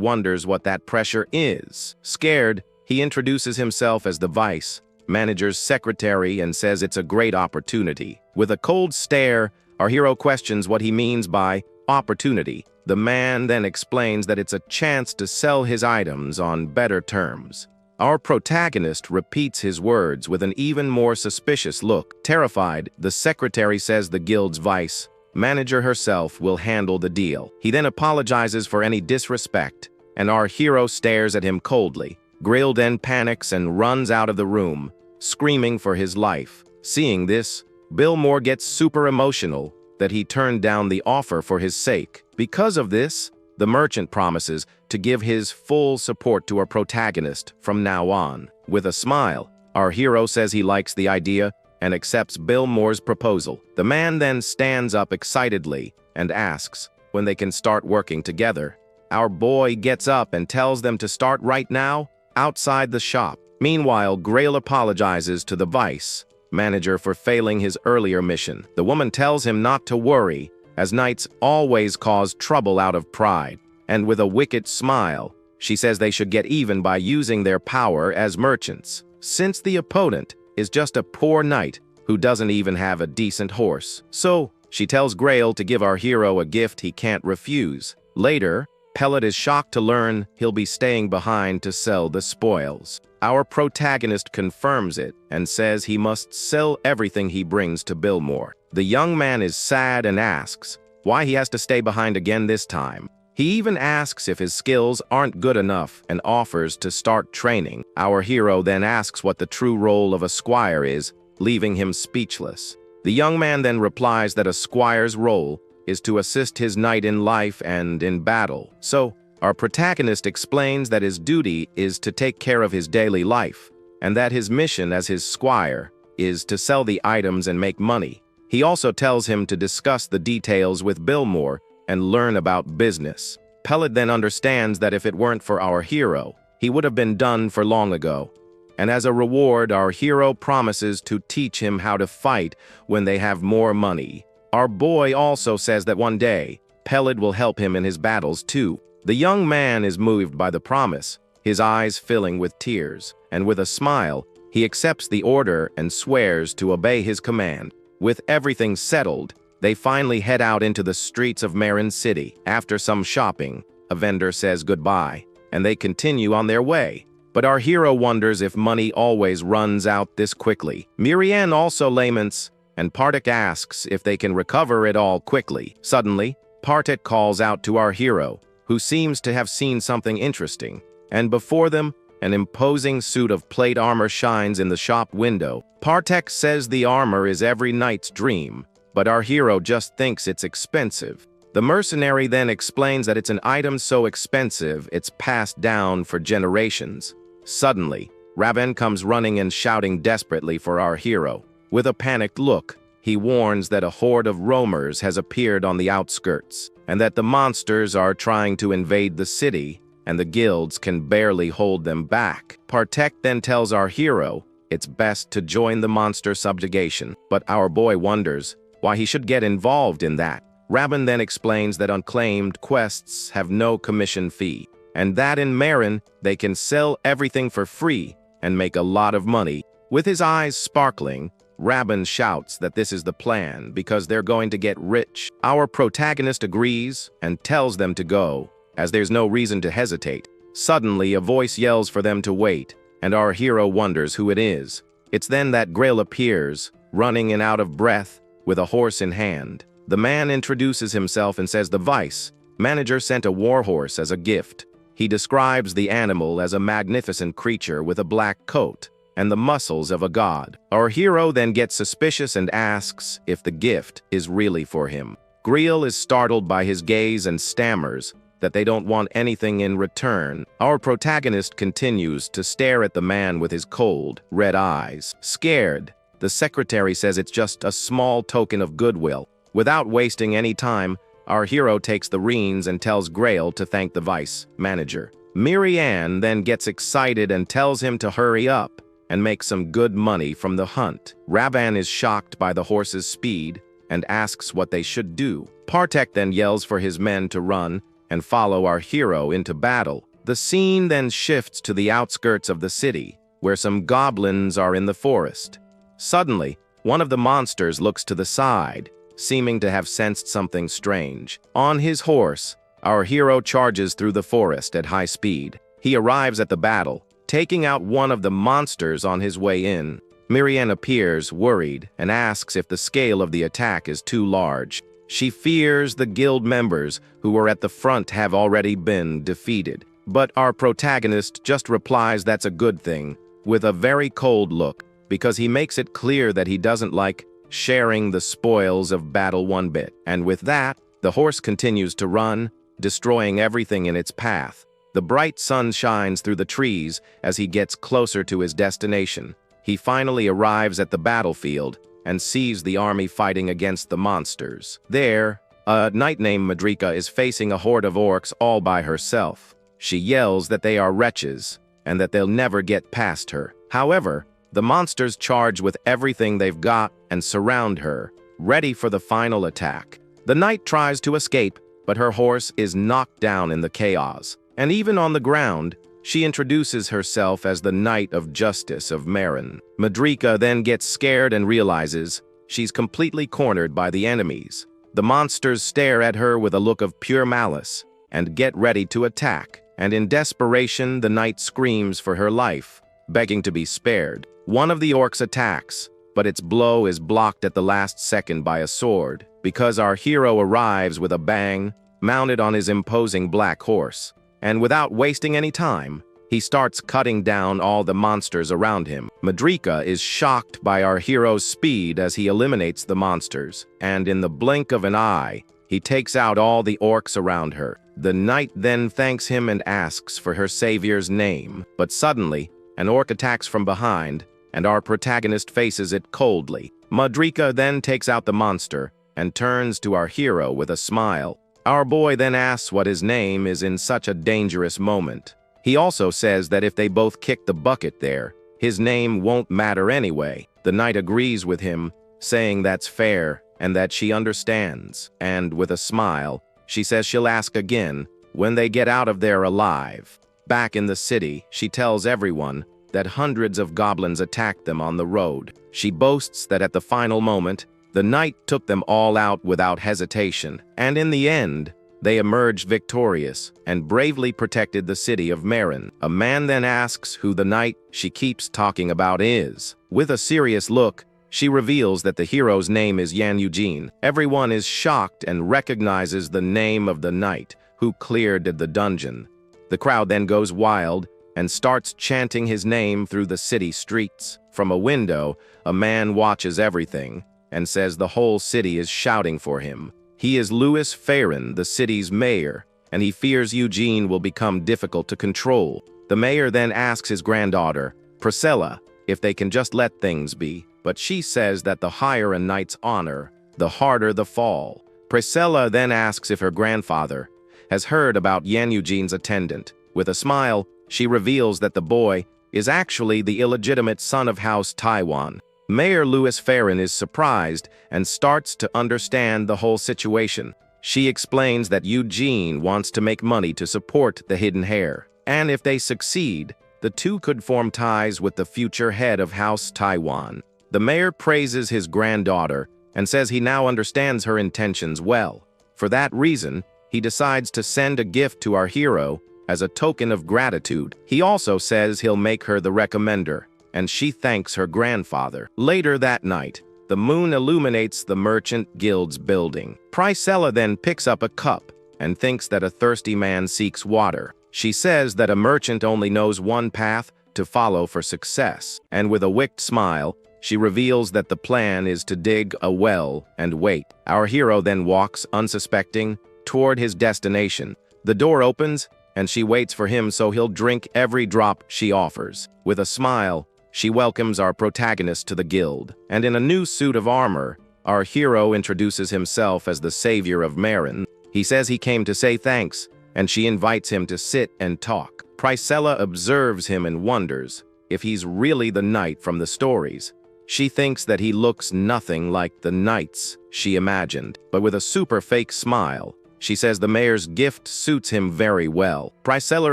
wonders what that pressure is. Scared, he introduces himself as the vice manager's secretary and says it's a great opportunity. With a cold stare, our hero questions what he means by opportunity. The man then explains that it's a chance to sell his items on better terms. Our protagonist repeats his words with an even more suspicious look. Terrified, the secretary says the guild's vice manager herself will handle the deal. He then apologizes for any disrespect, and our hero stares at him coldly. Grill then panics and runs out of the room, screaming for his life. Seeing this, Billmore gets super emotional that he turned down the offer for his sake. Because of this, the merchant promises to give his full support to our protagonist from now on. With a smile, our hero says he likes the idea and accepts Billmore's proposal. The man then stands up excitedly and asks when they can start working together. Our boy gets up and tells them to start right now, outside the shop. Meanwhile, Grail apologizes to the vice manager for failing his earlier mission. The woman tells him not to worry, as knights always cause trouble out of pride. And with a wicked smile, she says they should get even by using their power as merchants, since the opponent is just a poor knight who doesn't even have a decent horse. So, she tells Grail to give our hero a gift he can't refuse. Later, Pellet is shocked to learn he'll be staying behind to sell the spoils. Our protagonist confirms it and says he must sell everything he brings to Billmore. The young man is sad and asks why he has to stay behind again this time. He even asks if his skills aren't good enough and offers to start training. Our hero then asks what the true role of a squire is, leaving him speechless. The young man then replies that a squire's role is to assist his knight in life and in battle. So, our protagonist explains that his duty is to take care of his daily life, and that his mission as his squire is to sell the items and make money. He also tells him to discuss the details with Billmore and learn about business. Pellet then understands that if it weren't for our hero, he would have been done for long ago. And as a reward, our hero promises to teach him how to fight when they have more money. Our boy also says that one day, Pellet will help him in his battles too. The young man is moved by the promise, his eyes filling with tears, and with a smile, he accepts the order and swears to obey his command. With everything settled, they finally head out into the streets of Marin City. After some shopping, a vendor says goodbye, and they continue on their way. But our hero wonders if money always runs out this quickly. Miriam also laments, and Partek asks if they can recover it all quickly. Suddenly, Partek calls out to our hero, who seems to have seen something interesting, and before them, an imposing suit of plate armor shines in the shop window. Partek says the armor is every knight's dream, but our hero just thinks it's expensive. The mercenary then explains that it's an item so expensive it's passed down for generations. Suddenly, Raven comes running and shouting desperately for our hero. With a panicked look, he warns that a horde of roamers has appeared on the outskirts, and that the monsters are trying to invade the city, and the guilds can barely hold them back. Partek then tells our hero it's best to join the monster subjugation, but our boy wonders why he should get involved in that. Raven then explains that unclaimed quests have no commission fee, and that in Marin they can sell everything for free and make a lot of money. With his eyes sparkling, Raven shouts that this is the plan because they're going to get rich. Our protagonist agrees and tells them to go, as there's no reason to hesitate. Suddenly, a voice yells for them to wait, and our hero wonders who it is. It's then that Grail appears, running and out of breath, with a horse in hand. The man introduces himself and says the vice manager sent a warhorse as a gift. He describes the animal as a magnificent creature with a black coat and the muscles of a god. Our hero then gets suspicious and asks if the gift is really for him. Grail is startled by his gaze and stammers that they don't want anything in return. Our protagonist continues to stare at the man with his cold, red eyes. Scared, the secretary says it's just a small token of goodwill. Without wasting any time, our hero takes the reins and tells Grail to thank the vice manager. Miriam then gets excited and tells him to hurry up and make some good money from the hunt. Ravan is shocked by the horse's speed and asks what they should do. Partek then yells for his men to run and follow our hero into battle. The scene then shifts to the outskirts of the city, where some goblins are in the forest. Suddenly, one of the monsters looks to the side, seeming to have sensed something strange. On his horse, our hero charges through the forest at high speed. He arrives at the battle, taking out one of the monsters on his way in. Miriam appears, worried, and asks if the scale of the attack is too large. She fears the guild members who were at the front have already been defeated. But our protagonist just replies that's a good thing, with a very cold look, because he makes it clear that he doesn't like sharing the spoils of battle one bit. And with that, the horse continues to run, destroying everything in its path. The bright sun shines through the trees as he gets closer to his destination. He finally arrives at the battlefield and sees the army fighting against the monsters. There, a knight named Madrika is facing a horde of orcs all by herself. She yells that they are wretches and that they'll never get past her. However, the monsters charge with everything they've got and surround her, ready for the final attack. The knight tries to escape, but her horse is knocked down in the chaos. And even on the ground, she introduces herself as the Knight of Justice of Marin. Madrika then gets scared and realizes she's completely cornered by the enemies. The monsters stare at her with a look of pure malice and get ready to attack. And in desperation, the knight screams for her life, begging to be spared. One of the orcs attacks, but its blow is blocked at the last second by a sword, because our hero arrives with a bang, mounted on his imposing black horse. And without wasting any time, he starts cutting down all the monsters around him. Madrika is shocked by our hero's speed as he eliminates the monsters, and in the blink of an eye, he takes out all the orcs around her. The knight then thanks him and asks for her savior's name, but suddenly, an orc attacks from behind, and our protagonist faces it coldly. Madrika then takes out the monster and turns to our hero with a smile. Our boy then asks what his name is in such a dangerous moment. He also says that if they both kick the bucket there, his name won't matter anyway. The knight agrees with him, saying that's fair and that she understands. And with a smile, she says she'll ask again when they get out of there alive. Back in the city, she tells everyone that hundreds of goblins attacked them on the road. She boasts that at the final moment, the knight took them all out without hesitation, and in the end, they emerged victorious and bravely protected the city of Marin. A man then asks who the knight she keeps talking about is. With a serious look, she reveals that the hero's name is Eugene. Everyone is shocked and recognizes the name of the knight who cleared the dungeon. The crowd then goes wild and starts chanting his name through the city streets. From a window, a man watches everything and says the whole city is shouting for him. He is Louis Farron, the city's mayor, and he fears Eugene will become difficult to control. The mayor then asks his granddaughter, Priscilla, if they can just let things be, but she says that the higher a knight's honor, the harder the fall. Priscilla then asks if her grandfather has heard about Eugene's attendant. With a smile, she reveals that the boy is actually the illegitimate son of House Taiwan. Mayor Louis Farron is surprised and starts to understand the whole situation. She explains that Eugene wants to make money to support the hidden heir, and if they succeed, the two could form ties with the future head of House Taiwan. The mayor praises his granddaughter and says he now understands her intentions well. For that reason, he decides to send a gift to our hero as a token of gratitude. He also says he'll make her the recommender, and she thanks her grandfather. Later that night, the moon illuminates the Merchant Guild's building. Priscilla then picks up a cup and thinks that a thirsty man seeks water. She says that a merchant only knows one path to follow for success, and with a wicked smile, she reveals that the plan is to dig a well and wait. Our hero then walks, unsuspecting, toward his destination. The door opens, and she waits for him so he'll drink every drop she offers. With a smile, she welcomes our protagonist to the guild, and in a new suit of armor, our hero introduces himself as the savior of Marin. He says he came to say thanks, and she invites him to sit and talk. Priscilla observes him and wonders if he's really the knight from the stories. She thinks that he looks nothing like the knights she imagined, but with a super fake smile, she says the mayor's gift suits him very well. Priscilla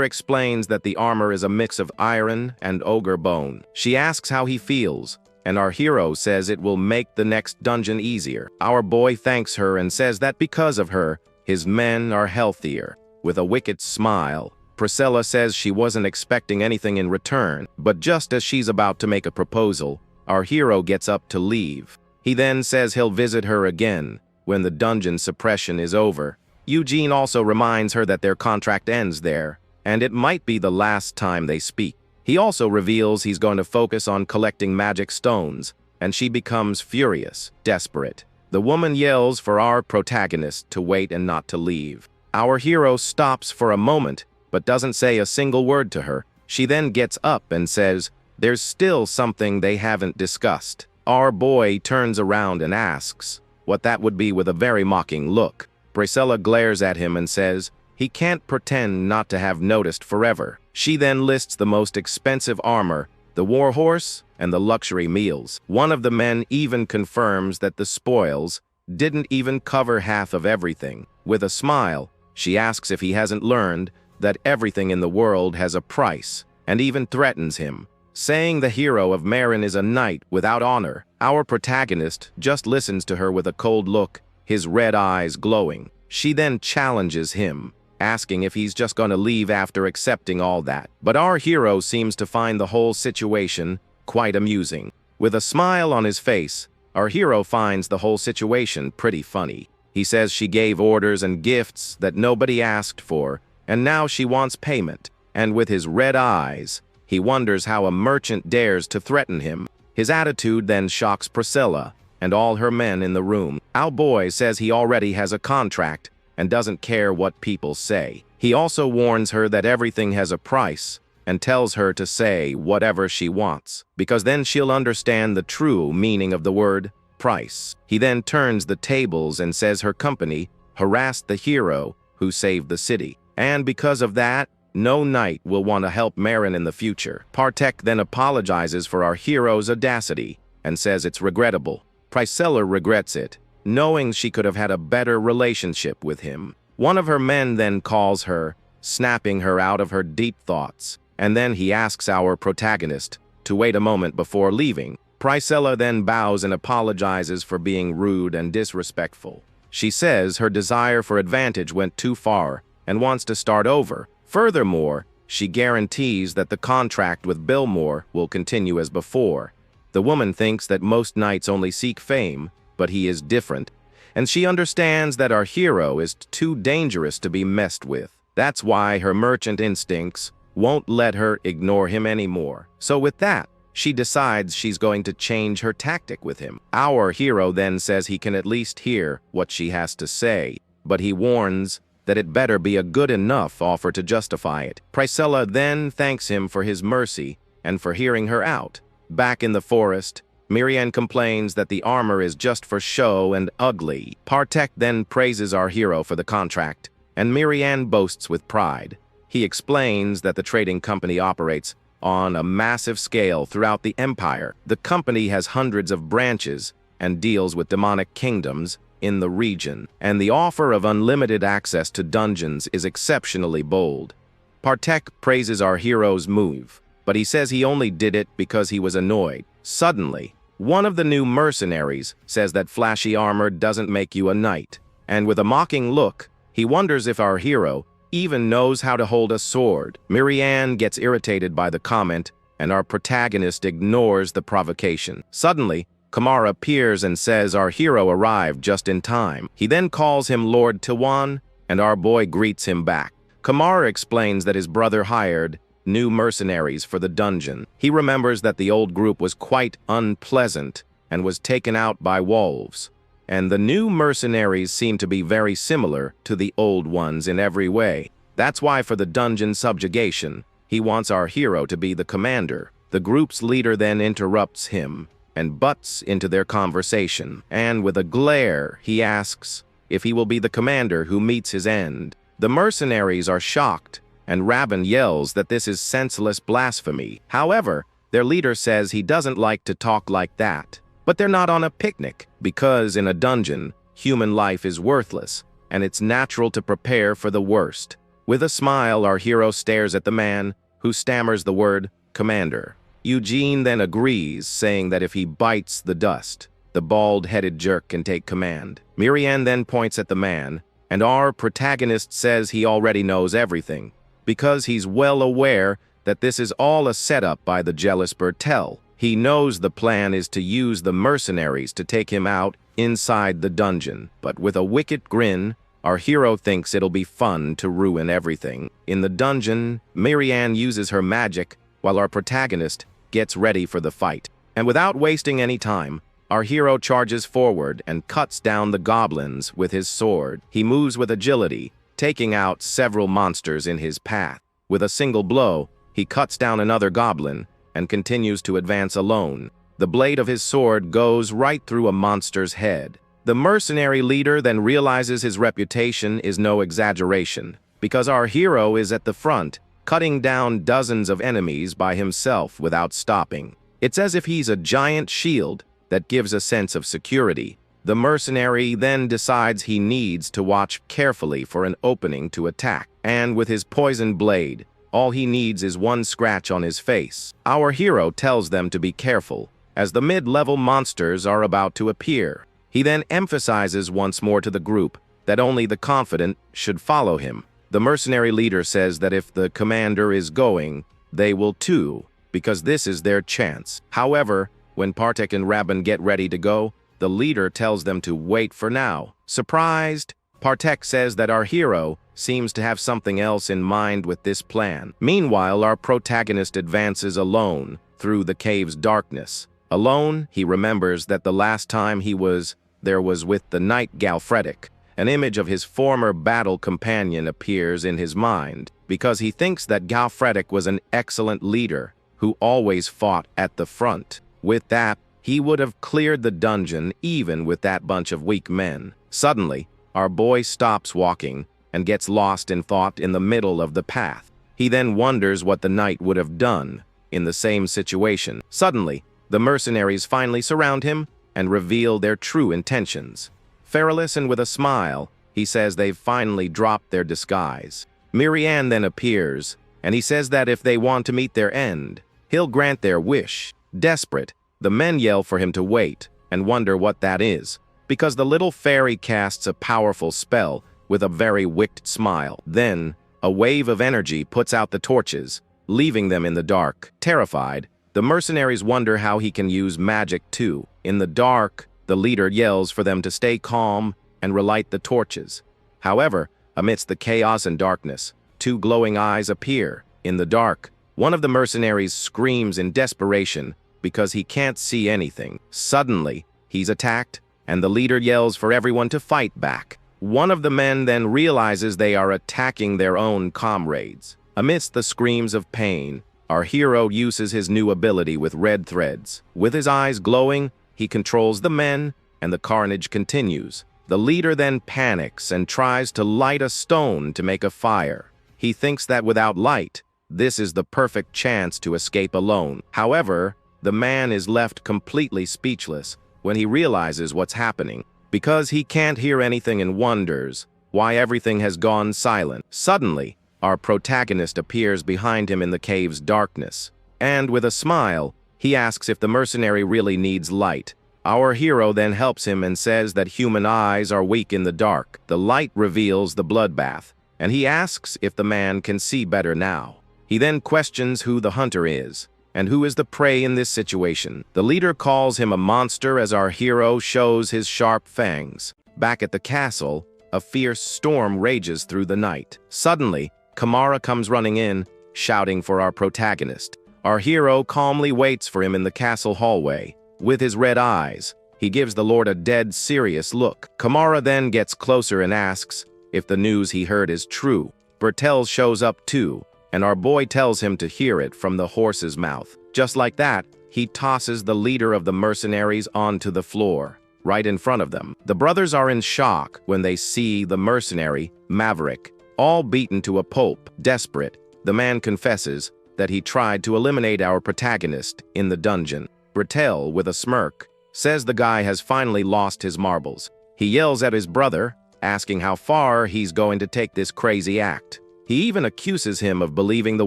explains that the armor is a mix of iron and ogre bone. She asks how he feels, and our hero says it will make the next dungeon easier. Our boy thanks her and says that because of her, his men are healthier. With a wicked smile, Priscilla says she wasn't expecting anything in return, but just as she's about to make a proposal, our hero gets up to leave. He then says he'll visit her again when the dungeon suppression is over. Eugene also reminds her that their contract ends there, and it might be the last time they speak. He also reveals he's going to focus on collecting magic stones, and she becomes furious, desperate. The woman yells for our protagonist to wait and not to leave. Our hero stops for a moment, but doesn't say a single word to her. She then gets up and says, "There's still something they haven't discussed." Our boy turns around and asks what that would be with a very mocking look. Priscilla glares at him and says he can't pretend not to have noticed forever. She then lists the most expensive armor, the war horse, and the luxury meals. One of the men even confirms that the spoils didn't even cover half of everything. With a smile, she asks if he hasn't learned that everything in the world has a price, and even threatens him, saying the hero of Marin is a knight without honor. Our protagonist just listens to her with a cold look, his red eyes glowing. She then challenges him, asking if he's just gonna leave after accepting all that. But our hero seems to find the whole situation quite amusing. With a smile on his face, our hero finds the whole situation pretty funny. He says she gave orders and gifts that nobody asked for, and now she wants payment. And with his red eyes, he wonders how a merchant dares to threaten him. His attitude then shocks Priscilla and all her men in the room. Our boy says he already has a contract and doesn't care what people say. He also warns her that everything has a price and tells her to say whatever she wants, because then she'll understand the true meaning of the word price. He then turns the tables and says her company harassed the hero who saved the city, and because of that, no knight will want to help Marin in the future. Partek then apologizes for our hero's audacity and says it's regrettable. Priscilla regrets it, knowing she could have had a better relationship with him. One of her men then calls her, snapping her out of her deep thoughts, and then he asks our protagonist to wait a moment before leaving. Priscilla then bows and apologizes for being rude and disrespectful. She says her desire for advantage went too far and wants to start over. Furthermore, she guarantees that the contract with Billmore will continue as before. The woman thinks that most knights only seek fame, but he is different, and she understands that our hero is too dangerous to be messed with. That's why her merchant instincts won't let her ignore him anymore. So with that, she decides she's going to change her tactic with him. Our hero then says he can at least hear what she has to say, but he warns that it better be a good enough offer to justify it. Priscilla then thanks him for his mercy and for hearing her out. Back in the forest, Miriam complains that the armor is just for show and ugly. Partek then praises our hero for the contract, and Miriam boasts with pride. He explains that the trading company operates on a massive scale throughout the empire. The company has hundreds of branches and deals with demonic kingdoms in the region, and the offer of unlimited access to dungeons is exceptionally bold. Partek praises our hero's move, but he says he only did it because he was annoyed. Suddenly, one of the new mercenaries says that flashy armor doesn't make you a knight, and with a mocking look, he wonders if our hero even knows how to hold a sword. Miriam gets irritated by the comment, and our protagonist ignores the provocation. Suddenly, Kamar appears and says our hero arrived just in time. He then calls him Lord Tawan, and our boy greets him back. Kamar explains that his brother hired new mercenaries for the dungeon. He remembers that the old group was quite unpleasant and was taken out by wolves, and the new mercenaries seem to be very similar to the old ones in every way. That's why for the dungeon subjugation, he wants our hero to be the commander. The group's leader then interrupts him and butts into their conversation, and with a glare, he asks if he will be the commander who meets his end. The mercenaries are shocked, and Rabin yells that this is senseless blasphemy. However, their leader says he doesn't like to talk like that. But they're not on a picnic, because in a dungeon, human life is worthless, and it's natural to prepare for the worst. With a smile, our hero stares at the man who stammers the word commander. Eugene then agrees, saying that if he bites the dust, the bald-headed jerk can take command. Miriam then points at the man, and our protagonist says he already knows everything, because he's well aware that this is all a setup by the jealous Bertel. He knows the plan is to use the mercenaries to take him out inside the dungeon, but with a wicked grin, our hero thinks it'll be fun to ruin everything. In the dungeon, Marianne uses her magic while our protagonist gets ready for the fight. And without wasting any time, our hero charges forward and cuts down the goblins with his sword. He moves with agility, taking out several monsters in his path. With a single blow, he cuts down another goblin and continues to advance alone. The blade of his sword goes right through a monster's head. The mercenary leader then realizes his reputation is no exaggeration, because our hero is at the front, cutting down dozens of enemies by himself without stopping. It's as if he's a giant shield that gives a sense of security. The mercenary then decides he needs to watch carefully for an opening to attack, and with his poison blade, all he needs is one scratch on his face. Our hero tells them to be careful, as the mid-level monsters are about to appear. He then emphasizes once more to the group that only the confident should follow him. The mercenary leader says that if the commander is going, they will too, because this is their chance. However, when Partek and Rabin get ready to go, the leader tells them to wait for now. Surprised, Partek says that our hero seems to have something else in mind with this plan. Meanwhile, our protagonist advances alone through the cave's darkness. Alone, he remembers that the last time he was there was with the knight Galfredic. An image of his former battle companion appears in his mind, because he thinks that Galfredic was an excellent leader who always fought at the front. With that, he would have cleared the dungeon even with that bunch of weak men. Suddenly, our boy stops walking and gets lost in thought in the middle of the path. He then wonders what the knight would have done in the same situation. Suddenly, the mercenaries finally surround him and reveal their true intentions. Feralus, and with a smile, he says they've finally dropped their disguise. Marianne then appears, and he says that if they want to meet their end, he'll grant their wish. Desperate, the men yell for him to wait and wonder what that is, because the little fairy casts a powerful spell with a very wicked smile. Then, a wave of energy puts out the torches, leaving them in the dark. Terrified, the mercenaries wonder how he can use magic too. In the dark, the leader yells for them to stay calm and relight the torches. However, amidst the chaos and darkness, two glowing eyes appear. In the dark, one of the mercenaries screams in desperation because he can't see anything. Suddenly, he's attacked, and the leader yells for everyone to fight back. One of the men then realizes they are attacking their own comrades. Amidst the screams of pain, our hero uses his new ability with red threads. With his eyes glowing, he controls the men, and the carnage continues. The leader then panics and tries to light a stone to make a fire. He thinks that without light, this is the perfect chance to escape alone. However, the man is left completely speechless when he realizes what's happening, because he can't hear anything and wonders why everything has gone silent. Suddenly, our protagonist appears behind him in the cave's darkness, and with a smile, he asks if the mercenary really needs light. Our hero then helps him and says that human eyes are weak in the dark. The light reveals the bloodbath, and he asks if the man can see better now. He then questions who the hunter is, and who is the prey in this situation. The leader calls him a monster as our hero shows his sharp fangs. Back at the castle, a fierce storm rages through the night. Suddenly, Kamara comes running in, shouting for our protagonist. Our hero calmly waits for him in the castle hallway. With his red eyes, he gives the lord a dead serious look. Kamara then gets closer and asks if the news he heard is true. Bertel shows up too, and our boy tells him to hear it from the horse's mouth. Just like that, he tosses the leader of the mercenaries onto the floor, right in front of them. The brothers are in shock when they see the mercenary, Maverick, all beaten to a pulp. Desperate, the man confesses that he tried to eliminate our protagonist in the dungeon. Bertel, with a smirk, says the guy has finally lost his marbles. He yells at his brother, asking how far he's going to take this crazy act. He even accuses him of believing the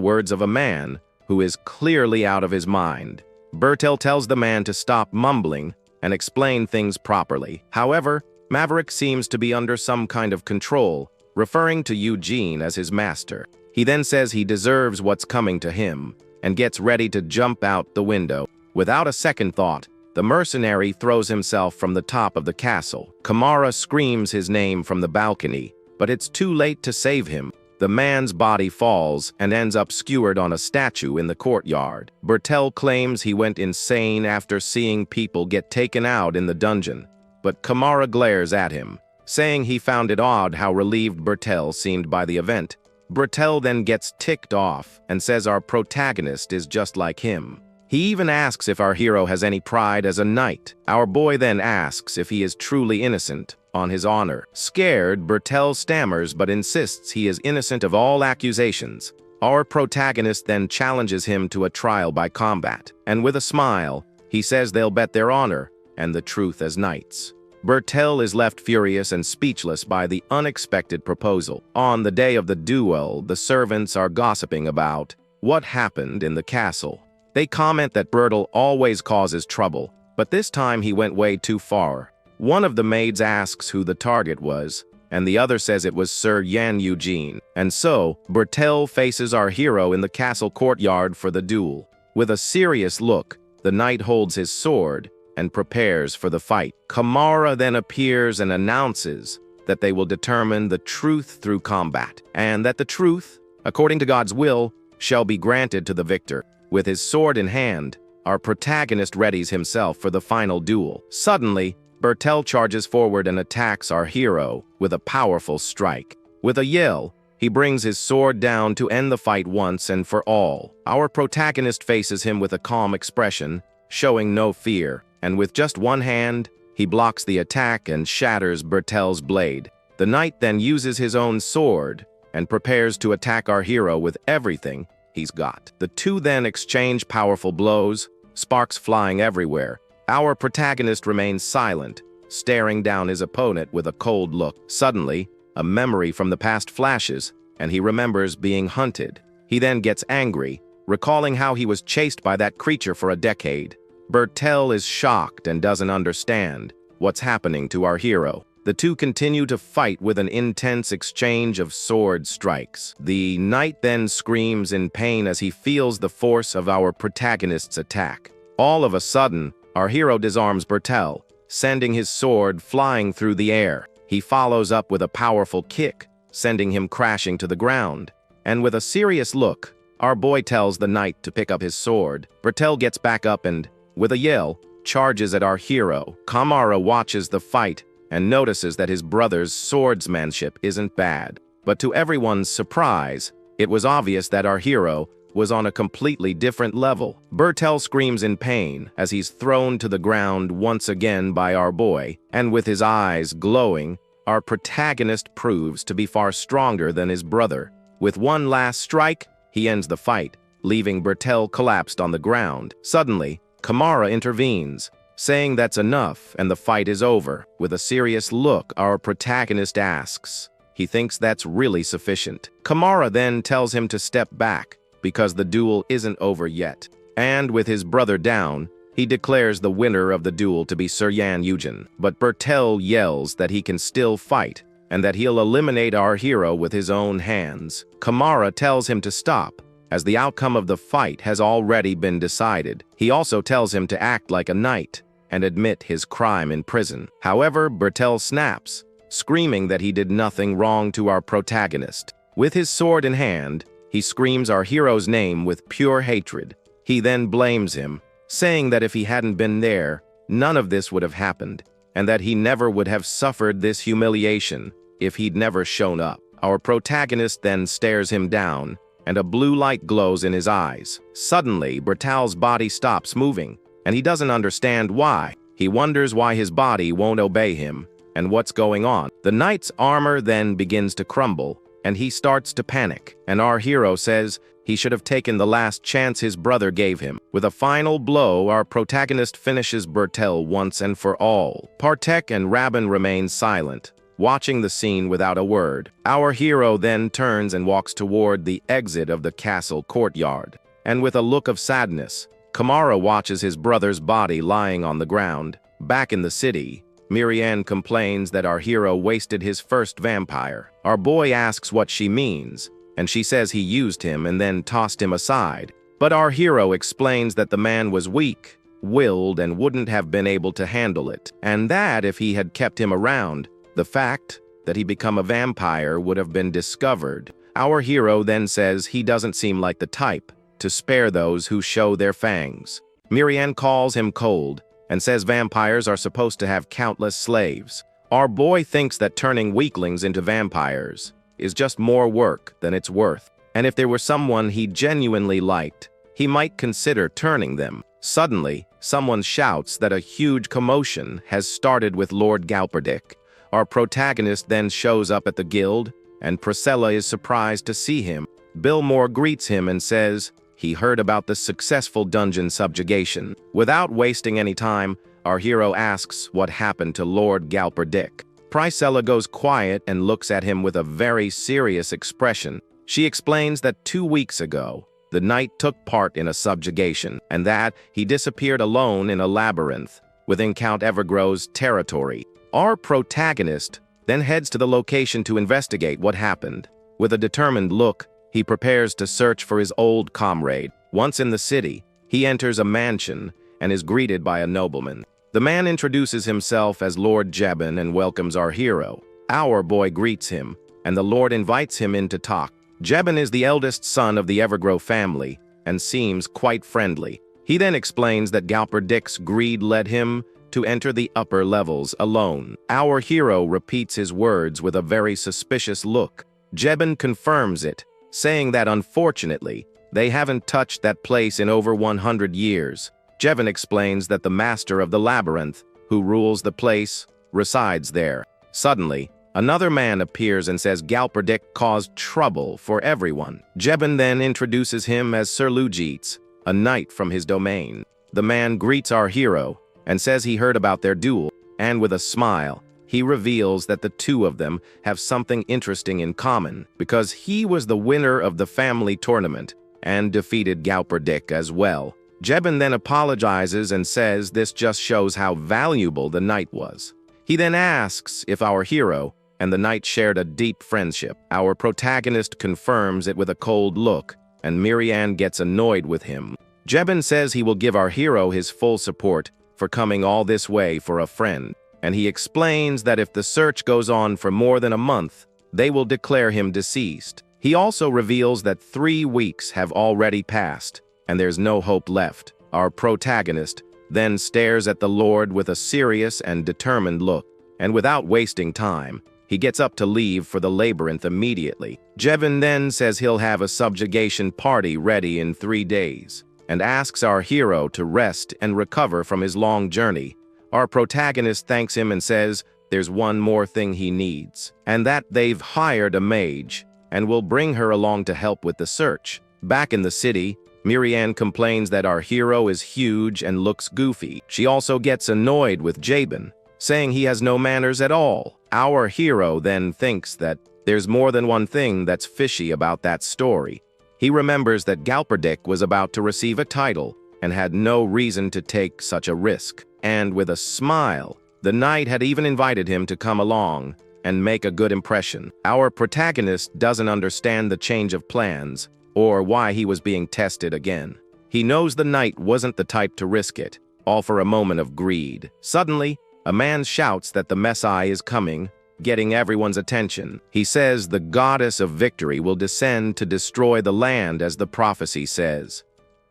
words of a man who is clearly out of his mind. Bertel tells the man to stop mumbling and explain things properly. However, Maverick seems to be under some kind of control, referring to Eugene as his master. He then says he deserves what's coming to him and gets ready to jump out the window. Without a second thought, the mercenary throws himself from the top of the castle. Kamara screams his name from the balcony, but it's too late to save him. The man's body falls and ends up skewered on a statue in the courtyard. Bertel claims he went insane after seeing people get taken out in the dungeon, but Kamara glares at him, saying he found it odd how relieved Bertel seemed by the event. Bertel then gets ticked off and says our protagonist is just like him. He even asks if our hero has any pride as a knight. Our boy then asks if he is truly innocent, on his honor. Scared, Bertel stammers but insists he is innocent of all accusations. Our protagonist then challenges him to a trial by combat, and with a smile, he says they'll bet their honor and the truth as knights. Bertel is left furious and speechless by the unexpected proposal. On the day of the duel, the servants are gossiping about what happened in the castle. They comment that Bertel always causes trouble, but this time he went way too far. One of the maids asks who the target was, and the other says it was Sir Eugene. And so, Bertel faces our hero in the castle courtyard for the duel. With a serious look, the knight holds his sword and prepares for the fight. Kamara then appears and announces that they will determine the truth through combat, and that the truth, according to God's will, shall be granted to the victor. With his sword in hand, our protagonist readies himself for the final duel. Suddenly, Bertel charges forward and attacks our hero with a powerful strike. With a yell, he brings his sword down to end the fight once and for all. Our protagonist faces him with a calm expression, showing no fear, and with just one hand, he blocks the attack and shatters Bertel's blade. The knight then uses his own sword and prepares to attack our hero with everything he's got. The two then exchange powerful blows, sparks flying everywhere. Our protagonist remains silent, staring down his opponent with a cold look. Suddenly, a memory from the past flashes, and he remembers being hunted. He then gets angry, recalling how he was chased by that creature for a decade. Bertel is shocked and doesn't understand what's happening to our hero. The two continue to fight with an intense exchange of sword strikes. The knight then screams in pain as he feels the force of our protagonist's attack. All of a sudden, our hero disarms Bertel, sending his sword flying through the air. He follows up with a powerful kick, sending him crashing to the ground. And with a serious look, our boy tells the knight to pick up his sword. Bertel gets back up and, with a yell, charges at our hero. Kamara watches the fight and notices that his brother's swordsmanship isn't bad. But to everyone's surprise, it was obvious that our hero was on a completely different level. Bertel screams in pain as he's thrown to the ground once again by our boy, and with his eyes glowing, our protagonist proves to be far stronger than his brother. With one last strike, he ends the fight, leaving Bertel collapsed on the ground. Suddenly, Kamara intervenes, saying that's enough and the fight is over. With a serious look, our protagonist asks. He thinks that's really sufficient. Kamara then tells him to step back, because the duel isn't over yet. And with his brother down, he declares the winner of the duel to be Sir Eugene. But Bertel yells that he can still fight, and that he'll eliminate our hero with his own hands. Kamara tells him to stop, as the outcome of the fight has already been decided. He also tells him to act like a knight and admit his crime in prison. However, Bertel snaps, screaming that he did nothing wrong to our protagonist. With his sword in hand, he screams our hero's name with pure hatred. He then blames him, saying that if he hadn't been there, none of this would have happened, and that he never would have suffered this humiliation if he'd never shown up. Our protagonist then stares him down, and a blue light glows in his eyes. Suddenly, Bertel's body stops moving, and he doesn't understand why. He wonders why his body won't obey him, and what's going on. The knight's armor then begins to crumble, and he starts to panic, and our hero says he should have taken the last chance his brother gave him. With a final blow, our protagonist finishes Bertel once and for all. Partek and Rabin remain silent, watching the scene without a word. Our hero then turns and walks toward the exit of the castle courtyard, and with a look of sadness, Kamara watches his brother's body lying on the ground. Back in the city, Miriam complains that our hero wasted his first vampire. Our boy asks what she means, and she says he used him and then tossed him aside. But our hero explains that the man was weak-willed and wouldn't have been able to handle it, and that if he had kept him around, the fact that he become a vampire would have been discovered. Our hero then says he doesn't seem like the type to spare those who show their fangs. Miriam calls him cold and says vampires are supposed to have countless slaves. Our boy thinks that turning weaklings into vampires is just more work than it's worth, and if there were someone he genuinely liked, he might consider turning them. Suddenly, someone shouts that a huge commotion has started with Lord Galperdick. Our protagonist then shows up at the guild, and Priscilla is surprised to see him. Billmore greets him and says he heard about the successful dungeon subjugation. Without wasting any time, our hero asks what happened to Lord Galperdick. Priscilla goes quiet and looks at him with a very serious expression. She explains that 2 weeks ago, the knight took part in a subjugation, and that he disappeared alone in a labyrinth within Count Evergrow's territory. Our protagonist then heads to the location to investigate what happened. With a determined look, he prepares to search for his old comrade. Once in the city, he enters a mansion and is greeted by a nobleman. The man introduces himself as Lord Jebin and welcomes our hero. Our boy greets him, and the Lord invites him in to talk. Jebin is the eldest son of the Evergrow family and seems quite friendly. He then explains that Galperdick's greed led him to enter the upper levels alone. Our hero repeats his words with a very suspicious look. Jebin confirms it, saying that unfortunately, they haven't touched that place in over 100 years. Jebin explains that the master of the labyrinth, who rules the place, resides there. Suddenly, another man appears and says Galperdick caused trouble for everyone. Jebin then introduces him as Sir Lujits, a knight from his domain. The man greets our hero and says he heard about their duel, and with a smile, he reveals that the two of them have something interesting in common, because he was the winner of the family tournament and defeated Galperdick as well. Jebin then apologizes and says this just shows how valuable the knight was. He then asks if our hero and the knight shared a deep friendship. Our protagonist confirms it with a cold look, and Miriam gets annoyed with him. Jebin says he will give our hero his full support for coming all this way for a friend, and he explains that if the search goes on for more than a month, they will declare him deceased. He also reveals that 3 weeks have already passed, and there's no hope left. Our protagonist then stares at the Lord with a serious and determined look, and without wasting time, he gets up to leave for the labyrinth immediately. Jebin then says he'll have a subjugation party ready in 3 days, and asks our hero to rest and recover from his long journey. Our protagonist thanks him and says there's one more thing he needs, and that they've hired a mage, and will bring her along to help with the search. Back in the city, Miriam complains that our hero is huge and looks goofy. She also gets annoyed with Jebin, saying he has no manners at all. Our hero then thinks that there's more than one thing that's fishy about that story. He remembers that Galperdick was about to receive a title and had no reason to take such a risk. And with a smile, the knight had even invited him to come along and make a good impression. Our protagonist doesn't understand the change of plans or why he was being tested again. He knows the knight wasn't the type to risk it, all for a moment of greed. Suddenly, a man shouts that the Messiah is coming, getting everyone's attention. He says the goddess of victory will descend to destroy the land as the prophecy says,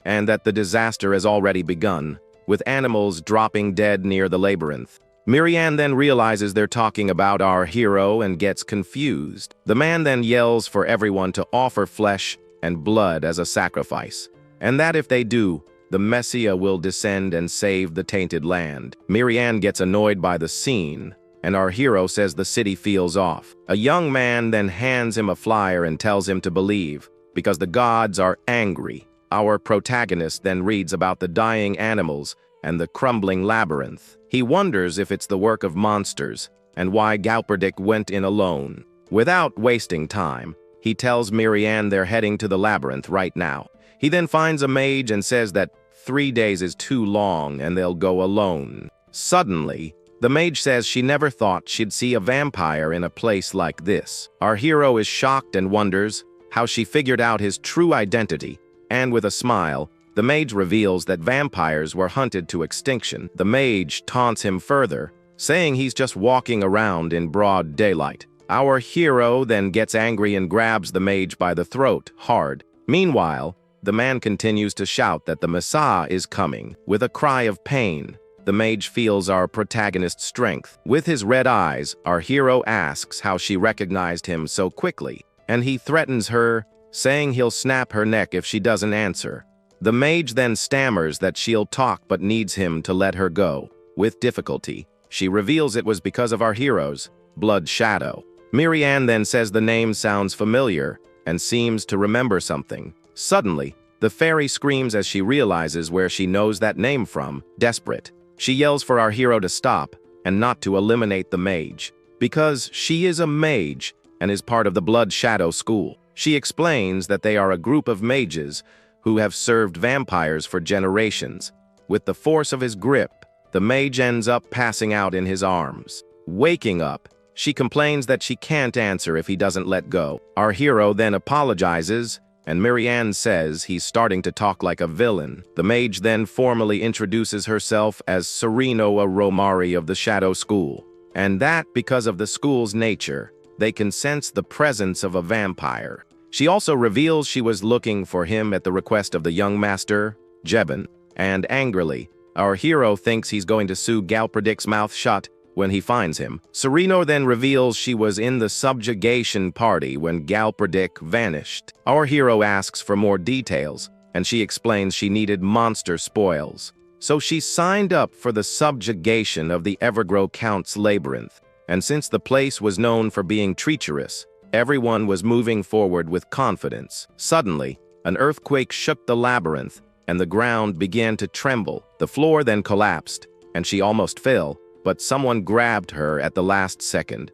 and that the disaster has already begun, with animals dropping dead near the labyrinth. Miriam then realizes they're talking about our hero and gets confused. The man then yells for everyone to offer flesh and blood as a sacrifice, and that if they do, the Messiah will descend and save the tainted land. Miriam gets annoyed by the scene, and our hero says the city feels off. A young man then hands him a flyer and tells him to believe, because the gods are angry. Our protagonist then reads about the dying animals and the crumbling labyrinth. He wonders if it's the work of monsters, and why Galperdick went in alone. Without wasting time, he tells Miriam they're heading to the labyrinth right now. He then finds a mage and says that 3 days is too long and they'll go alone. Suddenly, the mage says she never thought she'd see a vampire in a place like this. Our hero is shocked and wonders how she figured out his true identity, and with a smile, the mage reveals that vampires were hunted to extinction. The mage taunts him further, saying he's just walking around in broad daylight. Our hero then gets angry and grabs the mage by the throat, hard. Meanwhile, the man continues to shout that the Messiah is coming. With a cry of pain, the mage feels our protagonist's strength. With his red eyes, our hero asks how she recognized him so quickly, and he threatens her, saying he'll snap her neck if she doesn't answer. The mage then stammers that she'll talk but needs him to let her go. With difficulty, she reveals it was because of our hero's blood shadow. Marianne then says the name sounds familiar and seems to remember something. Suddenly, the fairy screams as she realizes where she knows that name from. Desperate, she yells for our hero to stop and not to eliminate the mage, because she is a mage and is part of the Blood Shadow School. She explains that they are a group of mages who have served vampires for generations. With the force of his grip, the mage ends up passing out in his arms. Waking up, she complains that she can't answer if he doesn't let go. Our hero then apologizes, and Marianne says he's starting to talk like a villain. The mage then formally introduces herself as Serenoa Romari of the Shadow School, and that because of the school's nature, they can sense the presence of a vampire. She also reveals she was looking for him at the request of the young master, Jeben, and angrily, our hero thinks he's going to sew Galperdic's mouth shut when he finds him. Sereno then reveals she was in the subjugation party when Galperdic vanished. Our hero asks for more details, and she explains she needed monster spoils. So she signed up for the subjugation of the Evergrow Count's labyrinth. And since the place was known for being treacherous, everyone was moving forward with confidence. Suddenly, an earthquake shook the labyrinth, and the ground began to tremble. The floor then collapsed, and she almost fell, but someone grabbed her at the last second.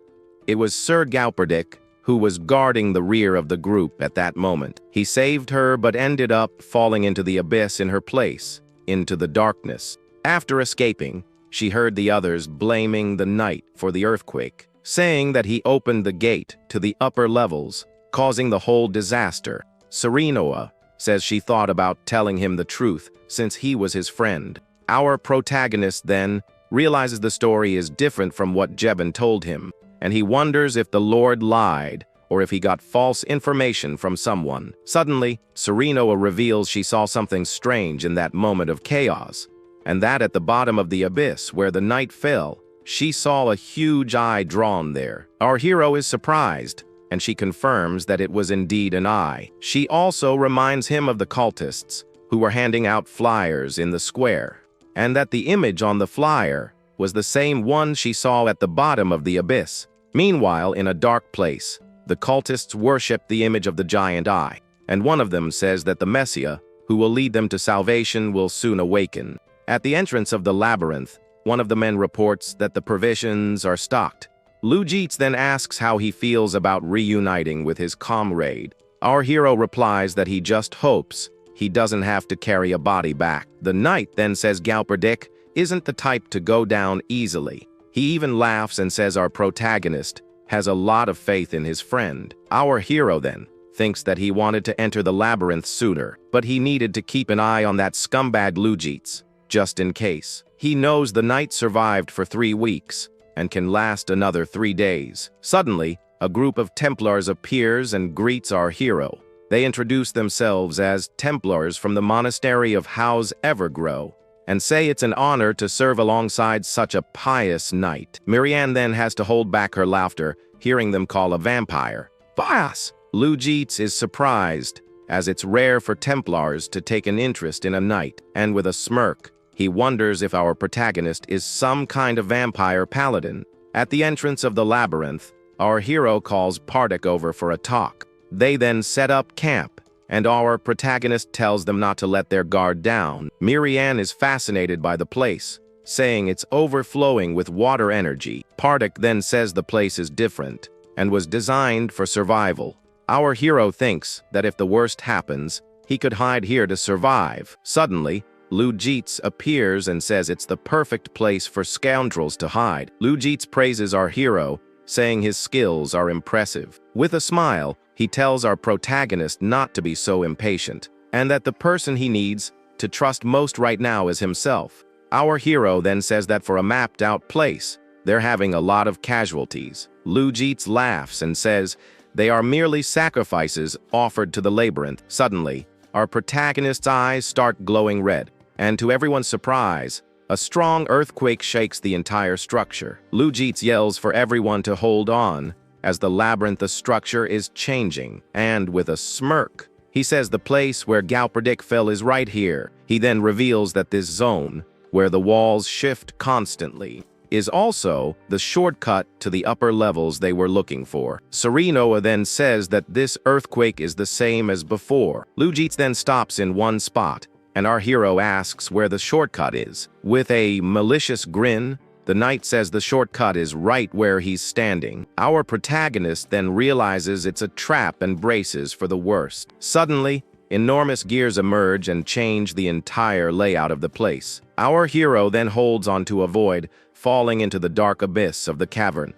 It was Sir Galperdic, who was guarding the rear of the group at that moment. He saved her but ended up falling into the abyss in her place, into the darkness. After escaping, she heard the others blaming the knight for the earthquake, saying that he opened the gate to the upper levels, causing the whole disaster. Serenoa says she thought about telling him the truth since he was his friend. Our protagonist then realizes the story is different from what Jeben told him, and he wonders if the Lord lied or if he got false information from someone. Suddenly, Serenoa reveals she saw something strange in that moment of chaos, and that at the bottom of the abyss where the knight fell, she saw a huge eye drawn there. Our hero is surprised, and she confirms that it was indeed an eye. She also reminds him of the cultists who were handing out flyers in the square, and that the image on the flyer was the same one she saw at the bottom of the abyss. Meanwhile, in a dark place, the cultists worship the image of the giant eye, and one of them says that the Messiah, who will lead them to salvation, will soon awaken. At the entrance of the labyrinth, one of the men reports that the provisions are stocked. Lujits then asks how he feels about reuniting with his comrade. Our hero replies that he just hopes he doesn't have to carry a body back. The knight then says Galperdic isn't the type to go down easily. He even laughs and says our protagonist has a lot of faith in his friend. Our hero then thinks that he wanted to enter the labyrinth sooner, but he needed to keep an eye on that scumbag Lujits, just in case. He knows the knight survived for 3 weeks and can last another 3 days. Suddenly, a group of Templars appears and greets our hero. They introduce themselves as Templars from the monastery of House Evergrow and say it's an honor to serve alongside such a pious knight. Marianne then has to hold back her laughter, hearing them call a vampire Bias! Lujits is surprised, as it's rare for Templars to take an interest in a knight, and with a smirk, he wonders if our protagonist is some kind of vampire paladin. At the entrance of the labyrinth, our hero calls Pardic over for a talk. They then set up camp, and our protagonist tells them not to let their guard down. Marianne is fascinated by the place, saying it's overflowing with water energy. Pardic then says the place is different and was designed for survival. Our hero thinks that if the worst happens, he could hide here to survive. Suddenly, Lujits appears and says it's the perfect place for scoundrels to hide. Lujits praises our hero saying his skills are impressive. With a smile, he tells our protagonist not to be so impatient, and that the person he needs to trust most right now is himself. Our hero then says that for a mapped-out place, they're having a lot of casualties. Lujits laughs and says they are merely sacrifices offered to the labyrinth. Suddenly, our protagonist's eyes start glowing red, and to everyone's surprise, a strong earthquake shakes the entire structure. Lujits yells for everyone to hold on as the labyrinth structure is changing, and with a smirk, he says the place where Galperdick fell is right here. He then reveals that this zone, where the walls shift constantly, is also the shortcut to the upper levels they were looking for. Serenoa then says that this earthquake is the same as before. Lujits then stops in one spot, and our hero asks where the shortcut is. With a malicious grin, the knight says the shortcut is right where he's standing. Our protagonist then realizes it's a trap and braces for the worst. Suddenly, enormous gears emerge and change the entire layout of the place. Our hero then holds on to avoid falling into the dark abyss of the cavern,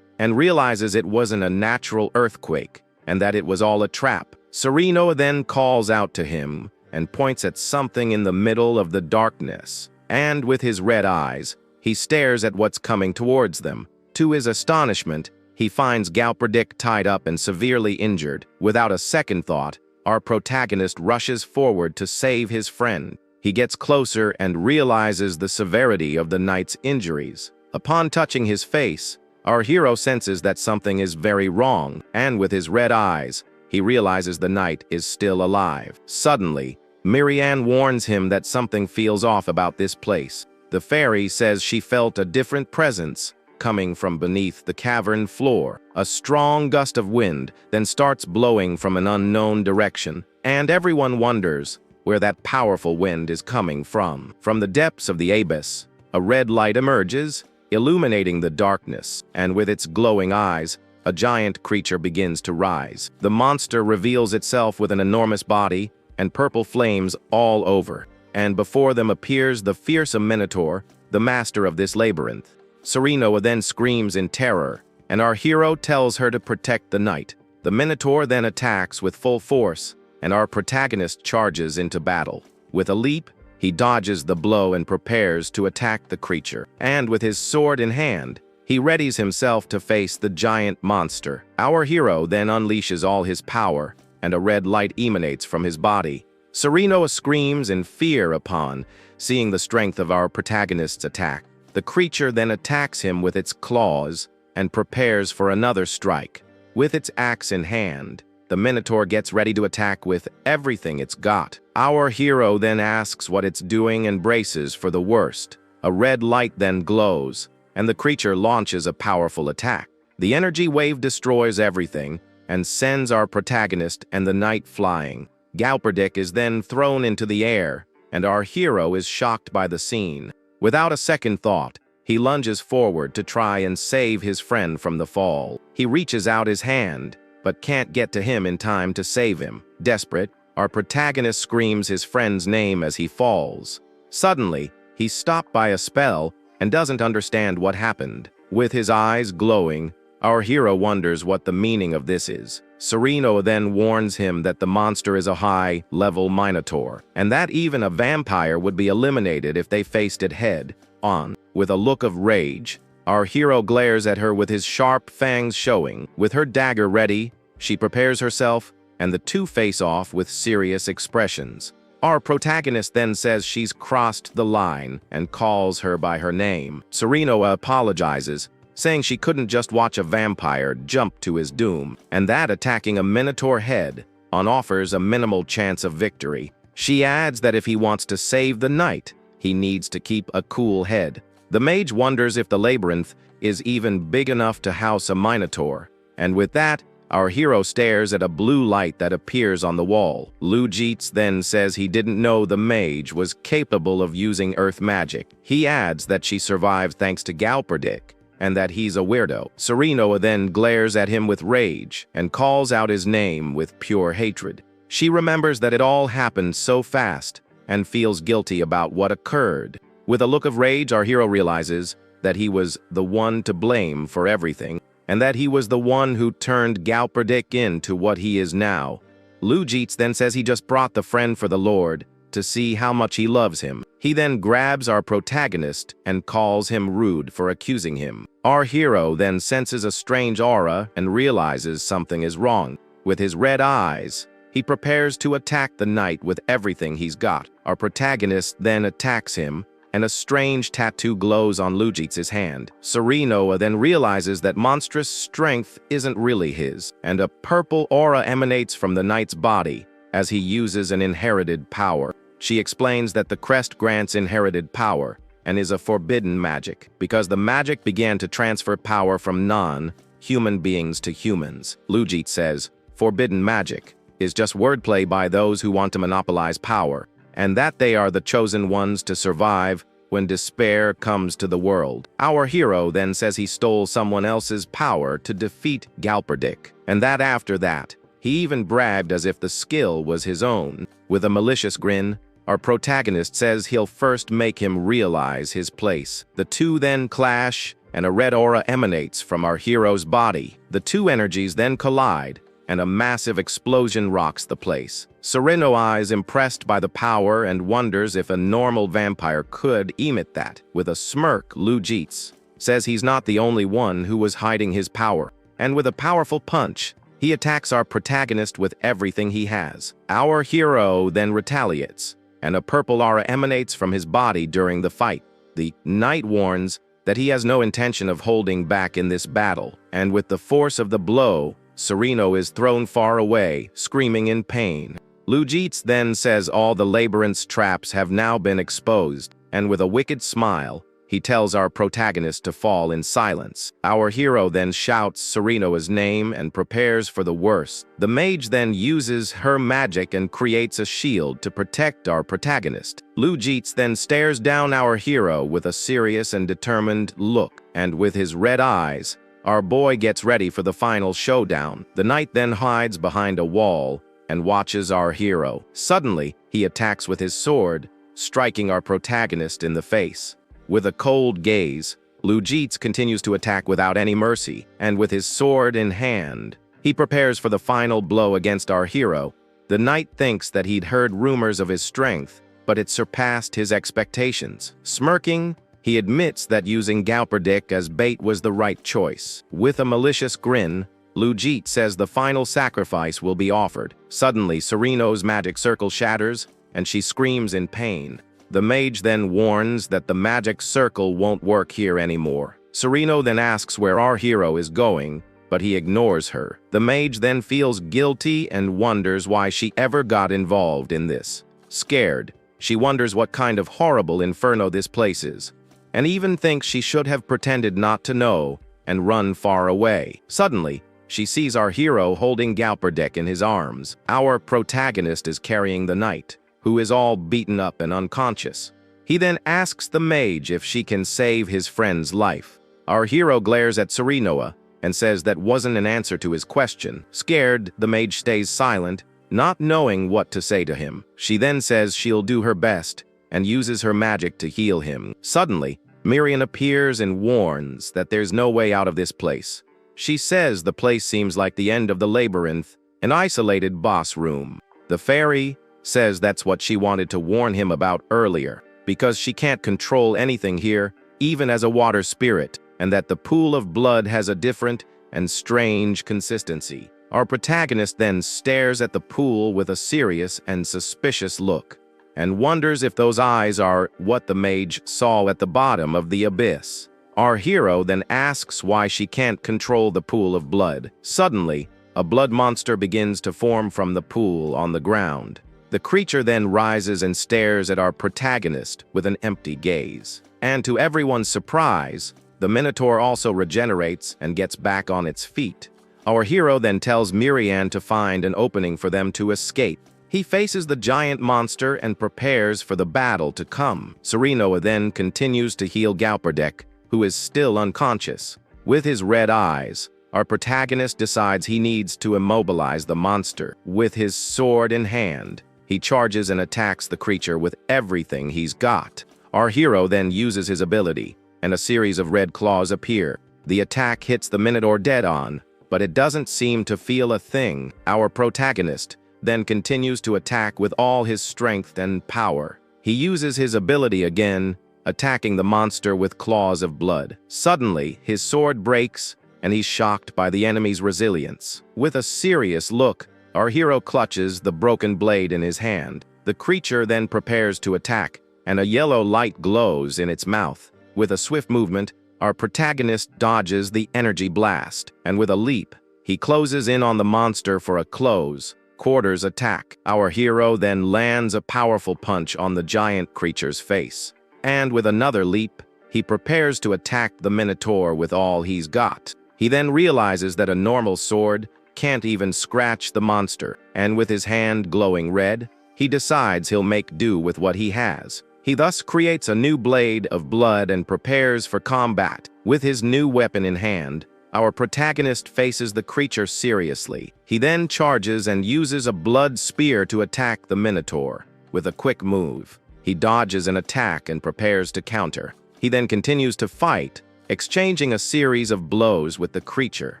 and realizes it wasn't a natural earthquake, and that it was all a trap. Sereno then calls out to him and points at something in the middle of the darkness, and with his red eyes, he stares at what's coming towards them. To his astonishment, he finds Galperdick tied up and severely injured. Without a second thought, our protagonist rushes forward to save his friend. He gets closer and realizes the severity of the knight's injuries. Upon touching his face, our hero senses that something is very wrong, and with his red eyes, he realizes the knight is still alive. Suddenly, Miriam warns him that something feels off about this place. The fairy says she felt a different presence coming from beneath the cavern floor. A strong gust of wind then starts blowing from an unknown direction, and everyone wonders where that powerful wind is coming from. From the depths of the abyss, a red light emerges, illuminating the darkness, and with its glowing eyes, a giant creature begins to rise. The monster reveals itself with an enormous body and purple flames all over, and before them appears the fearsome Minotaur, the master of this labyrinth. Sereno then screams in terror, and our hero tells her to protect the knight. The Minotaur then attacks with full force, and our protagonist charges into battle. With a leap, he dodges the blow and prepares to attack the creature. And with his sword in hand, he readies himself to face the giant monster. Our hero then unleashes all his power, and a red light emanates from his body. Sereno screams in fear upon seeing the strength of our protagonist's attack. The creature then attacks him with its claws and prepares for another strike. With its axe in hand, the Minotaur gets ready to attack with everything it's got. Our hero then asks what it's doing and braces for the worst. A red light then glows, and the creature launches a powerful attack. The energy wave destroys everything and sends our protagonist and the knight flying. Galperdick is then thrown into the air, and our hero is shocked by the scene. Without a second thought, he lunges forward to try and save his friend from the fall. He reaches out his hand, but can't get to him in time to save him. Desperate, our protagonist screams his friend's name as he falls. Suddenly, he's stopped by a spell and doesn't understand what happened. With his eyes glowing, our hero wonders what the meaning of this is. Sereno then warns him that the monster is a high-level Minotaur, and that even a vampire would be eliminated if they faced it head-on. With a look of rage, our hero glares at her with his sharp fangs showing. With her dagger ready, she prepares herself, and the two face off with serious expressions. Our protagonist then says she's crossed the line and calls her by her name. Sereno apologizes, saying she couldn't just watch a vampire jump to his doom, and that attacking a Minotaur head-on offers a minimal chance of victory. She adds that if he wants to save the knight, he needs to keep a cool head. The mage wonders if the labyrinth is even big enough to house a Minotaur, and with that, our hero stares at a blue light that appears on the wall. Lujits then says he didn't know the mage was capable of using earth magic. He adds that she survived thanks to Galperdick, and that he's a weirdo. Sereno then glares at him with rage and calls out his name with pure hatred. She remembers that it all happened so fast and feels guilty about what occurred. With a look of rage, our hero realizes that he was the one to blame for everything. and that he was the one who turned Galperdick into what he is now. Lujits then says he just brought the friend for the Lord to see how much he loves him. He then grabs our protagonist and calls him rude for accusing him. Our hero then senses a strange aura and realizes something is wrong. With his red eyes, he prepares to attack the knight with everything he's got. Our protagonist then attacks him, and a strange tattoo glows on Lujits' hand. Serenoa then realizes that monstrous strength isn't really his, and a purple aura emanates from the knight's body as he uses an inherited power. She explains that the crest grants inherited power and is a forbidden magic, because the magic began to transfer power from non-human beings to humans. Lujit says, forbidden magic is just wordplay by those who want to monopolize power, and that they are the chosen ones to survive when despair comes to the world. Our hero then says he stole someone else's power to defeat Galperdick, and that after that, he even bragged as if the skill was his own. With a malicious grin, our protagonist says he'll first make him realize his place. The two then clash, and a red aura emanates from our hero's body. The two energies then collide, and a massive explosion rocks the place. Serenoa is impressed by the power and wonders if a normal vampire could emit that. With a smirk, Lujits says he's not the only one who was hiding his power, and with a powerful punch, he attacks our protagonist with everything he has. Our hero then retaliates, and a purple aura emanates from his body during the fight. The knight warns that he has no intention of holding back in this battle, and with the force of the blow, Sereno is thrown far away, screaming in pain. Lujits then says all the labyrinth's traps have now been exposed, and with a wicked smile, he tells our protagonist to fall in silence. Our hero then shouts Serenoa's name and prepares for the worst. The mage then uses her magic and creates a shield to protect our protagonist. Lujits then stares down our hero with a serious and determined look, and with his red eyes, our boy gets ready for the final showdown. The knight then hides behind a wall and watches our hero. Suddenly, he attacks with his sword, striking our protagonist in the face. With a cold gaze, Lujits continues to attack without any mercy, and with his sword in hand, he prepares for the final blow against our hero. The knight thinks that he'd heard rumors of his strength, but it surpassed his expectations. Smirking, he admits that using Galperdick as bait was the right choice. With a malicious grin, Lujit says the final sacrifice will be offered. Suddenly, Sereno's magic circle shatters, and she screams in pain. The mage then warns that the magic circle won't work here anymore. Sereno then asks where our hero is going, but he ignores her. The mage then feels guilty and wonders why she ever got involved in this. Scared, she wonders what kind of horrible inferno this place is, and even thinks she should have pretended not to know and run far away. Suddenly, she sees our hero holding Galperdick in his arms. Our protagonist is carrying the knight, who is all beaten up and unconscious. He then asks the mage if she can save his friend's life. Our hero glares at Serenoa and says that wasn't an answer to his question. Scared, the mage stays silent, not knowing what to say to him. She then says she'll do her best and uses her magic to heal him. Suddenly, Miriam appears and warns that there's no way out of this place. She says the place seems like the end of the labyrinth, an isolated boss room. The fairy says that's what she wanted to warn him about earlier, because she can't control anything here, even as a water spirit, and that the pool of blood has a different and strange consistency. Our protagonist then stares at the pool with a serious and suspicious look, and wonders if those eyes are what the mage saw at the bottom of the abyss. Our hero then asks why she can't control the pool of blood. Suddenly, a blood monster begins to form from the pool on the ground. The creature then rises and stares at our protagonist with an empty gaze. And to everyone's surprise, the Minotaur also regenerates and gets back on its feet. Our hero then tells Miriam to find an opening for them to escape. He faces the giant monster and prepares for the battle to come. Serenoa then continues to heal Galperdick, who is still unconscious. With his red eyes, our protagonist decides he needs to immobilize the monster. With his sword in hand, he charges and attacks the creature with everything he's got. Our hero then uses his ability, and a series of red claws appear, The attack hits the Minotaur dead on, but it doesn't seem to feel a thing. Our protagonist then continues to attack with all his strength and power. He uses his ability again, attacking the monster with claws of blood. Suddenly, his sword breaks, and he's shocked by the enemy's resilience. With a serious look, our hero clutches the broken blade in his hand. The creature then prepares to attack, and a yellow light glows in its mouth. With a swift movement, our protagonist dodges the energy blast, and with a leap, he closes in on the monster for a close quarters attack. Our hero then lands a powerful punch on the giant creature's face. And with another leap, he prepares to attack the Minotaur with all he's got. He then realizes that a normal sword can't even scratch the monster, and with his hand glowing red, he decides he'll make do with what he has. He thus creates a new blade of blood and prepares for combat. With his new weapon in hand, our protagonist faces the creature seriously. He then charges and uses a blood spear to attack the Minotaur. With a quick move, he dodges an attack and prepares to counter. He then continues to fight, exchanging a series of blows with the creature.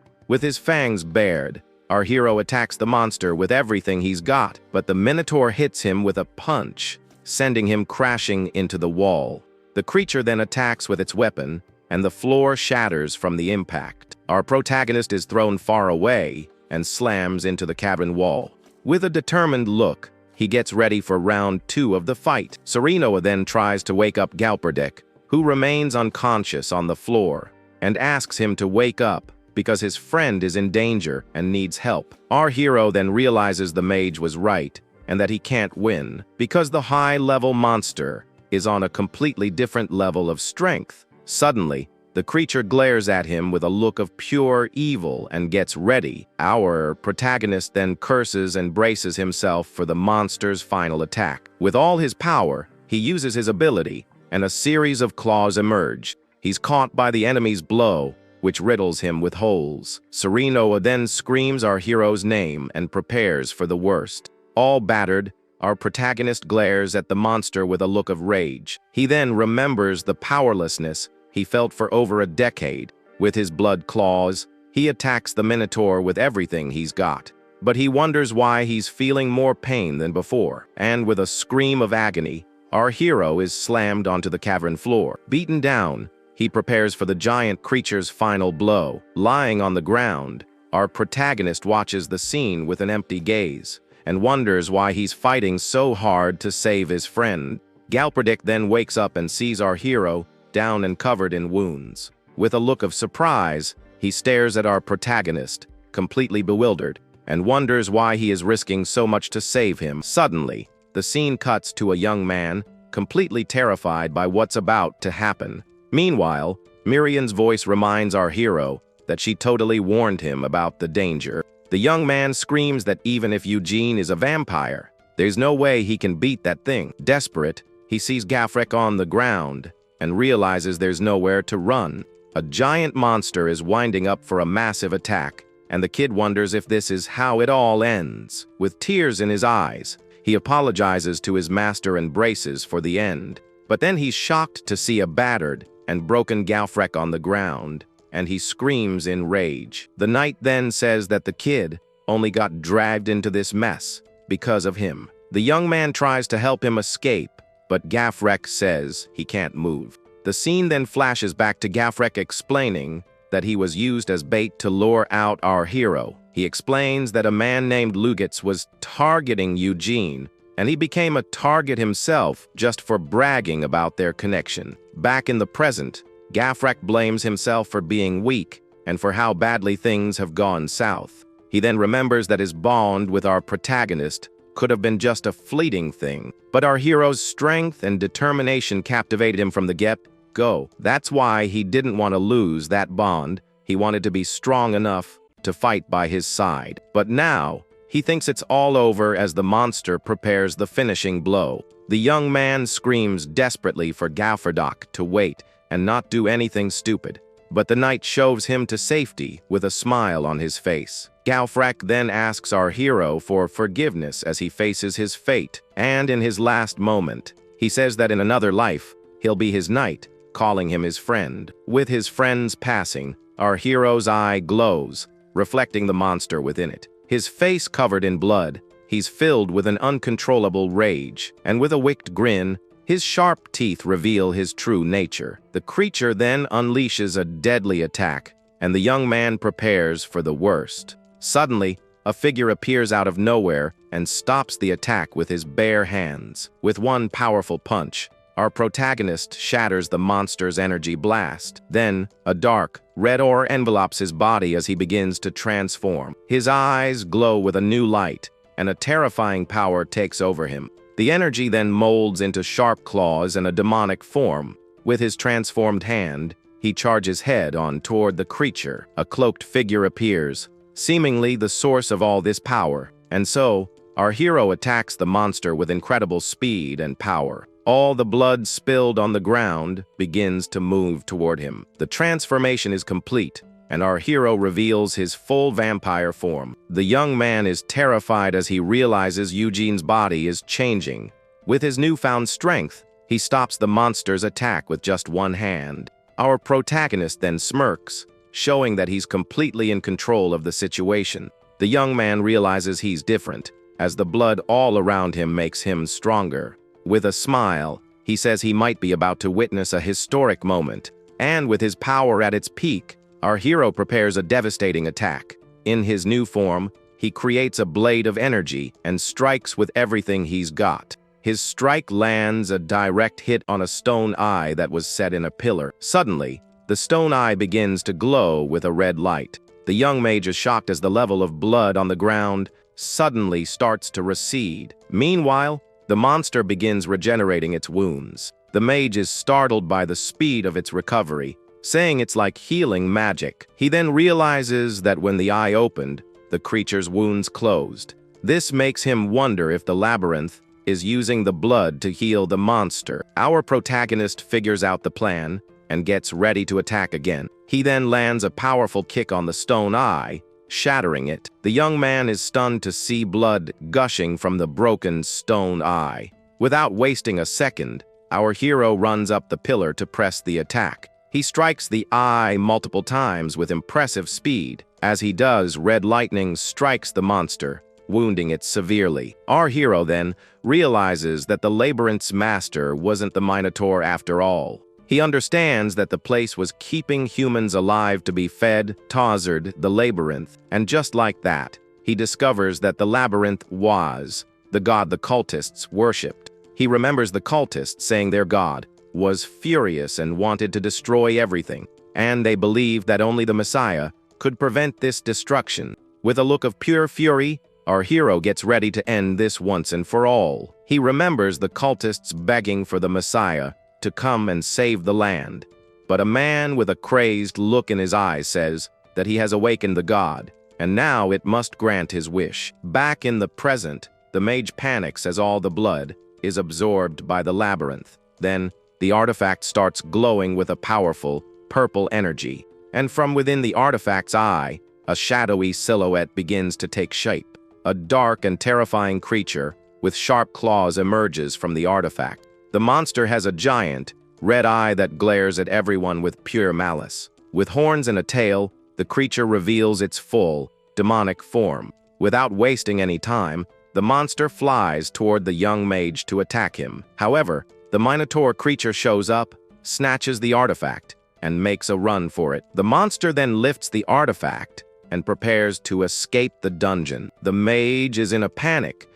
With his fangs bared, our hero attacks the monster with everything he's got, but the Minotaur hits him with a punch, sending him crashing into the wall. The creature then attacks with its weapon, and the floor shatters from the impact. Our protagonist is thrown far away and slams into the cabin wall. With a determined look, he gets ready for round 2 of the fight. Sereno then tries to wake up Galperdek, who remains unconscious on the floor, and asks him to wake up because his friend is in danger and needs help. Our hero then realizes the mage was right and that he can't win because the high-level monster is on a completely different level of strength. Suddenly, the creature glares at him with a look of pure evil and gets ready. Our protagonist then curses and braces himself for the monster's final attack. With all his power, he uses his ability, and a series of claws emerge. He's caught by the enemy's blow, which riddles him with holes. Sereno then screams our hero's name and prepares for the worst. All battered, our protagonist glares at the monster with a look of rage. He then remembers the powerlessness he felt for over a decade. With his blood claws, he attacks the Minotaur with everything he's got. But he wonders why he's feeling more pain than before. And with a scream of agony, our hero is slammed onto the cavern floor. Beaten down, he prepares for the giant creature's final blow. Lying on the ground, our protagonist watches the scene with an empty gaze and wonders why he's fighting so hard to save his friend. Galperdek then wakes up and sees our hero down and covered in wounds. With a look of surprise, he stares at our protagonist, completely bewildered, and wonders why he is risking so much to save him. Suddenly, the scene cuts to a young man, completely terrified by what's about to happen. Meanwhile, Miriam's voice reminds our hero that she totally warned him about the danger. The young man screams that even if Eugene is a vampire, there's no way he can beat that thing. Desperate, he sees Gafrek on the ground and realizes there's nowhere to run. A giant monster is winding up for a massive attack, and the kid wonders if this is how it all ends. With tears in his eyes, he apologizes to his master and braces for the end. But then he's shocked to see a battered and broken Gafrek on the ground, and he screams in rage. The knight then says that the kid only got dragged into this mess because of him. The young man tries to help him escape, but Gafrek says he can't move. The scene then flashes back to Gafrek explaining that he was used as bait to lure out our hero. He explains that a man named Lugitz was targeting Eugene, and he became a target himself just for bragging about their connection. Back in the present, Gafrek blames himself for being weak and for how badly things have gone south. He then remembers that his bond with our protagonist could have been just a fleeting thing, but our hero's strength and determination captivated him from the get-go. That's why he didn't want to lose that bond. He wanted to be strong enough to fight by his side. But now, he thinks it's all over as the monster prepares the finishing blow. The young man screams desperately for Galperdek to wait and not do anything stupid, but the knight shoves him to safety with a smile on his face. Gafrek then asks our hero for forgiveness as he faces his fate, and in his last moment, he says that in another life, he'll be his knight, calling him his friend. With his friend's passing, our hero's eye glows, reflecting the monster within it. His face covered in blood, he's filled with an uncontrollable rage, and with a wicked grin, his sharp teeth reveal his true nature. The creature then unleashes a deadly attack, and the young man prepares for the worst. Suddenly, a figure appears out of nowhere and stops the attack with his bare hands. With one powerful punch, our protagonist shatters the monster's energy blast. Then, a dark, red aura envelopes his body as he begins to transform. His eyes glow with a new light, and a terrifying power takes over him. The energy then molds into sharp claws and a demonic form. With his transformed hand, he charges head-on toward the creature. A cloaked figure appears, seemingly the source of all this power, and so, our hero attacks the monster with incredible speed and power. All the blood spilled on the ground begins to move toward him. The transformation is complete, and our hero reveals his full vampire form. The young man is terrified as he realizes Eugene's body is changing. With his newfound strength, he stops the monster's attack with just one hand. Our protagonist then smirks, showing that he's completely in control of the situation. The young man realizes he's different, as the blood all around him makes him stronger. With a smile, he says he might be about to witness a historic moment, and with his power at its peak, our hero prepares a devastating attack. In his new form, he creates a blade of energy and strikes with everything he's got. His strike lands a direct hit on a stone eye that was set in a pillar. Suddenly, the stone eye begins to glow with a red light. The young mage is shocked as the level of blood on the ground suddenly starts to recede. Meanwhile, the monster begins regenerating its wounds. The mage is startled by the speed of its recovery, saying it's like healing magic. He then realizes that when the eye opened, the creature's wounds closed. This makes him wonder if the labyrinth is using the blood to heal the monster. Our protagonist figures out the plan and gets ready to attack again. He then lands a powerful kick on the stone eye, shattering it. The young man is stunned to see blood gushing from the broken stone eye. Without wasting a second, our hero runs up the pillar to press the attack. He strikes the eye multiple times with impressive speed. As he does, red lightning strikes the monster, wounding it severely. Our hero then realizes that the labyrinth's master wasn't the Minotaur after all. He understands that the place was keeping humans alive to be fed, Tazard, the labyrinth, and just like that, he discovers that the labyrinth was the god the cultists worshipped. He remembers the cultists saying their god was furious and wanted to destroy everything, and they believed that only the Messiah could prevent this destruction. With a look of pure fury, our hero gets ready to end this once and for all. He remembers the cultists begging for the Messiah to come and save the land. But a man with a crazed look in his eyes says that he has awakened the god, and now it must grant his wish. Back in the present, the mage panics as all the blood is absorbed by the labyrinth. Then, the artifact starts glowing with a powerful, purple energy, and from within the artifact's eye, a shadowy silhouette begins to take shape. A dark and terrifying creature with sharp claws emerges from the artifact. The monster has a giant, red eye that glares at everyone with pure malice. With horns and a tail, the creature reveals its full, demonic form. Without wasting any time, the monster flies toward the young mage to attack him. However, the Minotaur creature shows up, snatches the artifact, and makes a run for it. The monster then lifts the artifact and prepares to escape the dungeon. The mage is in a panic,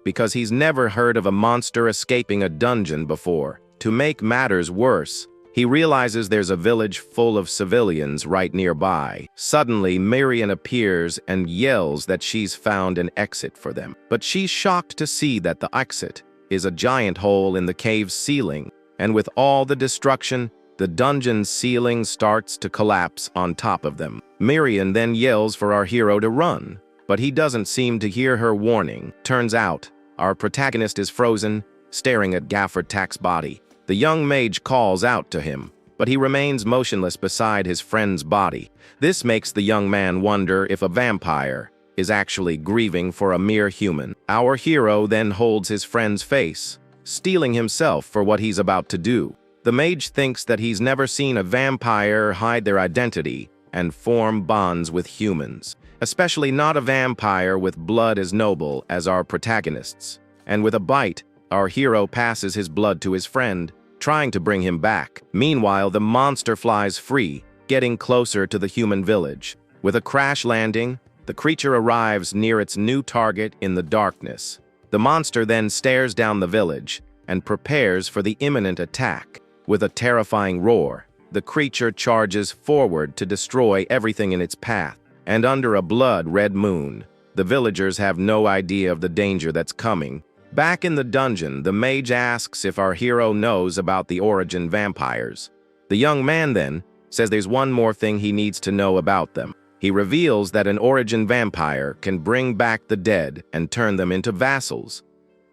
because he's never heard of a monster escaping a dungeon before. To make matters worse, he realizes there's a village full of civilians right nearby. Suddenly, Marion appears and yells that she's found an exit for them. But she's shocked to see that the exit is a giant hole in the cave's ceiling, and with all the destruction, the dungeon's ceiling starts to collapse on top of them. Marion then yells for our hero to run, but he doesn't seem to hear her warning. Turns out, our protagonist is frozen, staring at Gaffer Tack's body. The young mage calls out to him, but he remains motionless beside his friend's body. This makes the young man wonder if a vampire is actually grieving for a mere human. Our hero then holds his friend's face, steeling himself for what he's about to do. The mage thinks that he's never seen a vampire hide their identity and form bonds with humans, especially not a vampire with blood as noble as our protagonists. And with a bite, our hero passes his blood to his friend, trying to bring him back. Meanwhile, the monster flies free, getting closer to the human village. With a crash landing, the creature arrives near its new target in the darkness. The monster then stares down the village and prepares for the imminent attack. With a terrifying roar, the creature charges forward to destroy everything in its path. And under a blood-red moon, the villagers have no idea of the danger that's coming. Back in the dungeon, the mage asks if our hero knows about the origin vampires. The young man then says there's one more thing he needs to know about them. He reveals that an origin vampire can bring back the dead and turn them into vassals.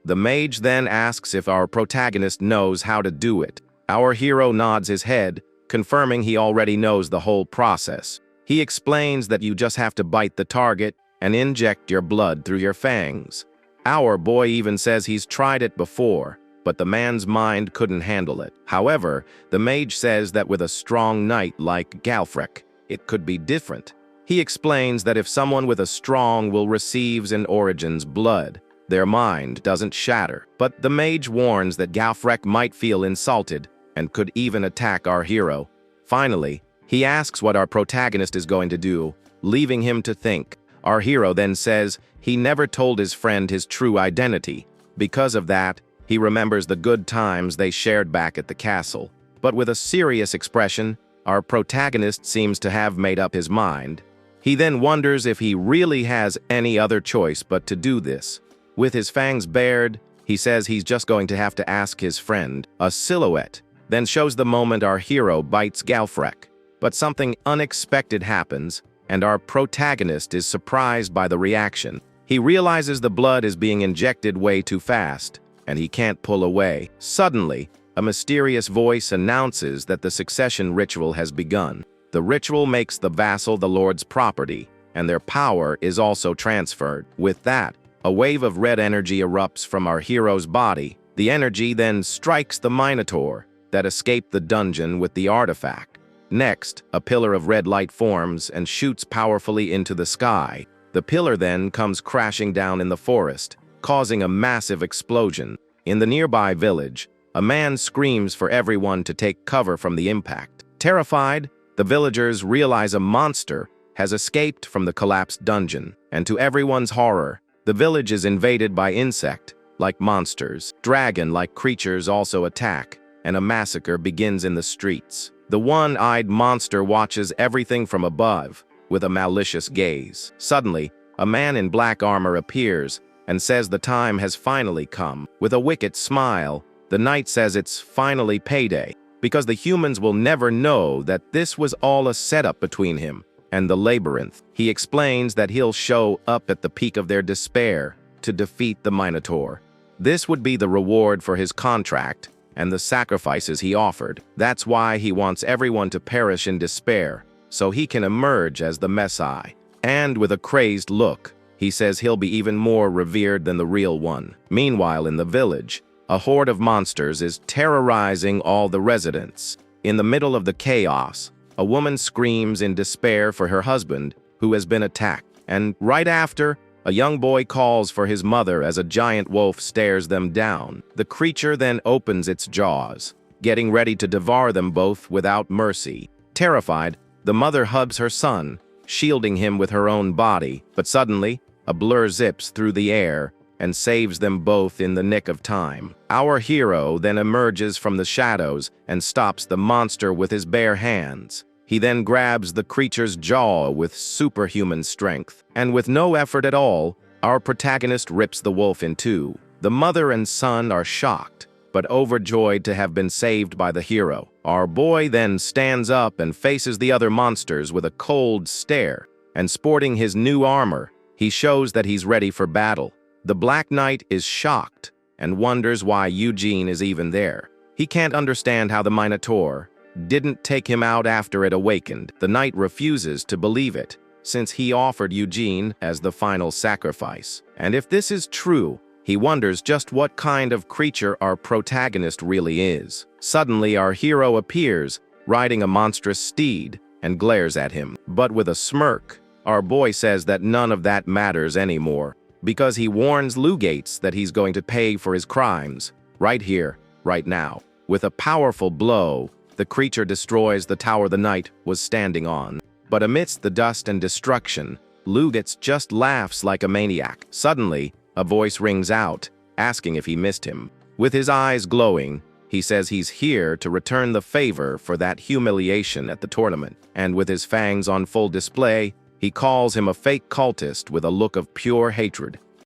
The mage then asks if our protagonist knows how to do it. Our hero nods his head, confirming he already knows the whole process. He explains that you just have to bite the target and inject your blood through your fangs. Our boy even says he's tried it before, but the man's mind couldn't handle it. However, the mage says that with a strong knight like Galfrek, it could be different. He explains that if someone with a strong will receives an origin's blood, their mind doesn't shatter. But the mage warns that Galfrek might feel insulted and could even attack our hero. Finally, he asks what our protagonist is going to do, leaving him to think. Our hero then says he never told his friend his true identity. Because of that, he remembers the good times they shared back at the castle. But with a serious expression, our protagonist seems to have made up his mind. He then wonders if he really has any other choice but to do this. With his fangs bared, he says he's just going to have to ask his friend. A silhouette then shows the moment our hero bites Galfrek. But something unexpected happens, and our protagonist is surprised by the reaction. He realizes the blood is being injected way too fast, and he can't pull away. Suddenly, a mysterious voice announces that the succession ritual has begun. The ritual makes the vassal the lord's property, and their power is also transferred. With that, a wave of red energy erupts from our hero's body. The energy then strikes the Minotaur that escaped the dungeon with the artifact. Next, a pillar of red light forms and shoots powerfully into the sky. The pillar then comes crashing down in the forest, causing a massive explosion. In the nearby village, a man screams for everyone to take cover from the impact. Terrified, the villagers realize a monster has escaped from the collapsed dungeon, and to everyone's horror, the village is invaded by insect-like monsters. Dragon-like creatures also attack, and a massacre begins in the streets. The one-eyed monster watches everything from above with a malicious gaze. Suddenly, a man in black armor appears and says the time has finally come. With a wicked smile, the knight says it's finally payday, because the humans will never know that this was all a setup between him and the labyrinth. He explains that he'll show up at the peak of their despair to defeat the Minotaur. This would be the reward for his contract and the sacrifices he offered. That's why he wants everyone to perish in despair, so he can emerge as the Messiah. And with a crazed look, he says he'll be even more revered than the real one. Meanwhile, in the village, a horde of monsters is terrorizing all the residents. In the middle of the chaos, a woman screams in despair for her husband, who has been attacked. And right after, a young boy calls for his mother as a giant wolf stares them down. The creature then opens its jaws, getting ready to devour them both without mercy. Terrified, the mother hugs her son, shielding him with her own body. But suddenly, a blur zips through the air and saves them both in the nick of time. Our hero then emerges from the shadows and stops the monster with his bare hands. He then grabs the creature's jaw with superhuman strength, and with no effort at all, our protagonist rips the wolf in two. The mother and son are shocked, but overjoyed to have been saved by the hero. Our boy then stands up and faces the other monsters with a cold stare, and sporting his new armor, he shows that he's ready for battle. The Black Knight is shocked and wonders why Eugene is even there. He can't understand how the Minotaur didn't take him out after it awakened. The knight refuses to believe it, since he offered Eugene as the final sacrifice. And if this is true, he wonders just what kind of creature our protagonist really is. Suddenly, our hero appears, riding a monstrous steed, and glares at him. But with a smirk, our boy says that none of that matters anymore, because he warns Lugates that he's going to pay for his crimes, right here, right now. With a powerful blow, the creature destroys the tower the knight was standing on. But amidst the dust and destruction, Lugates just laughs like a maniac. Suddenly, a voice rings out, asking if he missed him. With his eyes glowing, he says he's here to return the favor for that humiliation at the tournament. And with his fangs on full display, he calls him a fake cultist with a look of pure hatred.